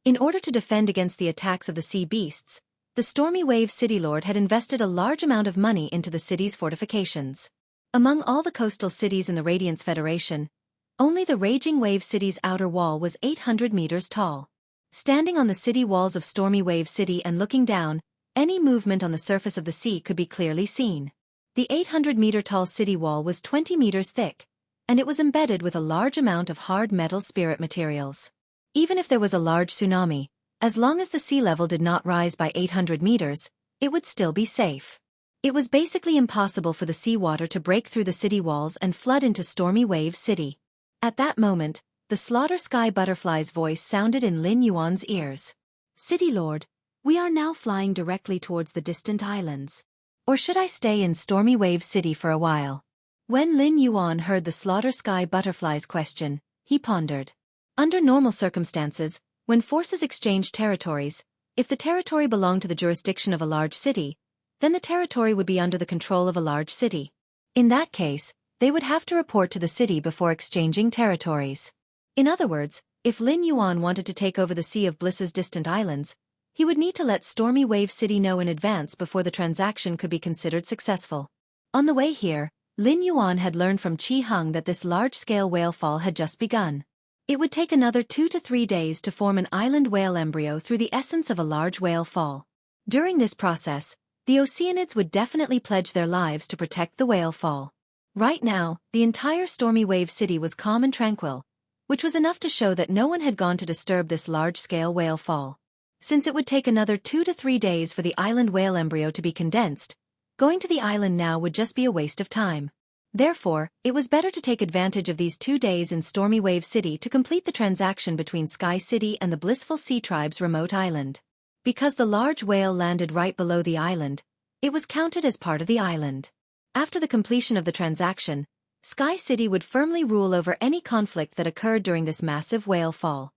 In order to defend against the attacks of the sea beasts, the Stormy Wave City Lord had invested a large amount of money into the city's fortifications. Among all the coastal cities in the Radiance Federation, only the Raging Wave City's outer wall was 800 meters tall. Standing on the city walls of Stormy Wave City and looking down, any movement on the surface of the sea could be clearly seen. The 800-meter-tall city wall was 20 meters thick, and it was embedded with a large amount of hard metal spirit materials. Even if there was a large tsunami, as long as the sea level did not rise by 800 meters, it would still be safe. It was basically impossible for the seawater to break through the city walls and flood into Stormy Wave City. At that moment, the Slaughter Sky Butterfly's voice sounded in Lin Yuan's ears. "City Lord, we are now flying directly towards the distant islands. Or should I stay in Stormy Wave City for a while?" When Lin Yuan heard the Slaughter Sky Butterfly's question, he pondered. Under normal circumstances, when forces exchange territories, if the territory belonged to the jurisdiction of a large city, then the territory would be under the control of a large city. In that case, they would have to report to the city before exchanging territories. In other words, if Lin Yuan wanted to take over the Sea of Bliss's distant islands, he would need to let Stormy Wave City know in advance before the transaction could be considered successful. On the way here, Lin Yuan had learned from Qi Heng that this large-scale whale fall had just begun. It would take another 2 to 3 days to form an island whale embryo through the essence of a large whale fall. During this process, the Oceanids would definitely pledge their lives to protect the whale fall. Right now, the entire Stormy Wave City was calm and tranquil, which was enough to show that no one had gone to disturb this large-scale whale fall. Since it would take another 2 to 3 days for the island whale embryo to be condensed, going to the island now would just be a waste of time. Therefore, it was better to take advantage of these 2 days in Stormy Wave City to complete the transaction between Sky City and the Blissful Sea Tribe's remote island. Because the large whale landed right below the island, it was counted as part of the island. After the completion of the transaction, Sky City would firmly rule over any conflict that occurred during this massive whale fall.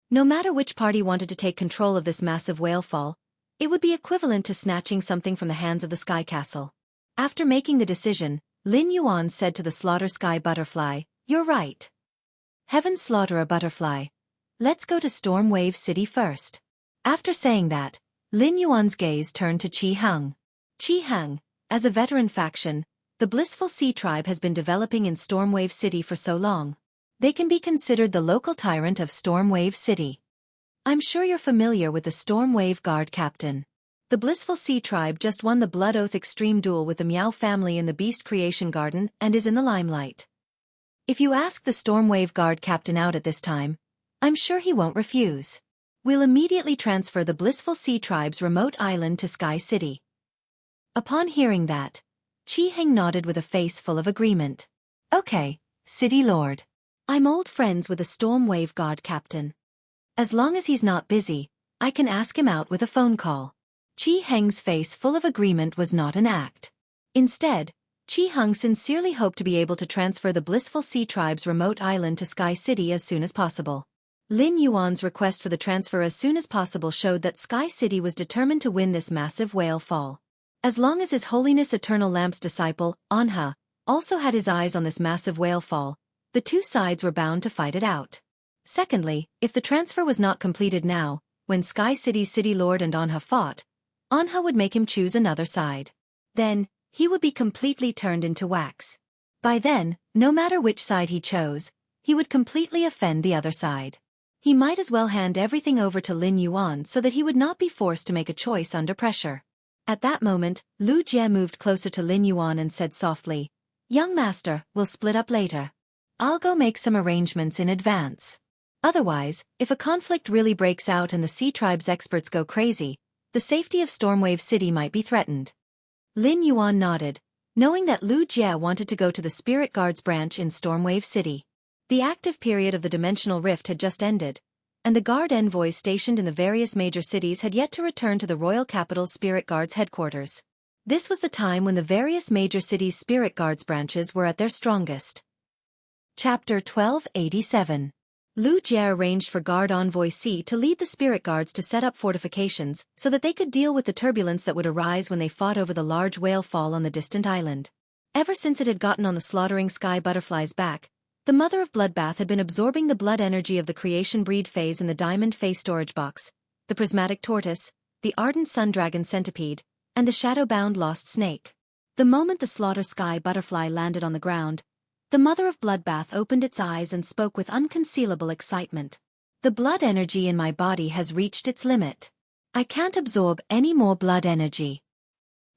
No matter which party wanted to take control of this massive whale fall, it would be equivalent to snatching something from the hands of the Sky Castle. After making the decision, Lin Yuan said to the Slaughter Sky Butterfly, "You're right. Heaven slaughter a butterfly. Let's go to Storm Wave City first." After saying that, Lin Yuan's gaze turned to Qi Heng. Qi Heng, as a veteran faction, the Blissful Sea Tribe has been developing in Stormwave City for so long. They can be considered the local tyrant of Stormwave City. I'm sure you're familiar with the Stormwave Guard Captain. The Blissful Sea Tribe just won the Blood Oath Extreme Duel with the Meow family in the Beast Creation Garden and is in the limelight. If you ask the Stormwave Guard Captain out at this time, I'm sure he won't refuse. We'll immediately transfer the Blissful Sea Tribe's remote island to Sky City. Upon hearing that, Qi Heng nodded with a face full of agreement. Okay, City Lord. I'm old friends with the Stormwave God Captain. As long as he's not busy, I can ask him out with a phone call. Qi Heng's face full of agreement was not an act. Instead, Qi Heng sincerely hoped to be able to transfer the Blissful Sea Tribe's remote island to Sky City as soon as possible. Lin Yuan's request for the transfer as soon as possible showed that Sky City was determined to win this massive whale fall. As long as His Holiness Eternal Lamp's disciple, Anha, also had his eyes on this massive whale fall, the two sides were bound to fight it out. Secondly, if the transfer was not completed now, when Sky City's City Lord and Anha fought, Anha would make him choose another side. Then, he would be completely turned into wax. By then, no matter which side he chose, he would completely offend the other side. He might as well hand everything over to Lin Yuan so that he would not be forced to make a choice under pressure. At that moment, Lu Jie moved closer to Lin Yuan and said softly, "Young master, we'll split up later. I'll go make some arrangements in advance. Otherwise, if a conflict really breaks out and the Sea Tribe's experts go crazy, the safety of Stormwave City might be threatened." Lin Yuan nodded, knowing that Lu Jie wanted to go to the Spirit Guards branch in Stormwave City. The active period of the Dimensional Rift had just ended, and the guard envoys stationed in the various major cities had yet to return to the royal capital's Spirit Guards headquarters. This was the time when the various major cities' Spirit Guards branches were at their strongest. Chapter 1287. Lu Jie arranged for Guard Envoy C to lead the Spirit Guards to set up fortifications so that they could deal with the turbulence that would arise when they fought over the large whale fall on the distant island. Ever since it had gotten on the slaughtering sky butterfly's back, the Mother of Bloodbath had been absorbing the blood energy of the creation breed phase in the diamond phase storage box, the prismatic tortoise, the ardent sun dragon centipede, and the shadow-bound lost snake. The moment the slaughter sky butterfly landed on the ground, the Mother of Bloodbath opened its eyes and spoke with unconcealable excitement. "The blood energy in my body has reached its limit. I can't absorb any more blood energy.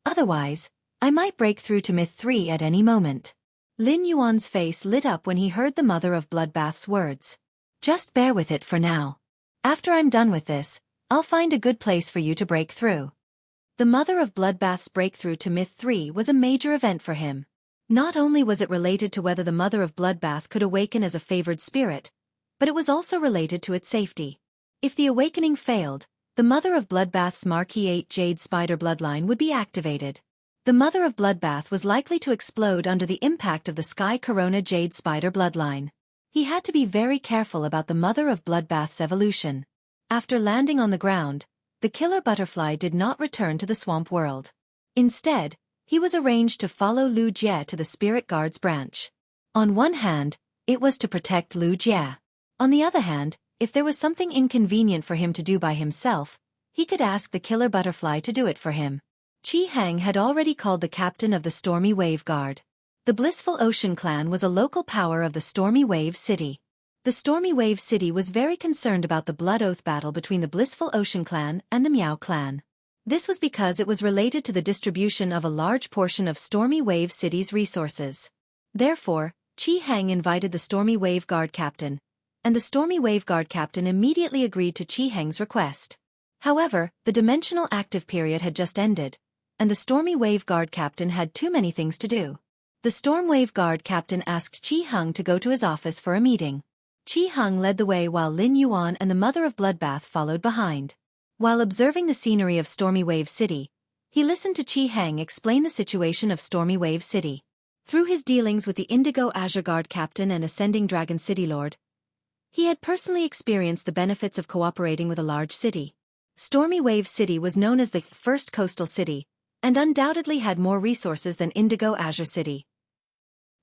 Otherwise, I might break through to Myth 3 at any moment." Lin Yuan's face lit up when he heard the Mother of Bloodbath's words. "Just bear with it for now. After I'm done with this, I'll find a good place for you to break through." The Mother of Bloodbath's breakthrough to Myth 3 was a major event for him. Not only was it related to whether the Mother of Bloodbath could awaken as a favored spirit, but it was also related to its safety. If the awakening failed, the Mother of Bloodbath's Marquee 8 Jade Spider bloodline would be activated. The Mother of Bloodbath was likely to explode under the impact of the Sky Corona Jade Spider bloodline. He had to be very careful about the Mother of Bloodbath's evolution. After landing on the ground, the killer butterfly did not return to the swamp world. Instead, he was arranged to follow Lu Jie to the Spirit Guards branch. On one hand, it was to protect Lu Jie. On the other hand, if there was something inconvenient for him to do by himself, he could ask the killer butterfly to do it for him. Qi Heng had already called the captain of the Stormy Wave Guard. The Blissful Ocean Clan was a local power of the Stormy Wave City. The Stormy Wave City was very concerned about the Blood Oath battle between the Blissful Ocean Clan and the Meow Clan. This was because it was related to the distribution of a large portion of Stormy Wave City's resources. Therefore, Qi Hang invited the Stormy Wave Guard captain, and the Stormy Wave Guard captain immediately agreed to Qi Hang's request. However, the dimensional active period had just ended, and the Stormy Wave Guard captain had too many things to do. The Storm Wave Guard captain asked Qi Hang to go to his office for a meeting. Qi Hang led the way while Lin Yuan and the Mother of Bloodbath followed behind. While observing the scenery of Stormy Wave City, he listened to Qi Hang explain the situation of Stormy Wave City. Through his dealings with the Indigo Azure Guard captain and Ascending Dragon City Lord, he had personally experienced the benefits of cooperating with a large city. Stormy Wave City was known as the first coastal city, and undoubtedly had more resources than Indigo Azure City.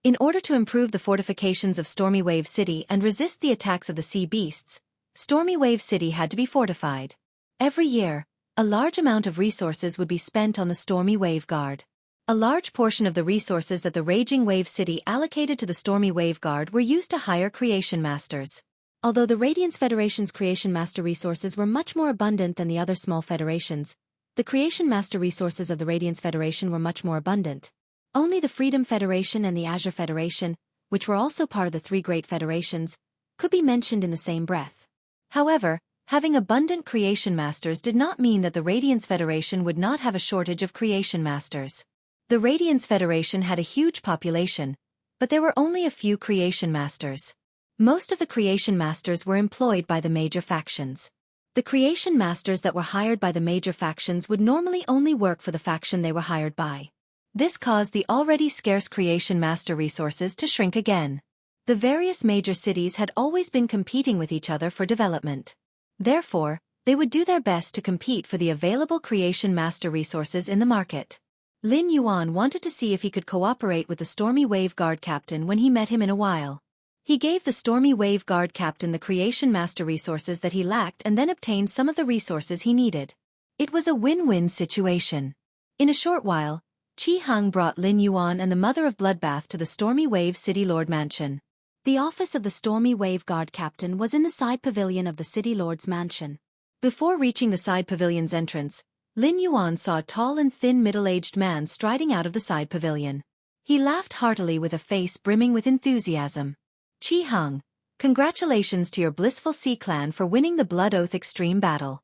In order to improve the fortifications of Stormy Wave City and resist the attacks of the sea beasts, Stormy Wave City had to be fortified. Every year, a large amount of resources would be spent on the Stormy Wave Guard. A large portion of the resources that the Raging Wave City allocated to the Stormy Wave Guard were used to hire Creation Masters. Although the Radiance Federation's Creation Master resources were much more abundant than the other small federations, the Creation Master resources of the Radiance Federation were much more abundant. Only the Freedom Federation and the Azure Federation, which were also part of the three great federations, could be mentioned in the same breath. However, having abundant Creation Masters did not mean that the Radiance Federation would not have a shortage of Creation Masters. The Radiance Federation had a huge population, but there were only a few Creation Masters. Most of the Creation Masters were employed by the major factions. The Creation Masters that were hired by the major factions would normally only work for the faction they were hired by. This caused the already scarce Creation Master resources to shrink again. The various major cities had always been competing with each other for development. Therefore, they would do their best to compete for the available Creation Master resources in the market. Lin Yuan wanted to see if he could cooperate with the Stormy Wave Guard captain when he met him in a while. He gave the Stormy Wave Guard captain the Creation Master resources that he lacked and then obtained some of the resources he needed. It was a win-win situation. In a short while, Qi Hang brought Lin Yuan and the Mother of Bloodbath to the Stormy Wave City Lord Mansion. The office of the Stormy Wave Guard captain was in the side pavilion of the City Lord's mansion. Before reaching the side pavilion's entrance, Lin Yuan saw a tall and thin middle-aged man striding out of the side pavilion. He laughed heartily with a face brimming with enthusiasm. Qi Hang, congratulations to your blissful Sea clan for winning the Blood Oath Extreme Battle.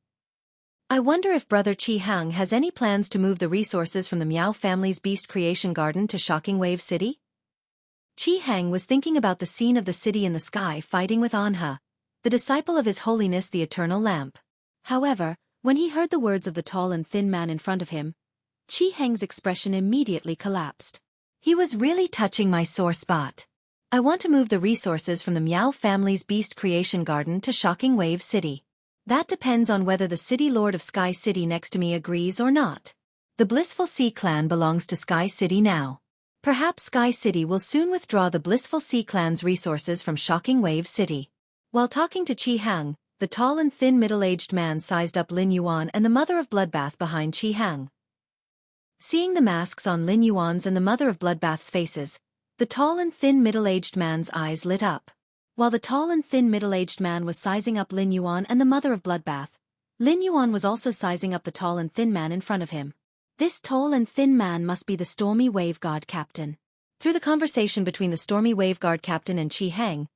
I wonder if Brother Qi Hang has any plans to move the resources from the Miao family's Beast Creation Garden to Shocking Wave City? Qi Hang was thinking about the scene of the city in the sky fighting with Anha, the disciple of His Holiness the Eternal Lamp. However, when he heard the words of the tall and thin man in front of him, Qi Hang's expression immediately collapsed. He was really touching my sore spot. I want to move the resources from the Miao family's Beast Creation Garden to Shocking Wave City. That depends on whether the City Lord of Sky City next to me agrees or not. The Blissful Sea clan belongs to Sky City now. Perhaps Sky City will soon withdraw the Blissful Sea clan's resources from Shocking Wave City. While talking to Qi Hang, the tall and thin middle-aged man sized up Lin Yuan and the Mother of Bloodbath behind Qi Hang. Seeing the masks on Lin Yuan's and the Mother of Bloodbath's faces, the tall and thin middle-aged man's eyes lit up. While the tall and thin middle-aged man was sizing up Lin Yuan and the Mother of Bloodbath, Lin Yuan was also sizing up the tall and thin man in front of him. This tall and thin man must be the Stormy Wave Guard captain. Through the conversation between the Stormy Wave Guard captain and Qi Hang,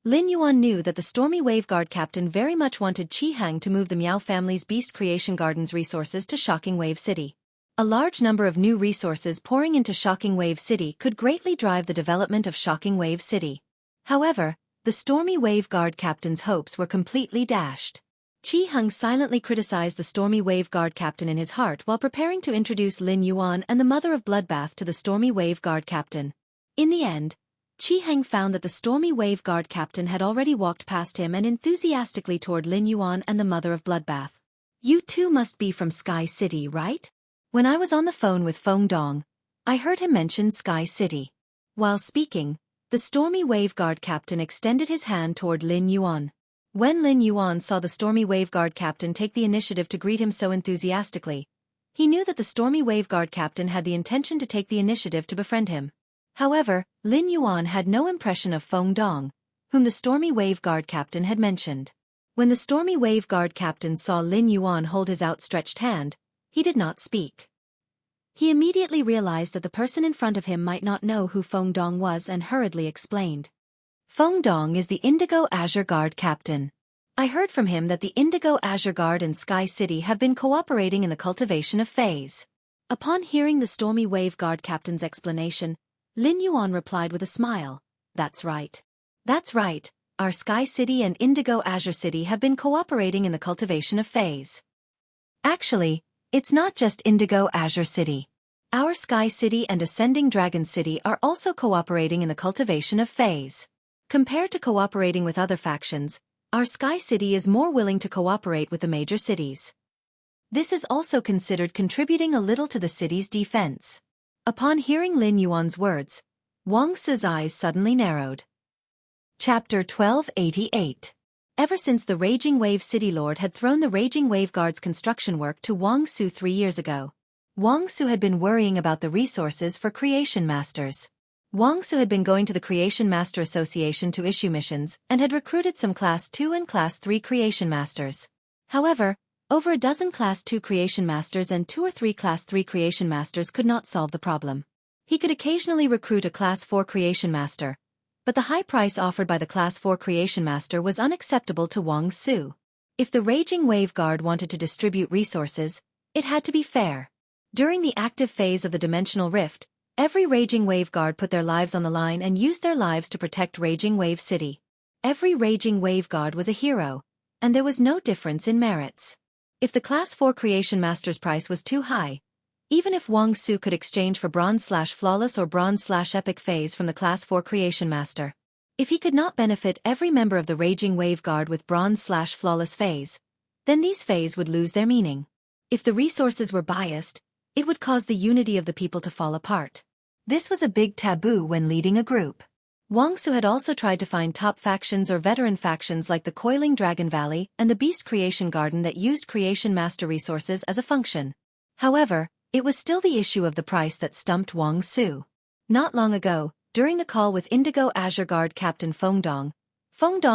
Lin Yuan knew that the Stormy Wave Guard captain very much wanted Qi Hang to move the Miao family's Beast Creation Garden's resources to Shocking Wave City. A large number of new resources pouring into Shocking Wave City could greatly drive the development of Shocking Wave City. However, the Stormy Wave Guard captain's hopes were completely dashed. Qi Hang silently criticized the Stormy Wave Guard captain in his heart while preparing to introduce Lin Yuan and the Mother of Bloodbath to the Stormy Wave Guard captain. In the end, Qi Hang found that the Stormy Wave Guard captain had already walked past him and enthusiastically toward Lin Yuan and the Mother of Bloodbath. You two must be from Sky City, right? When I was on the phone with Feng Dong, I heard him mention Sky City. While speaking, the Stormy Wave Guard captain extended his hand toward Lin Yuan. When Lin Yuan saw the Stormy Wave Guard captain take the initiative to greet him so enthusiastically, he knew that the Stormy Wave Guard captain had the intention to take the initiative to befriend him. However, Lin Yuan had no impression of Feng Dong, whom the Stormy Wave Guard captain had mentioned. When the Stormy Wave Guard captain saw Lin Yuan hold his outstretched hand, He did not speak. He immediately realized that the person in front of him might not know who Feng Dong was and hurriedly explained. Feng Dong is the Indigo Azure Guard captain. I heard from him that the Indigo Azure Guard and Sky City have been cooperating in the cultivation of phase. Upon hearing the Stormy Wave Guard captain's explanation, Lin Yuan replied with a smile, "That's right. That's right, our Sky City and Indigo Azure City have been cooperating in the cultivation of phase. Actually, it's not just Indigo Azure City. Our Sky City and Ascending Dragon City are also cooperating in the cultivation of phase. Compared to cooperating with other factions, our Sky City is more willing to cooperate with the major cities. This is also considered contributing a little to the city's defense." Upon hearing Lin Yuan's words, Wang Su's eyes suddenly narrowed. Chapter 1288. Ever since the Raging Wave City Lord had thrown the Raging Wave Guard's construction work to Wang Su 3 years ago, Wang Su had been worrying about the resources for Creation Masters. Wang Su had been going to the Creation Master Association to issue missions and had recruited some Class 2 and Class 3 Creation Masters. However, over a dozen Class 2 Creation Masters and 2 or 3 Class 3 Creation Masters could not solve the problem. He could occasionally recruit a Class 4 Creation Master, but the high price offered by the Class 4 Creation Master was unacceptable to Wang Su. If the Raging Wave Guard wanted to distribute resources, it had to be fair. During the active phase of the Dimensional Rift, every Raging Wave Guard put their lives on the line and used their lives to protect Raging Wave City. Every Raging Wave Guard was a hero, and there was no difference in merits. If the Class 4 Creation Master's price was too high, even if Wang Su could exchange for Bronze/Flawless or Bronze/Epic phase from the Class 4 Creation Master, if he could not benefit every member of the Raging Wave Guard with Bronze/Flawless phase, then these phase would lose their meaning. If the resources were biased, it would cause the unity of the people to fall apart. This was a big taboo when leading a group. Wang Su had also tried to find top factions or veteran factions like the Coiling Dragon Valley and the Beast Creation Garden that used Creation Master resources as a function. However, it was still the issue of the price that stumped Wang Su. Not long ago, during the call with Indigo Azure Guard Captain Feng Dong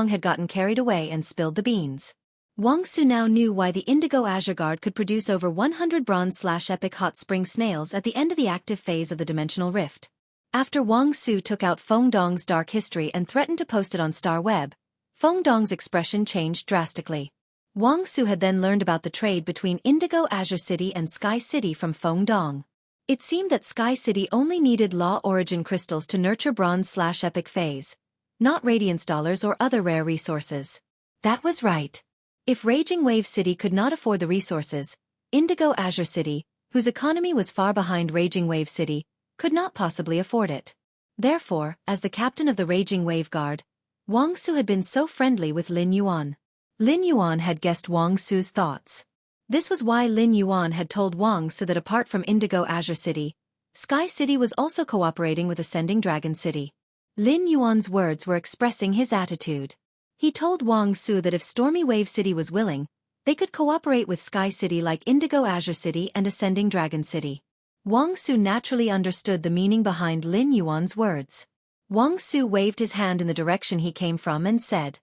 had gotten carried away and spilled the beans. Wang Su now knew why the Indigo Azure Guard could produce over 100 Bronze/Epic Hot Spring Snails at the end of the active phase of the Dimensional Rift. After Wang Su took out Feng Dong's dark history and threatened to post it on Star Web, Feng Dong's expression changed drastically. Wang Su had then learned about the trade between Indigo Azure City and Sky City from Feng Dong. It seemed that Sky City only needed Law Origin crystals to nurture Bronze/Epic phase, not Radiance dollars or other rare resources. That was right. If Raging Wave City could not afford the resources, Indigo Azure City, whose economy was far behind Raging Wave City, could not possibly afford it. Therefore, as the captain of the Raging Wave Guard, Wang Su had been so friendly with Lin Yuan. Lin Yuan had guessed Wang Su's thoughts. This was why Lin Yuan had told Wang Su that apart from Indigo Azure City, Sky City was also cooperating with Ascending Dragon City. Lin Yuan's words were expressing his attitude. He told Wang Su that if Stormy Wave City was willing, they could cooperate with Sky City like Indigo Azure City and Ascending Dragon City. Wang Su naturally understood the meaning behind Lin Yuan's words. Wang Su waved his hand in the direction he came from and said,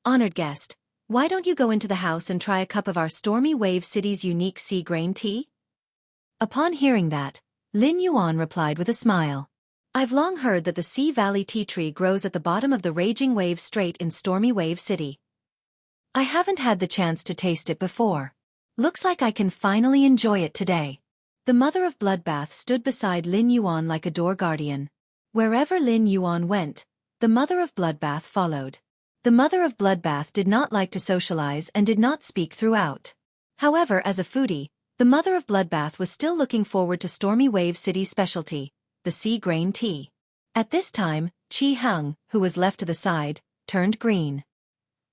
"Honored guest, why don't you go into the house and try a cup of our Stormy Wave City's unique sea grain tea?" Upon hearing that, Lin Yuan replied with a smile. "I've long heard that the Sea Valley tea tree grows at the bottom of the Raging Wave Strait in Stormy Wave City. I haven't had the chance to taste it before. Looks like I can finally enjoy it today." The Mother of Bloodbath stood beside Lin Yuan like a door guardian. Wherever Lin Yuan went, the Mother of Bloodbath followed. The Mother of Bloodbath did not like to socialize and did not speak throughout. However, as a foodie, the Mother of Bloodbath was still looking forward to Stormy Wave City's specialty, the sea grain tea. At this time, Chi Hung, who was left to the side, turned green.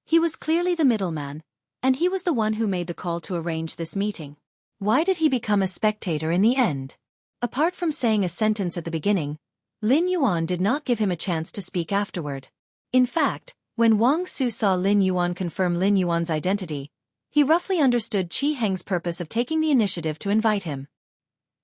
He was clearly the middleman, and he was the one who made the call to arrange this meeting. Why did he become a spectator in the end? Apart from saying a sentence at the beginning, Lin Yuan did not give him a chance to speak afterward. In fact, when Wang Su saw Lin Yuan confirm Lin Yuan's identity, he roughly understood Chi Heng's purpose of taking the initiative to invite him.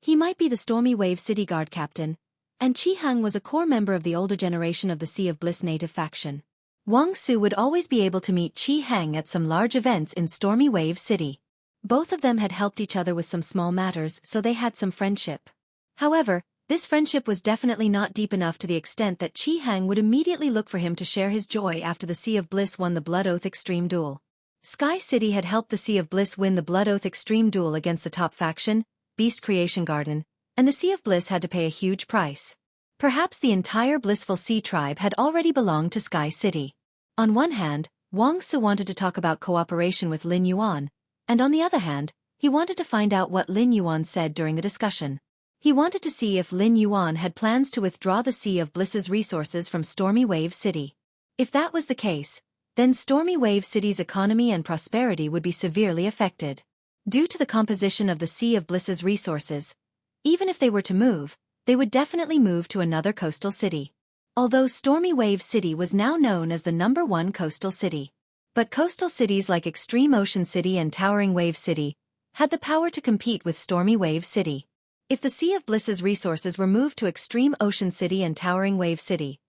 He might be the Stormy Wave City Guard captain, and Chi Heng was a core member of the older generation of the Sea of Bliss native faction. Wang Su would always be able to meet Chi Heng at some large events in Stormy Wave City. Both of them had helped each other with some small matters, so they had some friendship. However, this friendship was definitely not deep enough to the extent that Qi Hang would immediately look for him to share his joy after the Sea of Bliss won the Blood Oath Extreme Duel. Sky City had helped the Sea of Bliss win the Blood Oath Extreme Duel against the top faction, Beast Creation Garden, and the Sea of Bliss had to pay a huge price. Perhaps the entire Blissful Sea tribe had already belonged to Sky City. On one hand, Wang Su wanted to talk about cooperation with Lin Yuan, and on the other hand, he wanted to find out what Lin Yuan said during the discussion. He wanted to see if Lin Yuan had plans to withdraw the Sea of Bliss's resources from Stormy Wave City. If that was the case, then Stormy Wave City's economy and prosperity would be severely affected. Due to the composition of the Sea of Bliss's resources, even if they were to move, they would definitely move to another coastal city. Although Stormy Wave City was now known as the #1 coastal city. But coastal cities like Extreme Ocean City and Towering Wave City had the power to compete with Stormy Wave City. If the Sea of Bliss's resources were moved to Extreme Ocean City and Towering Wave City,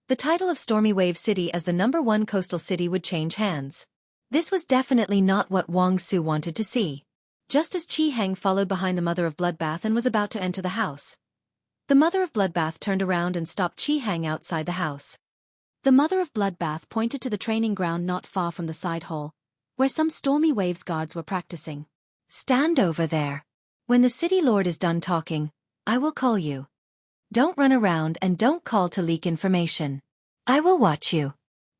the title of Stormy Wave City as the #1 coastal city would change hands. This was definitely not what Wang Su wanted to see. Just as Qi Hang followed behind the Mother of Bloodbath and was about to enter the house, the Mother of Bloodbath turned around and stopped Qi Hang outside the house. The Mother of Bloodbath pointed to the training ground not far from the side hall, where some Stormy Waves guards were practicing. "Stand over there. When the city lord is done talking, I will call you. Don't run around and don't call to leak information. I will watch you."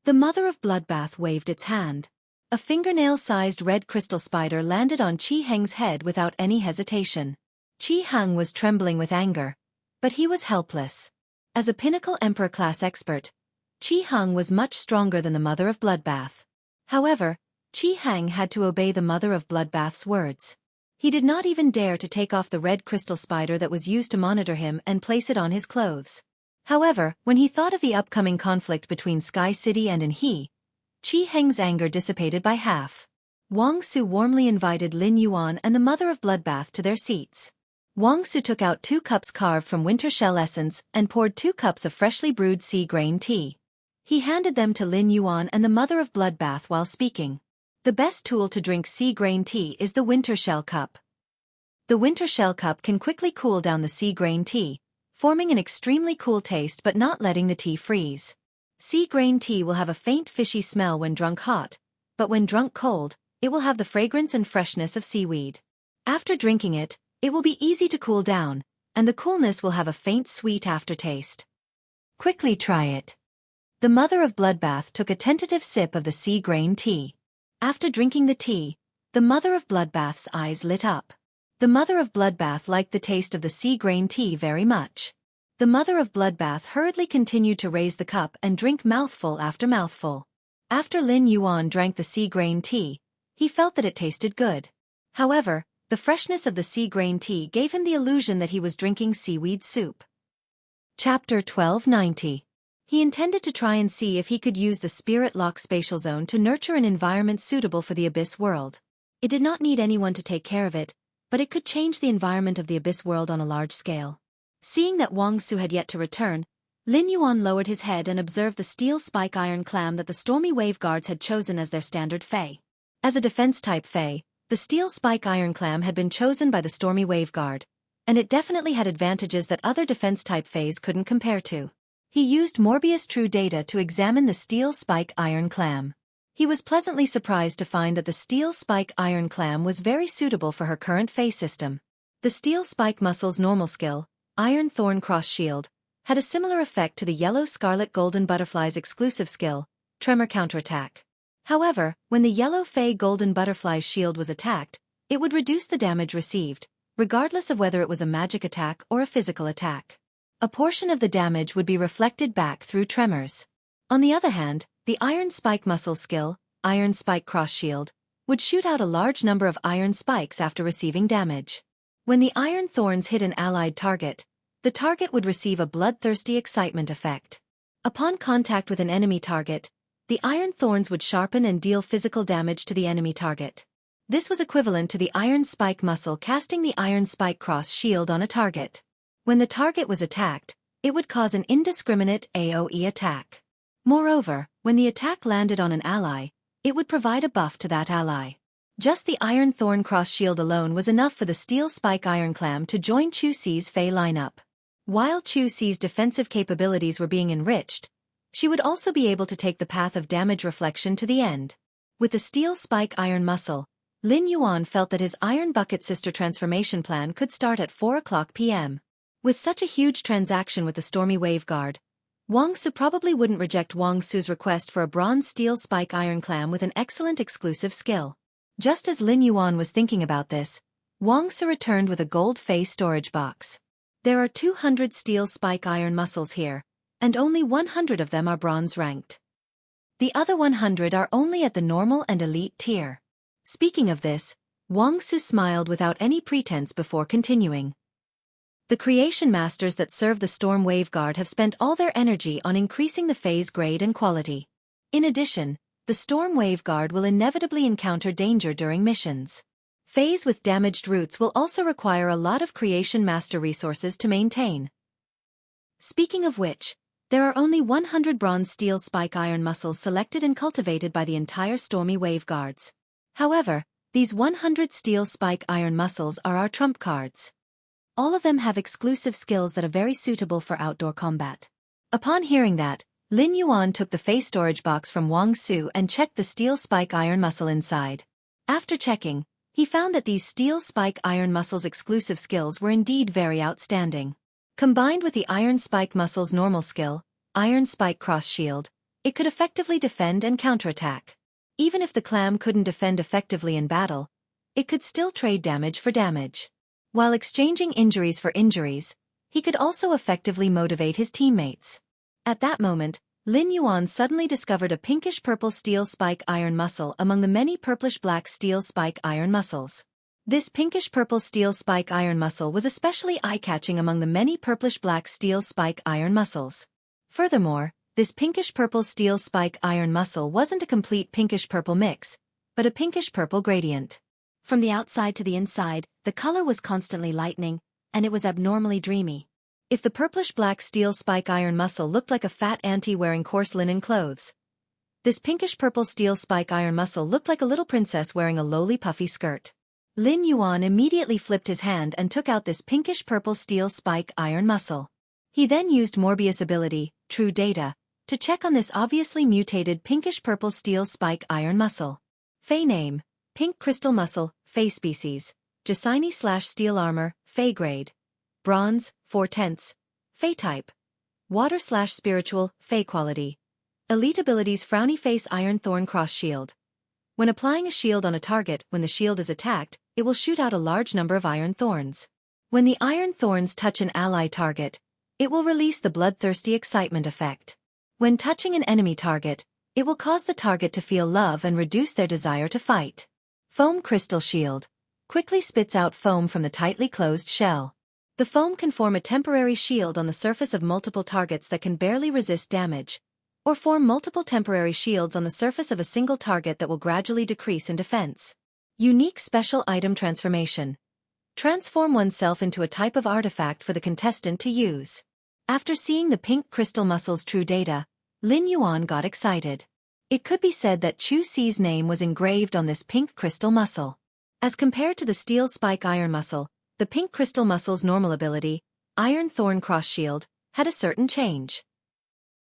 The Mother of Bloodbath waved its hand. A fingernail-sized red crystal spider landed on Qi Hang's head without any hesitation. Qi Hang was trembling with anger, but he was helpless. As a pinnacle Emperor-class expert, Qi Hang was much stronger than the Mother of Bloodbath. However, Qi Hang had to obey the Mother of Bloodbath's words. He did not even dare to take off the red crystal spider that was used to monitor him and place it on his clothes. However, when he thought of the upcoming conflict between Sky City and Anhe, Qi Hang's anger dissipated by half. Wang Su warmly invited Lin Yuan and the Mother of Bloodbath to their seats. Wang Su took out 2 cups carved from winter shell essence and poured 2 cups of freshly brewed sea grain tea. He handed them to Lin Yuan and the Mother of Bloodbath while speaking. The best tool to drink sea grain tea is the winter shell cup. The winter shell cup can quickly cool down the sea grain tea, forming an extremely cool taste but not letting the tea freeze. Sea grain tea will have a faint fishy smell when drunk hot, but when drunk cold, it will have the fragrance and freshness of seaweed. After drinking it, it will be easy to cool down, and the coolness will have a faint sweet aftertaste. Quickly try it. The Mother of Bloodbath took a tentative sip of the sea grain tea. After drinking the tea, the Mother of Bloodbath's eyes lit up. The Mother of Bloodbath liked the taste of the sea grain tea very much. The Mother of Bloodbath hurriedly continued to raise the cup and drink mouthful after mouthful. After Lin Yuan drank the sea grain tea, he felt that it tasted good. However, the freshness of the sea grain tea gave him the illusion that he was drinking seaweed soup. Chapter 1290. He intended to try and see if he could use the Spirit Lock Spatial Zone to nurture an environment suitable for the Abyss world. It did not need anyone to take care of it, but it could change the environment of the Abyss world on a large scale. Seeing that Wang Su had yet to return, Lin Yuan lowered his head and observed the steel spike iron clam that the Stormy Wave Guards had chosen as their standard Fae. As a defense-type Fae, the steel spike iron clam had been chosen by the Stormy Wave Guard, and it definitely had advantages that other defense-type Faes couldn't compare to. He used Morbius True Data to examine the steel spike iron clam. He was pleasantly surprised to find that the steel spike iron clam was very suitable for her current phase system. The steel spike muscle's normal skill, Iron Thorn Cross Shield, had a similar effect to the yellow scarlet golden butterfly's exclusive skill, Tremor Counterattack. However, when the yellow Fey golden butterfly's shield was attacked, it would reduce the damage received, regardless of whether it was a magic attack or a physical attack. A portion of the damage would be reflected back through tremors. On the other hand, the Iron Spike muscle skill, Iron Spike Cross Shield, would shoot out a large number of iron spikes after receiving damage. When the iron thorns hit an allied target, the target would receive a bloodthirsty excitement effect. Upon contact with an enemy target, the iron thorns would sharpen and deal physical damage to the enemy target. This was equivalent to the Iron Spike muscle casting the Iron Spike Cross Shield on a target. When the target was attacked, it would cause an indiscriminate AoE attack. Moreover, when the attack landed on an ally, it would provide a buff to that ally. Just the Iron Thorn Cross Shield alone was enough for the Steel Spike Iron Clam to join Xueqi's Fey lineup. While Xueqi's defensive capabilities were being enriched, she would also be able to take the path of damage reflection to the end. With the Steel Spike Iron Muscle, Lin Yuan felt that his Iron Bucket Sister transformation plan could start at 4:00 p.m. With such a huge transaction with the Stormy Wave Guard, Wang Su probably wouldn't reject Wang Su's request for a Bronze Steel Spike Iron Clam with an excellent exclusive skill. Just as Lin Yuan was thinking about this, Wang Su returned with a gold Fey storage box. There are 200 Steel Spike Iron Muscles here, and only 100 of them are bronze ranked. The other 100 are only at the normal and elite tier. Speaking of this, Wang Su smiled without any pretense before continuing. The creation masters that serve the Storm Wave Guard have spent all their energy on increasing the Fey's grade and quality. In addition, the Storm Wave Guard will inevitably encounter danger during missions. Feys with damaged roots will also require a lot of creation master resources to maintain. Speaking of which, there are only 100 bronze steel spike iron muscles selected and cultivated by the entire Stormy Wave Guards. However, these 100 steel spike iron muscles are our trump cards. All of them have exclusive skills that are very suitable for outdoor combat. Upon hearing that, Lin Yuan took the Fey storage box from Wang Su and checked the steel spike iron muscle inside. After checking, he found that these steel spike iron muscles' exclusive skills were indeed very outstanding. Combined with the iron spike muscle's normal skill, iron spike cross shield, it could effectively defend and counterattack. Even if the clam couldn't defend effectively in battle, it could still trade damage for damage. While exchanging injuries for injuries, he could also effectively motivate his teammates. At that moment, Lin Yuan suddenly discovered a pinkish-purple steel spike iron muscle among the many purplish-black steel spike iron muscles. This pinkish-purple steel spike iron muscle was especially eye-catching among the many purplish-black steel spike iron muscles. Furthermore, this pinkish-purple steel spike iron muscle wasn't a complete pinkish-purple mix, but a pinkish-purple gradient. From the outside to the inside, the color was constantly lightening, and it was abnormally dreamy. If the purplish-black steel spike iron muscle looked like a fat auntie wearing coarse linen clothes, this pinkish-purple steel spike iron muscle looked like a little princess wearing a lowly puffy skirt. Lin Yuan immediately flipped his hand and took out this pinkish-purple steel spike iron muscle. He then used Morbius ability, True Data, to check on this obviously mutated pinkish-purple steel spike iron muscle. Fey name, Pink Crystal Muscle, Fey Species, Jacini/Steel Armor, Fey Grade. Bronze, 4/10, Fey Type. Water/Spiritual, Fey Quality. Elite Abilities Frowny Face Iron Thorn Cross Shield. When applying a shield on a target, when the shield is attacked, it will shoot out a large number of iron thorns. When the iron thorns touch an ally target, it will release the bloodthirsty excitement effect. When touching an enemy target, it will cause the target to feel love and reduce their desire to fight. Foam Crystal Shield. Quickly spits out foam from the tightly closed shell. The foam can form a temporary shield on the surface of multiple targets that can barely resist damage, or form multiple temporary shields on the surface of a single target that will gradually decrease in defense. Unique Special Item Transformation. Transform oneself into a type of artifact for the contestant to use. After seeing the pink crystal muscle's true data, Lin Yuan got excited. It could be said that Xueqi's name was engraved on this pink crystal muscle. As compared to the steel spike iron muscle, the pink crystal muscle's normal ability, Iron Thorn Cross Shield, had a certain change.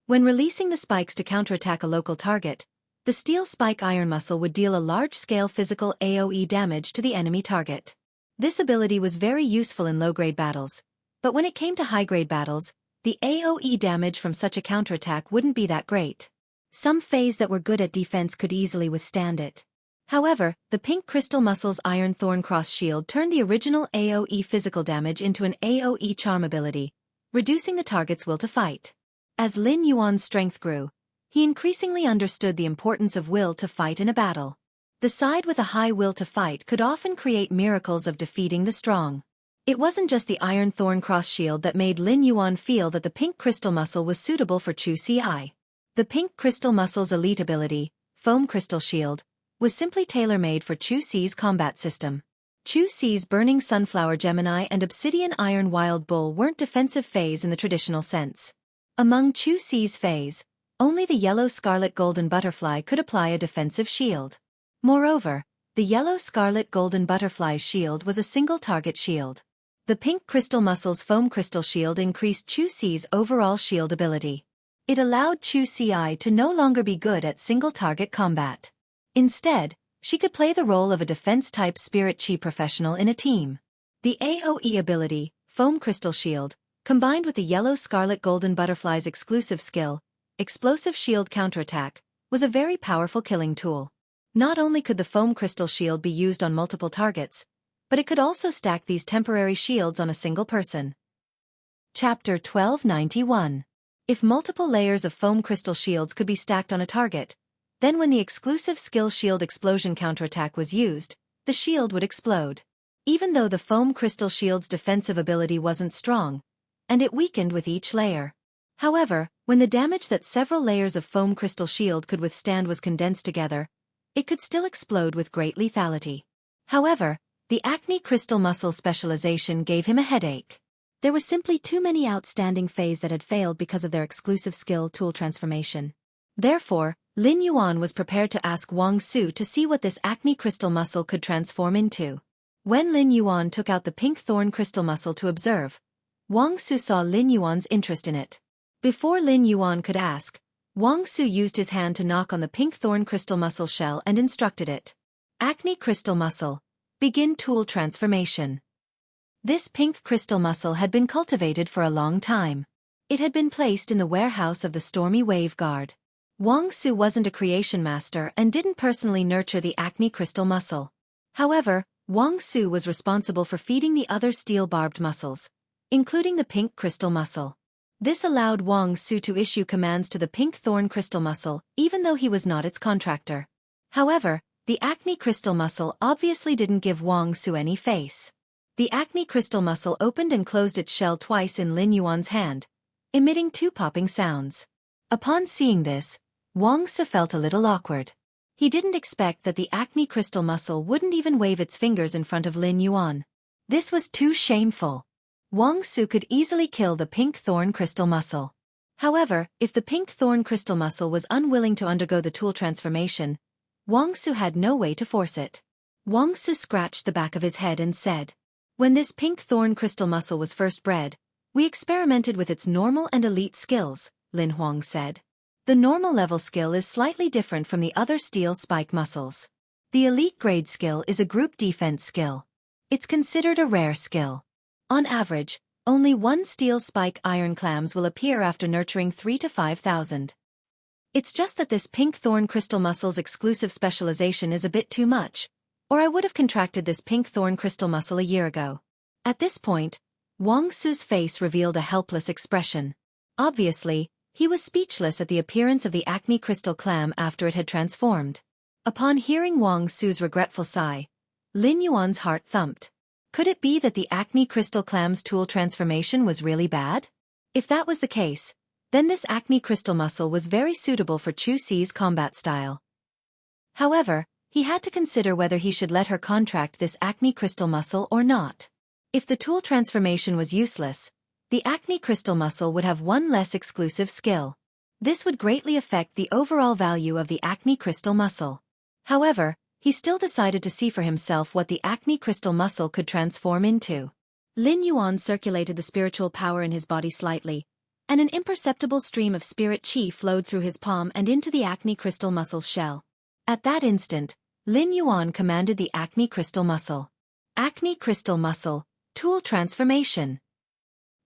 When releasing the spikes to counterattack a local target, the steel spike iron muscle would deal a large-scale physical AoE damage to the enemy target. This ability was very useful in low-grade battles, but when it came to high-grade battles, the AoE damage from such a counterattack wouldn't be that great. Some Feys that were good at defense could easily withstand it. However, the pink crystal muscle's Iron Thorn Cross Shield turned the original AoE physical damage into an AoE charm ability, reducing the target's will to fight. As Lin Yuan's strength grew, he increasingly understood the importance of will to fight in a battle. The side with a high will to fight could often create miracles of defeating the strong. It wasn't just the Iron Thorn Cross Shield that made Lin Yuan feel that the pink crystal muscle was suitable for Xueqi. The pink crystal muscle's elite ability, Foam Crystal Shield, was simply tailor-made for Xueqi's combat system. Xueqi's Burning Sunflower Gemini and Obsidian Iron Wild Bull weren't defensive Feys in the traditional sense. Among Xueqi's Feys, only the yellow Scarlet Golden Butterfly could apply a defensive shield. Moreover, The yellow scarlet golden butterfly's shield was a single-target shield. The pink crystal muscle's foam crystal shield increased Xueqi's overall shield ability. It allowed Xueqi to no longer be good at single-target combat. Instead, she could play the role of a defense-type spirit chi professional in a team. The AoE ability, Foam Crystal Shield, combined with the yellow scarlet golden butterfly's exclusive skill, Explosive Shield Counterattack, was a very powerful killing tool. Not only could the Foam Crystal Shield be used on multiple targets, but it could also stack these temporary shields on a single person. Chapter 1291. If multiple layers of Foam Crystal Shields could be stacked on a target, then when the exclusive skill Shield Explosion Counterattack was used, the shield would explode. Even though the Foam Crystal Shield's defensive ability wasn't strong, and it weakened with each layer. However, when the damage that several layers of Foam Crystal Shield could withstand was condensed together, it could still explode with great lethality. However, the Acne Crystal Muscle specialization gave him a headache. There were simply too many outstanding phases that had failed because of their exclusive skill tool transformation. Therefore, Lin Yuan was prepared to ask Wang Su to see what this Acne Crystal Muscle could transform into. When Lin Yuan took out the pink thorn crystal muscle to observe, Wang Su saw Lin Yuan's interest in it. Before Lin Yuan could ask, Wang Su used his hand to knock on the pink thorn crystal muscle shell and instructed it. Acne Crystal Muscle. Begin tool transformation. This pink crystal muscle had been cultivated for a long time. It had been placed in the warehouse of the Stormy Wave Guard. Wang Su wasn't a creation master and didn't personally nurture the Acne Crystal Muscle. However, Wang Su was responsible for feeding the other steel-barbed muscles, including the pink crystal muscle. This allowed Wang Su to issue commands to the pink thorn crystal muscle, even though he was not its contractor. However, the Acne Crystal Muscle obviously didn't give Wang Su any face. The Acne Crystal Muscle opened and closed its shell twice in Lin Yuan's hand, emitting two popping sounds. Upon seeing this, Wang Su felt a little awkward. He didn't expect that the Acne Crystal Muscle wouldn't even wave its fingers in front of Lin Yuan. This was too shameful. Wang Su could easily kill the pink thorn crystal muscle. However, if the pink thorn crystal muscle was unwilling to undergo the tool transformation, Wang Su had no way to force it. Wang Su scratched the back of his head and said, "When this pink thorn crystal muscle was first bred, we experimented with its normal and elite skills," Lin Huang said. The normal level skill is slightly different from the other steel spike muscles. The elite grade skill is a group defense skill. It's considered a rare skill. On average, only one steel spike iron clams will appear after nurturing 3 to 5,000. It's just that this pink thorn crystal muscle's exclusive specialization is a bit too much, or I would have contracted this pink thorn crystal muscle a year ago. At this point, Wang Su's face revealed a helpless expression. Obviously, he was speechless at the appearance of the Acne Crystal Clam after it had transformed. Upon hearing Wang Su's regretful sigh, Lin Yuan's heart thumped. Could it be that the Acne Crystal Clam's tool transformation was really bad? If that was the case, then this Acne Crystal Muscle was very suitable for Xueqi's combat style. However, he had to consider whether he should let her contract this Acne Crystal Muscle or not. If the tool transformation was useless, the Acne Crystal Muscle would have one less exclusive skill. This would greatly affect the overall value of the Acne Crystal Muscle. However, he still decided to see for himself what the Acne Crystal Muscle could transform into. Lin Yuan circulated the spiritual power in his body slightly, and an imperceptible stream of spirit chi flowed through his palm and into the Acne Crystal Muscle's shell. At that instant, Lin Yuan commanded the Acne Crystal Muscle. Acne Crystal Muscle, Tool Transformation.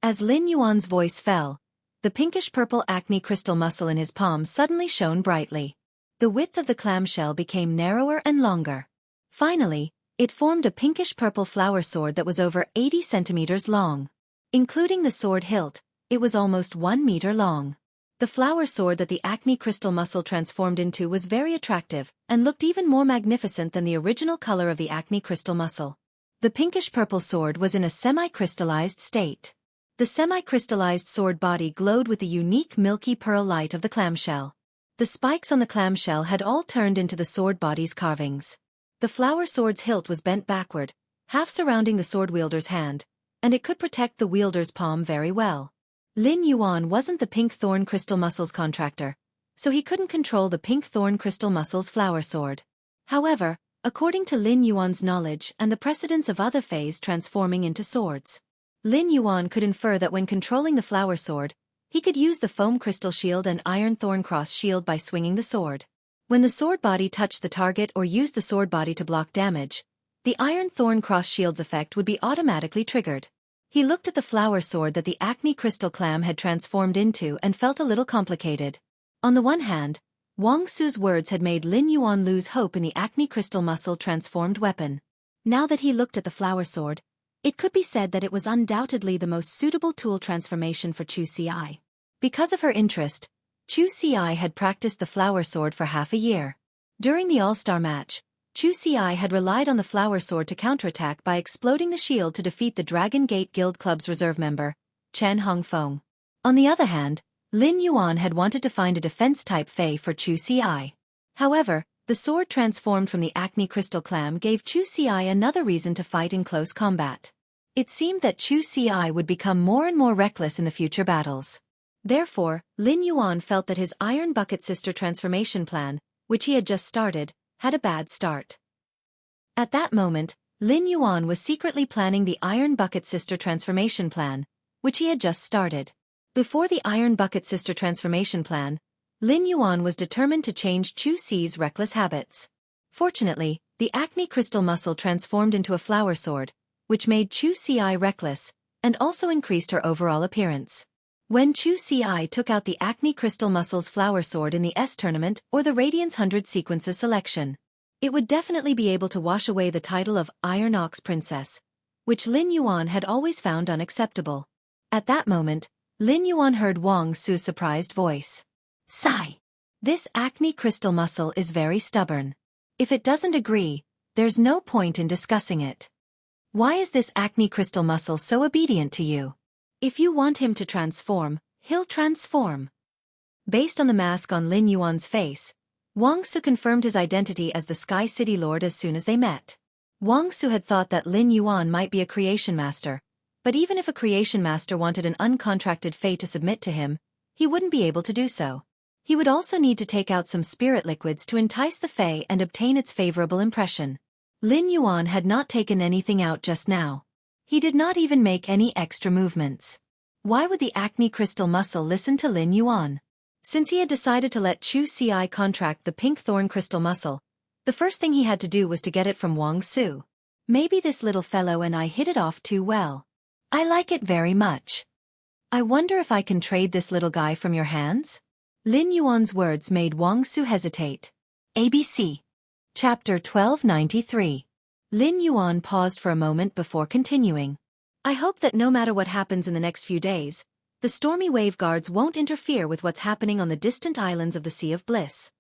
As Lin Yuan's voice fell, the pinkish-purple Acne Crystal Muscle in his palm suddenly shone brightly. The width of the clamshell became narrower and longer. Finally, it formed a pinkish-purple flower sword that was over 80 centimeters long. Including the sword hilt, it was almost 1 meter long. The flower sword that the Acne Crystal Muscle transformed into was very attractive and looked even more magnificent than the original color of the Acne Crystal Muscle. The pinkish-purple sword was in a semi-crystallized state. The semi-crystallized sword body glowed with the unique milky pearl light of the clamshell. The spikes on the clamshell had all turned into the sword body's carvings. The flower sword's hilt was bent backward, half surrounding the sword wielder's hand, and it could protect the wielder's palm very well. Lin Yuan wasn't the pink thorn crystal muscle's contractor, so he couldn't control the pink thorn crystal muscle's flower sword. However, according to Lin Yuan's knowledge and the precedence of other fays transforming into swords. Lin Yuan could infer that when controlling the flower sword, he could use the foam crystal shield and iron thorn cross shield by swinging the sword. When the sword body touched the target or used the sword body to block damage, the iron thorn cross shield's effect would be automatically triggered. He looked at the flower sword that the Acne crystal clam had transformed into and felt a little complicated. On the one hand, Wang Su's words had made Lin Yuan lose hope in the Acne crystal muscle transformed weapon. Now that he looked at the flower sword, it could be said that it was undoubtedly the most suitable tool transformation for Xueqi. Because of her interest, Xueqi had practiced the flower sword for half a year. During the all-star match, Xueqi had relied on the flower sword to counterattack by exploding the shield to defeat the Dragon Gate Guild Club's reserve member, Chen Hongfeng. On the other hand, Lin Yuan had wanted to find a defense-type fei for Xueqi. However, the sword transformed from the Acne crystal clam gave Xueqi another reason to fight in close combat. It seemed that Xueqi would become more and more reckless in the future battles. Therefore, Lin Yuan felt that his Iron Bucket Sister transformation plan, which he had just started, had a bad start. At that moment, Lin Yuan was secretly planning the Iron Bucket Sister transformation plan, which he had just started. Before the Iron Bucket Sister transformation plan, Lin Yuan was determined to change Xueqi's reckless habits. Fortunately, the Acne crystal muscle transformed into a flower sword, which made Xueqi reckless, and also increased her overall appearance. When Xueqi took out the Acne crystal muscle's flower sword in the S tournament or the Radiance 100 sequences selection, it would definitely be able to wash away the title of Iron Ox Princess, which Lin Yuan had always found unacceptable. At that moment, Lin Yuan heard Wang Su's surprised voice. Sigh. This Acne crystal muscle is very stubborn. If it doesn't agree, there's no point in discussing it. Why is this Acne crystal muscle so obedient to you? If you want him to transform, he'll transform. Based on the mask on Lin Yuan's face, Wang Su confirmed his identity as the Sky City Lord as soon as they met. Wang Su had thought that Lin Yuan might be a creation master, but even if a creation master wanted an uncontracted fei to submit to him, he wouldn't be able to do so. He would also need to take out some spirit liquids to entice the fei and obtain its favorable impression. Lin Yuan had not taken anything out just now. He did not even make any extra movements. Why would the Acne crystal muscle listen to Lin Yuan? Since he had decided to let Xueqi contract the pink thorn crystal muscle, the first thing he had to do was to get it from Wang Su. Maybe this little fellow and I hit it off too well. I like it very much. I wonder if I can trade this little guy from your hands? Lin Yuan's words made Wang Su hesitate. ABC. Chapter 1293. Lin Yuan paused for a moment before continuing. I hope that no matter what happens in the next few days, the stormy wave guards won't interfere with what's happening on the distant islands of the Sea of Bliss.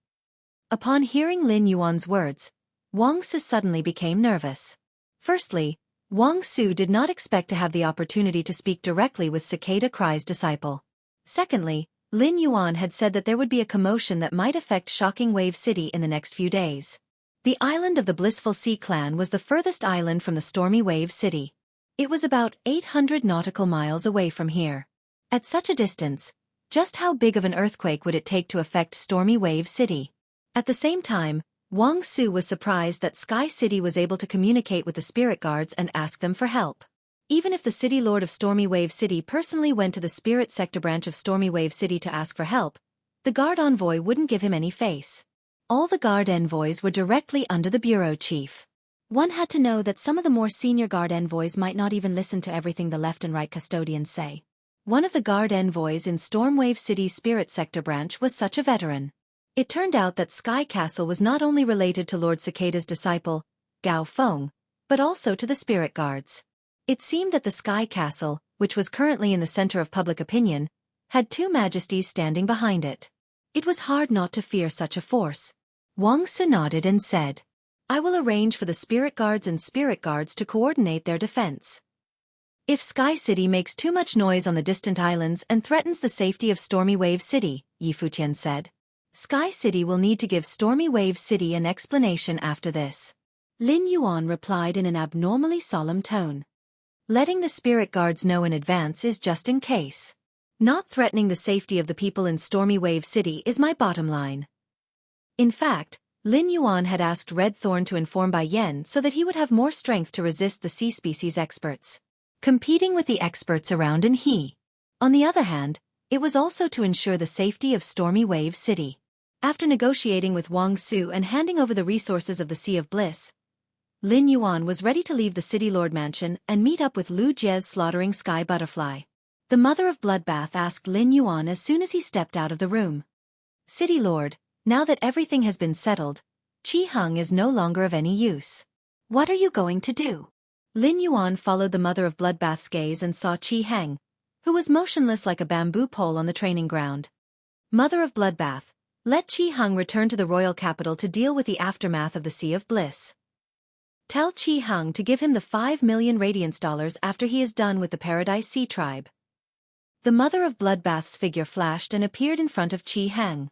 Upon hearing Lin Yuan's words, Wang Su suddenly became nervous. Firstly, Wang Su did not expect to have the opportunity to speak directly with Cicada Cry's disciple. Secondly, Lin Yuan had said that there would be a commotion that might affect Shocking Wave City in the next few days. The island of the Blissful Sea Clan was the furthest island from the Stormy Wave City. It was about 800 nautical miles away from here. At such a distance, just how big of an earthquake would it take to affect Stormy Wave City? At the same time, Wang Su was surprised that Sky City was able to communicate with the spirit guards and ask them for help. Even if the City Lord of Stormy Wave City personally went to the Spirit Sector branch of Stormy Wave City to ask for help, the guard envoy wouldn't give him any face. All the guard envoys were directly under the bureau chief. One had to know that some of the more senior guard envoys might not even listen to everything the left and right custodians say. One of the guard envoys in Stormwave City's Spirit Sector branch was such a veteran. It turned out that Sky Castle was not only related to Lord Cicada's disciple, Gao Feng, but also to the spirit guards. It seemed that the Sky Castle, which was currently in the center of public opinion, had two majesties standing behind it. It was hard not to fear such a force. Wang Su nodded and said, I will arrange for the spirit guards and spirit guards to coordinate their defense. If Sky City makes too much noise on the distant islands and threatens the safety of Stormy Wave City, Yi Futian said, Sky City will need to give Stormy Wave City an explanation after this. Lin Yuan replied in an abnormally solemn tone. Letting the spirit guards know in advance is just in case. Not threatening the safety of the people in Stormy Wave City is my bottom line. In fact, Lin Yuan had asked Red Thorn to inform Bai Yen so that he would have more strength to resist the sea species experts, competing with the experts around in He. On the other hand, it was also to ensure the safety of Stormy Wave City. After negotiating with Wang Su and handing over the resources of the Sea of Bliss, Lin Yuan was ready to leave the City Lord Mansion and meet up with Lu Jie's slaughtering Sky Butterfly. The Mother of Bloodbath asked Lin Yuan as soon as he stepped out of the room. City Lord, now that everything has been settled, Qi Heng is no longer of any use. What are you going to do? Lin Yuan followed the Mother of Bloodbath's gaze and saw Qi Heng, who was motionless like a bamboo pole on the training ground. Mother of Bloodbath, let Qi Heng return to the royal capital to deal with the aftermath of the Sea of Bliss. Tell Qi Heng to give him the 5 million radiance dollars after he is done with the Paradise Sea tribe. The Mother of Bloodbath's figure flashed and appeared in front of Qi Heng.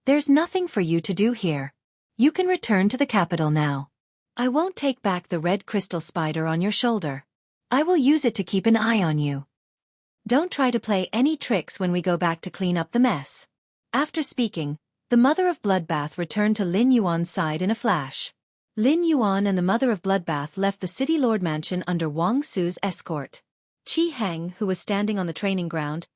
There's nothing for you to do here. You can return to the capital now. I won't take back the red crystal spider on your shoulder. I will use it to keep an eye on you. Don't try to play any tricks when we go back to clean up the mess. After speaking, the Mother of Bloodbath returned to Lin Yuan's side in a flash. Lin Yuan and the Mother of Bloodbath left the City Lord Mansion under Wang Su's escort. Qi Heng, who was standing on the training ground,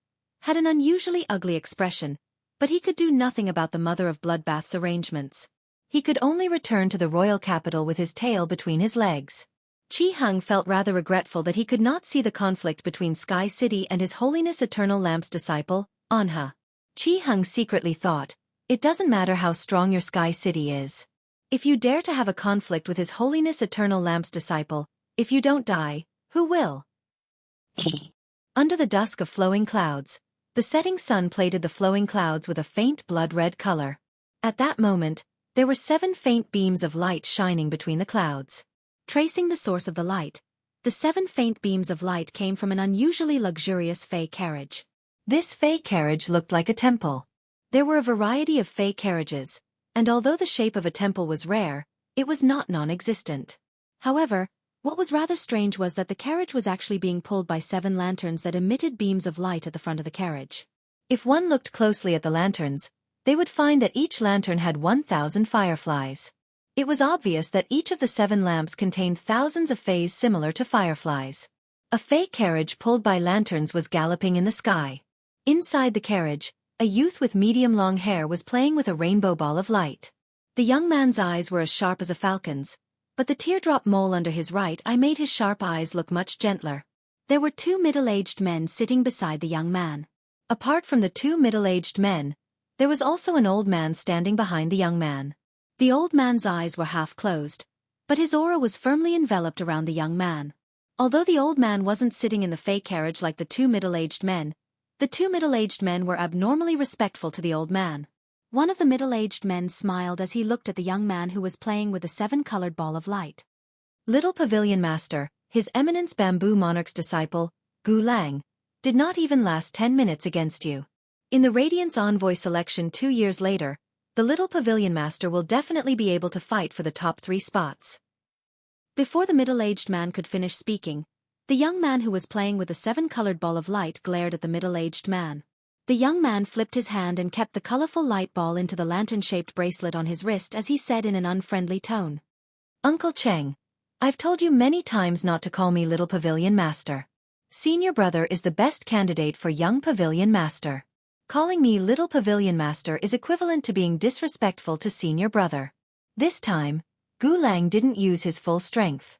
had an unusually ugly expression, but he could do nothing about the Mother of Bloodbath's arrangements. He could only return to the royal capital with his tail between his legs. Qi Heng felt rather regretful that he could not see the conflict between Sky City and His Holiness Eternal Lamp's disciple, Anha. Qi Heng secretly thought, it doesn't matter how strong your Sky City is. If you dare to have a conflict with His Holiness Eternal Lamp's disciple, if you don't die, who will? Under the dusk of flowing clouds, the setting sun plated the flowing clouds with a faint blood-red color. At that moment, there were 7 faint beams of light shining between the clouds. Tracing the source of the light, the 7 faint beams of light came from an unusually luxurious fey carriage. This fey carriage looked like a temple. There were a variety of fey carriages, and although the shape of a temple was rare, it was not non-existent. However, what was rather strange was that the carriage was actually being pulled by 7 lanterns that emitted beams of light at the front of the carriage. If one looked closely at the lanterns, they would find that each lantern had 1,000 fireflies. It was obvious that each of the 7 lamps contained thousands of fays similar to fireflies. A fey carriage pulled by lanterns was galloping in the sky. Inside the carriage, a youth with medium-long hair was playing with a rainbow ball of light. The young man's eyes were as sharp as a falcon's, but the teardrop mole under his right eye made his sharp eyes look much gentler. There were 2 middle-aged men sitting beside the young man. Apart from the 2 middle-aged men, there was also an old man standing behind the young man. The old man's eyes were half closed, but his aura was firmly enveloped around the young man. Although the old man wasn't sitting in the fey carriage like the 2 middle-aged men, the 2 middle-aged men were abnormally respectful to the old man. One of the middle-aged men smiled as he looked at the young man who was playing with a 7-colored ball of light. Little Pavilion Master, His Eminence Bamboo Monarch's disciple, Gu Lang, did not even last 10 minutes against you. In the Radiance Envoy selection 2 years later, the Little Pavilion Master will definitely be able to fight for the top 3 spots. Before the middle-aged man could finish speaking, the young man who was playing with a 7-colored ball of light glared at the middle-aged man. The young man flipped his hand and kept the colorful light ball into the lantern-shaped bracelet on his wrist as he said in an unfriendly tone. Uncle Cheng, I've told you many times not to call me Little Pavilion Master. Senior brother is the best candidate for young Pavilion Master. Calling me Little Pavilion Master is equivalent to being disrespectful to senior brother. This time, Gu Lang didn't use his full strength.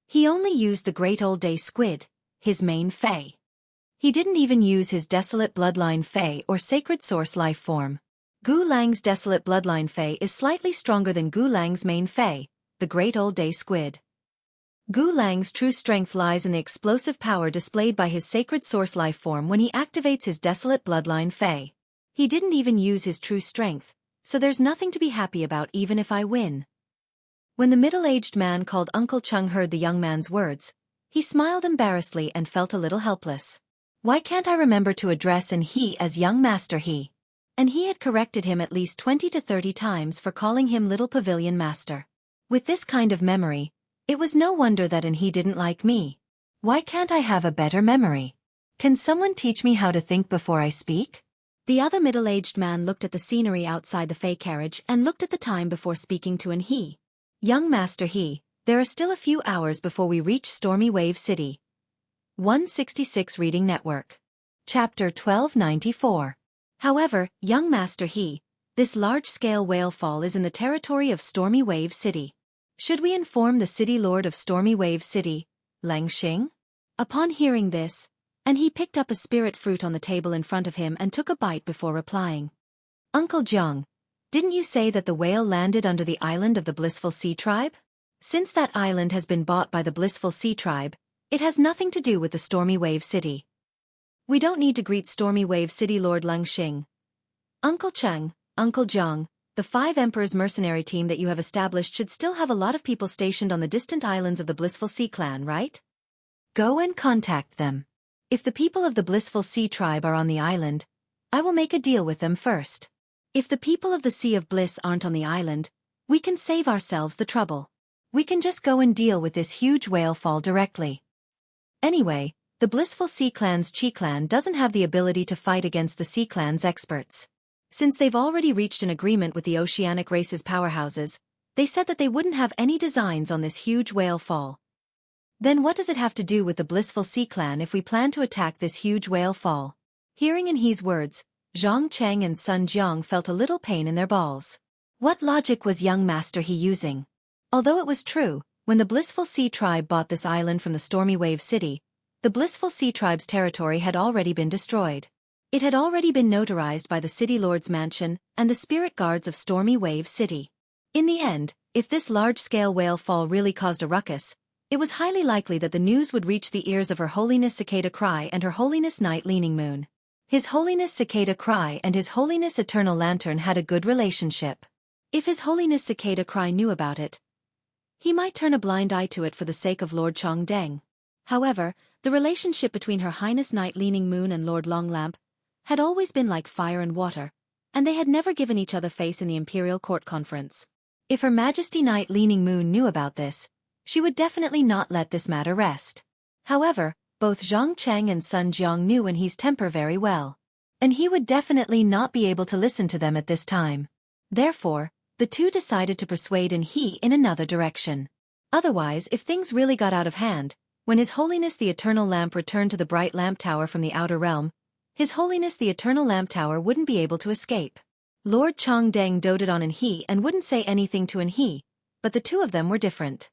He only used the Great Old Day Squid, his main fey. He didn't even use his Desolate Bloodline Fey or Sacred Source life form. Gu Lang's Desolate Bloodline Fey is slightly stronger than Gu Lang's main Fey, the Great Old Day Squid. Gu Lang's true strength lies in the explosive power displayed by his Sacred Source life form when he activates his Desolate Bloodline Fey. He didn't even use his true strength, so there's nothing to be happy about even if I win. When the middle-aged man called Uncle Chung heard the young man's words, he smiled embarrassedly and felt a little helpless. Why can't I remember to address an he as young Master He? And he had corrected him at least 20 to 30 times for calling him Little Pavilion Master. With this kind of memory, it was no wonder that an he didn't like me. Why can't I have a better memory? Can someone teach me how to think before I speak? The other middle-aged man looked at the scenery outside the Fey carriage and looked at the time before speaking to an he. Young Master He, there are still a few hours before we reach Stormy Wave City. 166 Reading Network. Chapter 1294. However, young Master He, this large-scale whale fall is in the territory of Stormy Wave City. Should we inform the city lord of Stormy Wave City, Lang Xing? Upon hearing this, and he picked up a spirit fruit on the table in front of him and took a bite before replying. Uncle Jiang, didn't you say that the whale landed under the island of the Blissful Sea Tribe? Since that island has been bought by the Blissful Sea Tribe, it has nothing to do with the Stormy Wave City. We don't need to greet Stormy Wave City Lord Lang Xing. Uncle Cheng, Uncle Jiang, the 5 Emperors mercenary team that you have established should still have a lot of people stationed on the distant islands of the Blissful Sea Clan, right? Go and contact them. If the people of the Blissful Sea Tribe are on the island, I will make a deal with them first. If the people of the Sea of Bliss aren't on the island, we can save ourselves the trouble. We can just go and deal with this huge whale fall directly. Anyway, the Blissful Sea Clan's Chi Clan doesn't have the ability to fight against the Sea Clan's experts. Since they've already reached an agreement with the oceanic race's powerhouses, they said that they wouldn't have any designs on this huge whale fall. Then what does it have to do with the Blissful Sea Clan if we plan to attack this huge whale fall? Hearing in He's words, Zhang Cheng and Sun Jiang felt a little pain in their balls. What logic was young Master He using? Although it was true, when the Blissful Sea Tribe bought this island from the Stormy Wave City, the Blissful Sea Tribe's territory had already been destroyed. It had already been notarized by the City Lord's mansion and the spirit guards of Stormy Wave City. In the end, if this large-scale whale fall really caused a ruckus, it was highly likely that the news would reach the ears of Her Holiness Cicada Cry and Her Holiness Night Leaning Moon. His Holiness Cicada Cry and His Holiness Eternal Lantern had a good relationship. If His Holiness Cicada Cry knew about it, he might turn a blind eye to it for the sake of Lord Chongdeng. However, the relationship between Her Highness Night Leaning Moon and Lord Longlamp had always been like fire and water, and they had never given each other face in the Imperial Court Conference. If Her Majesty Night Leaning Moon knew about this, she would definitely not let this matter rest. However, both Zhang Cheng and Sun Jiang knew in He's temper very well, and he would definitely not be able to listen to them at this time. Therefore, the two decided to persuade He in another direction. Otherwise, if things really got out of hand, when His Holiness the Eternal Lamp returned to the Bright Lamp Tower from the Outer Realm, His Holiness the Eternal Lamp Tower wouldn't be able to escape. Lord Chongdeng doted on He and wouldn't say anything to He, but the two of them were different.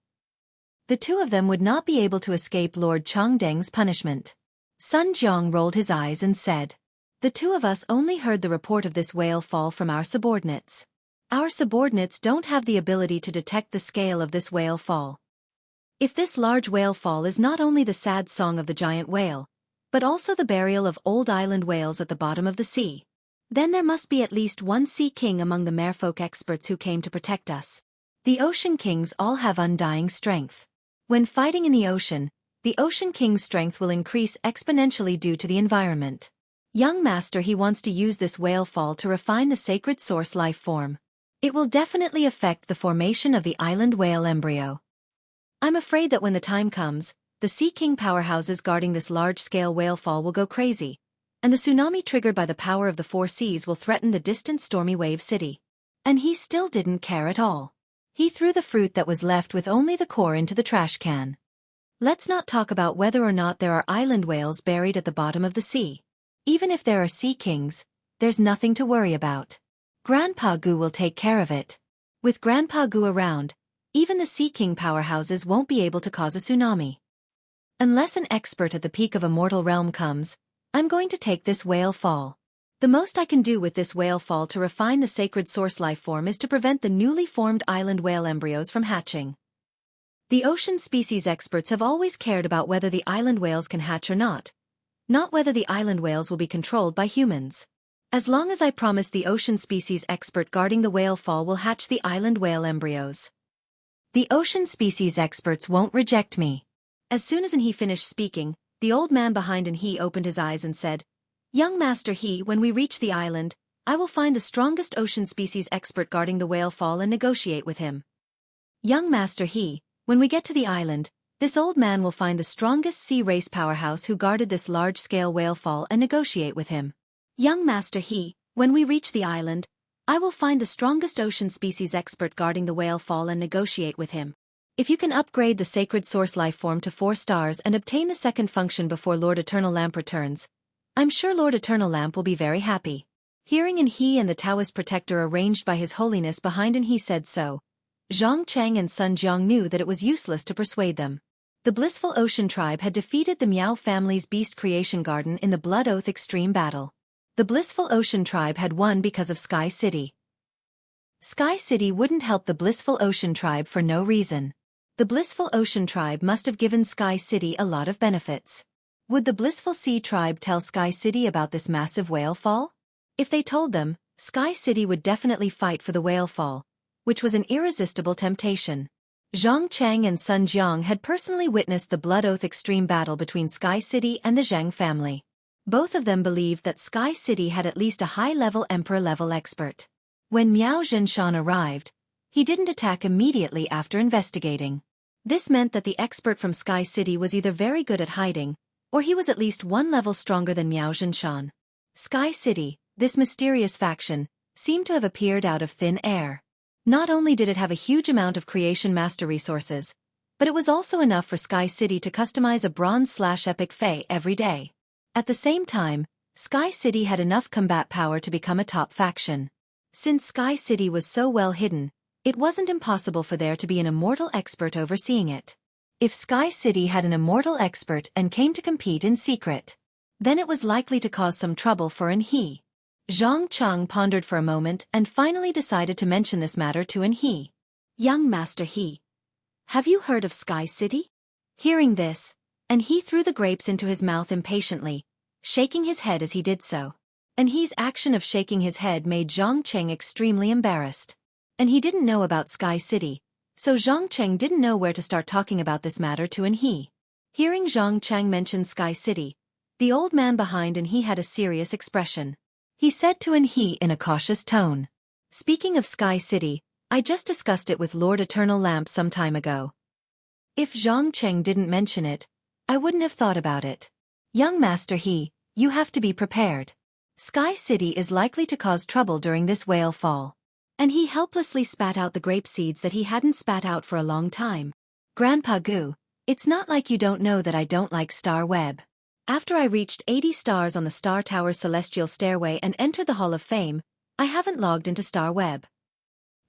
The two of them would not be able to escape Lord Chongdeng's punishment. Sun Jiang rolled his eyes and said, "The two of us only heard the report of this whale fall from our subordinates. Our subordinates don't have the ability to detect the scale of this whale fall. If this large whale fall is not only the sad song of the giant whale, but also the burial of old island whales at the bottom of the sea, then there must be at least one sea king among the merfolk experts who came to protect us. The ocean kings all have undying strength. When fighting in the ocean king's strength will increase exponentially due to the environment. Young Master He wants to use this whale fall to refine the sacred source life form. It will definitely affect the formation of the island whale embryo. I'm afraid that when the time comes, the Sea King powerhouses guarding this large-scale whale fall will go crazy, and the tsunami triggered by the power of the 4 seas will threaten the distant Stormy Wave City." And he still didn't care at all. He threw the fruit that was left with only the core into the trash can. Let's not talk about whether or not there are island whales buried at the bottom of the sea. Even if there are sea kings, there's nothing to worry about. Grandpa Gu will take care of it. With Grandpa Gu around, even the Sea King powerhouses won't be able to cause a tsunami. Unless an expert at the peak of a mortal realm comes, I'm going to take this whale fall. The most I can do with this whale fall to refine the sacred source life form is to prevent the newly formed island whale embryos from hatching. The ocean species experts have always cared about whether the island whales can hatch or not whether the island whales will be controlled by humans. As long as I promise the ocean species expert guarding the whale fall will hatch the island whale embryos, the ocean species experts won't reject me. As soon as He finished speaking, the old man behind He opened his eyes and said, "Young Master He, when we reach the island, I will find the strongest ocean species expert guarding the whale fall and negotiate with him." Young Master He, when we get to the island, this old man will find the strongest sea race powerhouse who guarded this large-scale whale fall and negotiate with him. Young Master He, when we reach the island, I will find the strongest ocean species expert guarding the whale fall and negotiate with him. If you can upgrade the sacred source life form to 4 stars and obtain the second function before Lord Eternal Lamp returns, I'm sure Lord Eternal Lamp will be very happy. Hearing an He and the Taoist protector arranged by His Holiness behind an He said so, Zhang Cheng and Sun Jiang knew that it was useless to persuade them. The blissful ocean tribe had defeated the Miao family's beast creation garden in the Blood Oath extreme battle. The blissful ocean tribe had won because of Sky City. Sky City wouldn't help the blissful ocean tribe for no reason. The blissful ocean tribe must have given Sky City a lot of benefits. Would the blissful sea tribe tell Sky City about this massive whale fall? If they told them, Sky City would definitely fight for the whale fall, which was an irresistible temptation. Zhang Cheng and Sun Jiang had personally witnessed the Blood Oath extreme battle between Sky City and the Zhang family. Both of them believed that Sky City had at least a high-level emperor-level expert. When Miao Zhenshan arrived, he didn't attack immediately after investigating. This meant that the expert from Sky City was either very good at hiding, or he was at least 1 level stronger than Miao Zhenshan. Sky City, this mysterious faction, seemed to have appeared out of thin air. Not only did it have a huge amount of creation master resources, but it was also enough for Sky City to customize a bronze/epic fae every day. At the same time, Sky City had enough combat power to become a top faction. Since Sky City was so well hidden, it wasn't impossible for there to be an immortal expert overseeing it. If Sky City had an immortal expert and came to compete in secret, then it was likely to cause some trouble for an He. Zhang Cheng pondered for a moment and finally decided to mention this matter to an He. Young Master He, have you heard of Sky City? Hearing this, and he threw the grapes into his mouth impatiently, shaking his head as he did so. And He's action of shaking his head made Zhang Cheng extremely embarrassed. And he didn't know about Sky City, so Zhang Cheng didn't know where to start talking about this matter to an He. Hearing Zhang Cheng mention Sky City, the old man behind an He had a serious expression. He said to an He in a cautious tone, "Speaking of Sky City, I just discussed it with Lord Eternal Lamp some time ago. If Zhang Cheng didn't mention it, I wouldn't have thought about it. Young Master He, you have to be prepared. Sky City is likely to cause trouble during this whale fall." And he helplessly spat out the grape seeds that he hadn't spat out for a long time. "Grandpa Gu, it's not like you don't know that I don't like Star Web. After I reached 80 stars on the Star Tower's celestial stairway and entered the Hall of Fame, I haven't logged into Star Web.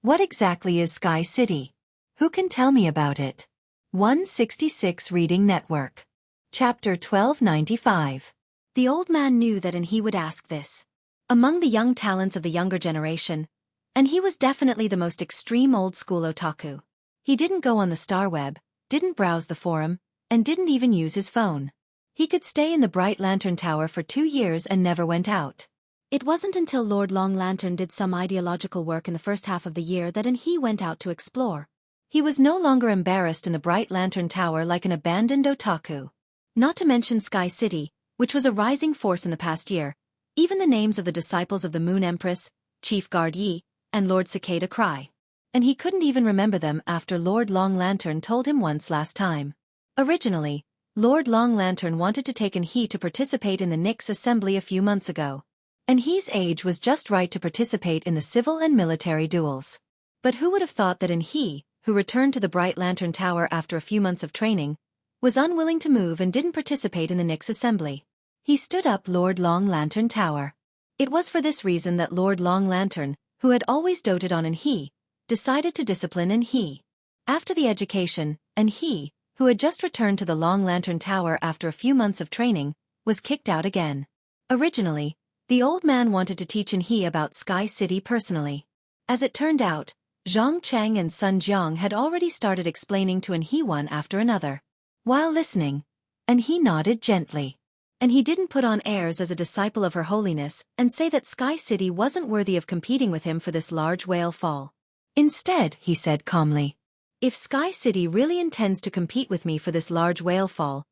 What exactly is Sky City? Who can tell me about it?" 166 Reading Network. Chapter 1295. The old man knew that and he would ask this. Among the young talents of the younger generation, and he was definitely the most extreme old-school otaku. He didn't go on the Star Web, didn't browse the forum, and didn't even use his phone. He could stay in the Bright Lantern Tower for 2 years and never went out. It wasn't until Lord Long Lantern did some ideological work in the first half of the year that he went out to explore. He was no longer embarrassed in the Bright Lantern Tower like an abandoned otaku. Not to mention Sky City, which was a rising force in the past year, even the names of the disciples of the Moon Empress, Chief Guard Yi, and Lord Cicada Cry. And he couldn't even remember them after Lord Long Lantern told him once last time. Originally, Lord Long Lantern wanted to take an He to participate in the Nyx assembly a few months ago. And He's age was just right to participate in the civil and military duels. But who would have thought that an He, who returned to the Bright Lantern Tower after a few months of training, was unwilling to move and didn't participate in the Nyx assembly? He stood up Lord Long Lantern Tower. It was for this reason that Lord Long Lantern, who had always doted on an He, decided to discipline an He. After the education, an He, who had just returned to the Long Lantern Tower after a few months of training, was kicked out again. Originally, the old man wanted to teach an He about Sky City personally. As it turned out, Zhang Cheng and Sun Jiang had already started explaining to an He one after another. While listening, an He nodded gently. And he didn't put on airs as a disciple of Her Holiness and say that Sky City wasn't worthy of competing with him for this large whale fall. Instead, he said calmly, "If Sky City really intends to compete with me for this large whale fall,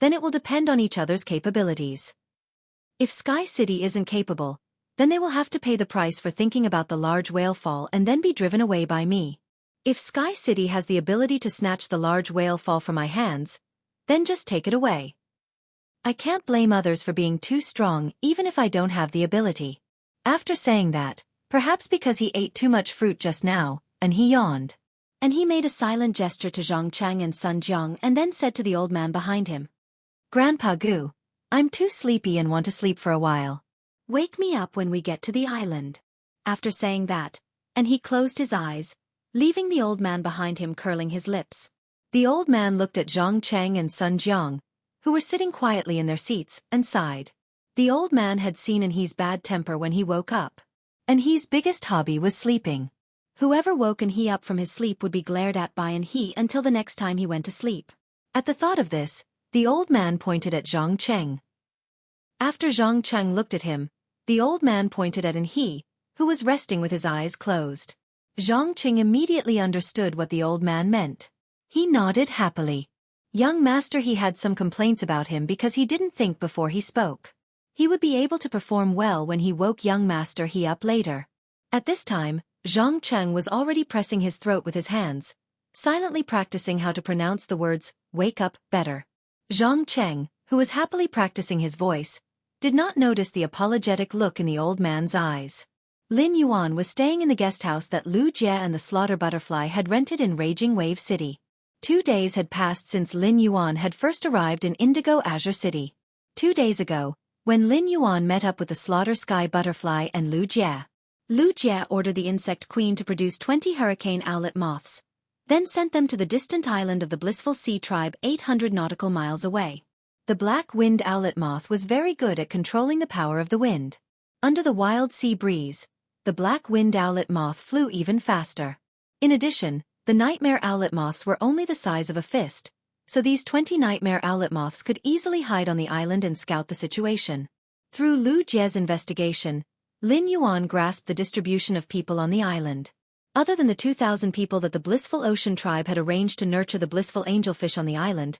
then it will depend on each other's capabilities. If Sky City isn't capable, then they will have to pay the price for thinking about the large whale fall and then be driven away by me. If Sky City has the ability to snatch the large whale fall from my hands, then just take it away. I can't blame others for being too strong even if I don't have the ability. After saying that, perhaps because he ate too much fruit just now, and he yawned. And he made a silent gesture to Zhang Cheng and Sun Jiang and then said to the old man behind him, Grandpa Gu, I'm too sleepy and want to sleep for a while. Wake me up when we get to the island. After saying that, and he closed his eyes, leaving the old man behind him curling his lips. The old man looked at Zhang Cheng and Sun Jiang, who were sitting quietly in their seats, and sighed. The old man had seen An He's bad temper when he woke up. An He's biggest hobby was sleeping. Whoever woke An He up from his sleep would be glared at by An He until the next time he went to sleep. At the thought of this, the old man pointed at Zhang Cheng. After Zhang Cheng looked at him, the old man pointed at An He, who was resting with his eyes closed. Zhang Cheng immediately understood what the old man meant. He nodded happily. Young master, he had some complaints about him because he didn't think before he spoke. He would be able to perform well when he woke young master he up later. At this time, Zhang Cheng was already pressing his throat with his hands, silently practicing how to pronounce the words, wake up, better. Zhang Cheng, who was happily practicing his voice, did not notice the apologetic look in the old man's eyes. Lin Yuan was staying in the guest house that Lu Jie and the Slaughter Butterfly had rented in Raging Wave City. 2 days had passed since Lin Yuan had first arrived in Indigo Azure City. 2 days ago, when Lin Yuan met up with the Slaughter Sky Butterfly and Lu Jie ordered the Insect Queen to produce 20 hurricane owlet moths, then sent them to the distant island of the Blissful Sea Tribe 800 nautical miles away. The black wind owlet moth was very good at controlling the power of the wind. Under the wild sea breeze, the black wind owlet moth flew even faster. In addition, the nightmare owlet moths were only the size of a fist, so these 20 nightmare owlet moths could easily hide on the island and scout the situation. Through Lu Jie's investigation, Lin Yuan grasped the distribution of people on the island. Other than the 2,000 people that the Blissful Ocean Tribe had arranged to nurture the blissful angelfish on the island,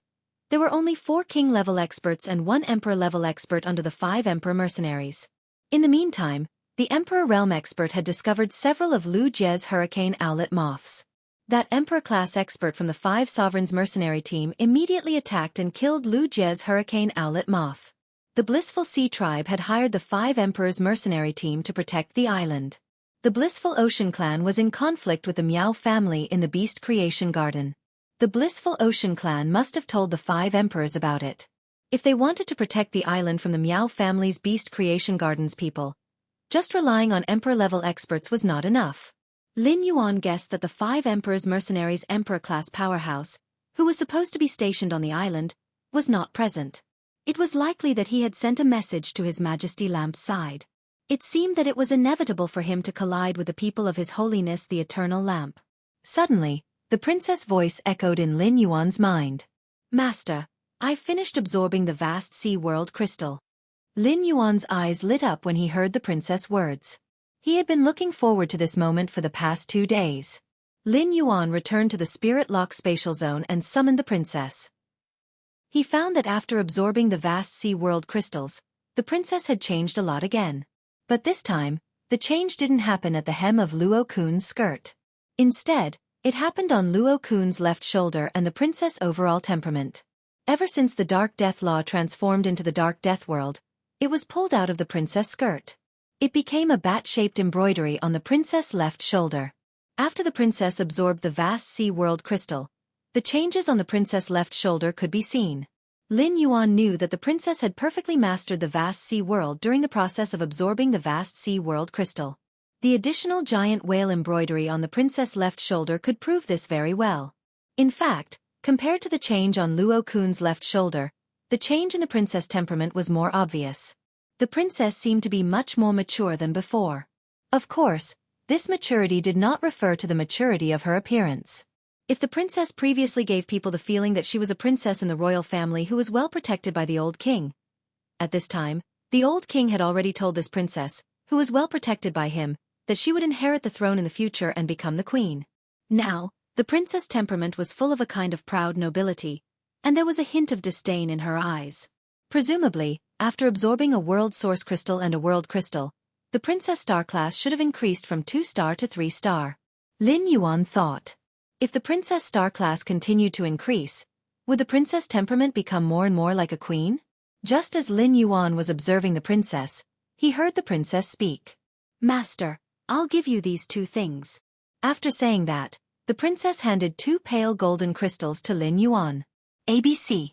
there were only 4 king-level experts and 1 emperor-level expert under the 5 emperor mercenaries. In the meantime, the Emperor Realm expert had discovered several of Lu Jie's hurricane owlet moths. That Emperor-class expert from the 5 Sovereigns mercenary team immediately attacked and killed Lu Jie's hurricane owlet moth. The Blissful Sea Tribe had hired the 5 Emperors mercenary team to protect the island. The Blissful Ocean Clan was in conflict with the Miao family in the Beast Creation Garden. The Blissful Ocean Clan must have told the 5 Emperors about it. If they wanted to protect the island from the Miao family's Beast Creation Gardens people, just relying on Emperor-level experts was not enough. Lin Yuan guessed that the 5 Emperors mercenaries' Emperor-class powerhouse, who was supposed to be stationed on the island, was not present. It was likely that he had sent a message to His Majesty Lamp's side. It seemed that it was inevitable for him to collide with the people of His Holiness the Eternal Lamp. Suddenly, the princess' voice echoed in Lin Yuan's mind. Master, I've finished absorbing the vast sea world crystal. Lin Yuan's eyes lit up when he heard the princess' words. He had been looking forward to this moment for the past 2 days. Lin Yuan returned to the Spirit Lock spatial zone and summoned the princess. He found that after absorbing the vast sea world crystals, the princess had changed a lot again. But this time, the change didn't happen at the hem of Luo Kun's skirt. Instead, it happened on Luo Kun's left shoulder and the princess' overall temperament. Ever since the Dark Death Law transformed into the Dark Death World, it was pulled out of the princess' skirt. It became a bat-shaped embroidery on the princess' left shoulder. After the princess absorbed the vast sea world crystal, the changes on the princess' left shoulder could be seen. Lin Yuan knew that the princess had perfectly mastered the vast sea world during the process of absorbing the vast sea world crystal. The additional giant whale embroidery on the princess' left shoulder could prove this very well. In fact, compared to the change on Luo Kun's left shoulder, the change in the princess' temperament was more obvious. The princess seemed to be much more mature than before. Of course, this maturity did not refer to the maturity of her appearance. If the princess previously gave people the feeling that she was a princess in the royal family who was well protected by the old king, at this time, the old king had already told this princess, who was well protected by him, that she would inherit the throne in the future and become the queen. Now, the princess' temperament was full of a kind of proud nobility, and there was a hint of disdain in her eyes. Presumably, after absorbing a world source crystal and a world crystal, the princess star class should have increased from 2-star to 3-star. Lin Yuan thought. If the princess star class continued to increase, would the princess temperament become more and more like a queen? Just as Lin Yuan was observing the princess, he heard the princess speak. "Master, I'll give you these two things." After saying that, the princess handed two pale golden crystals to Lin Yuan. ABC.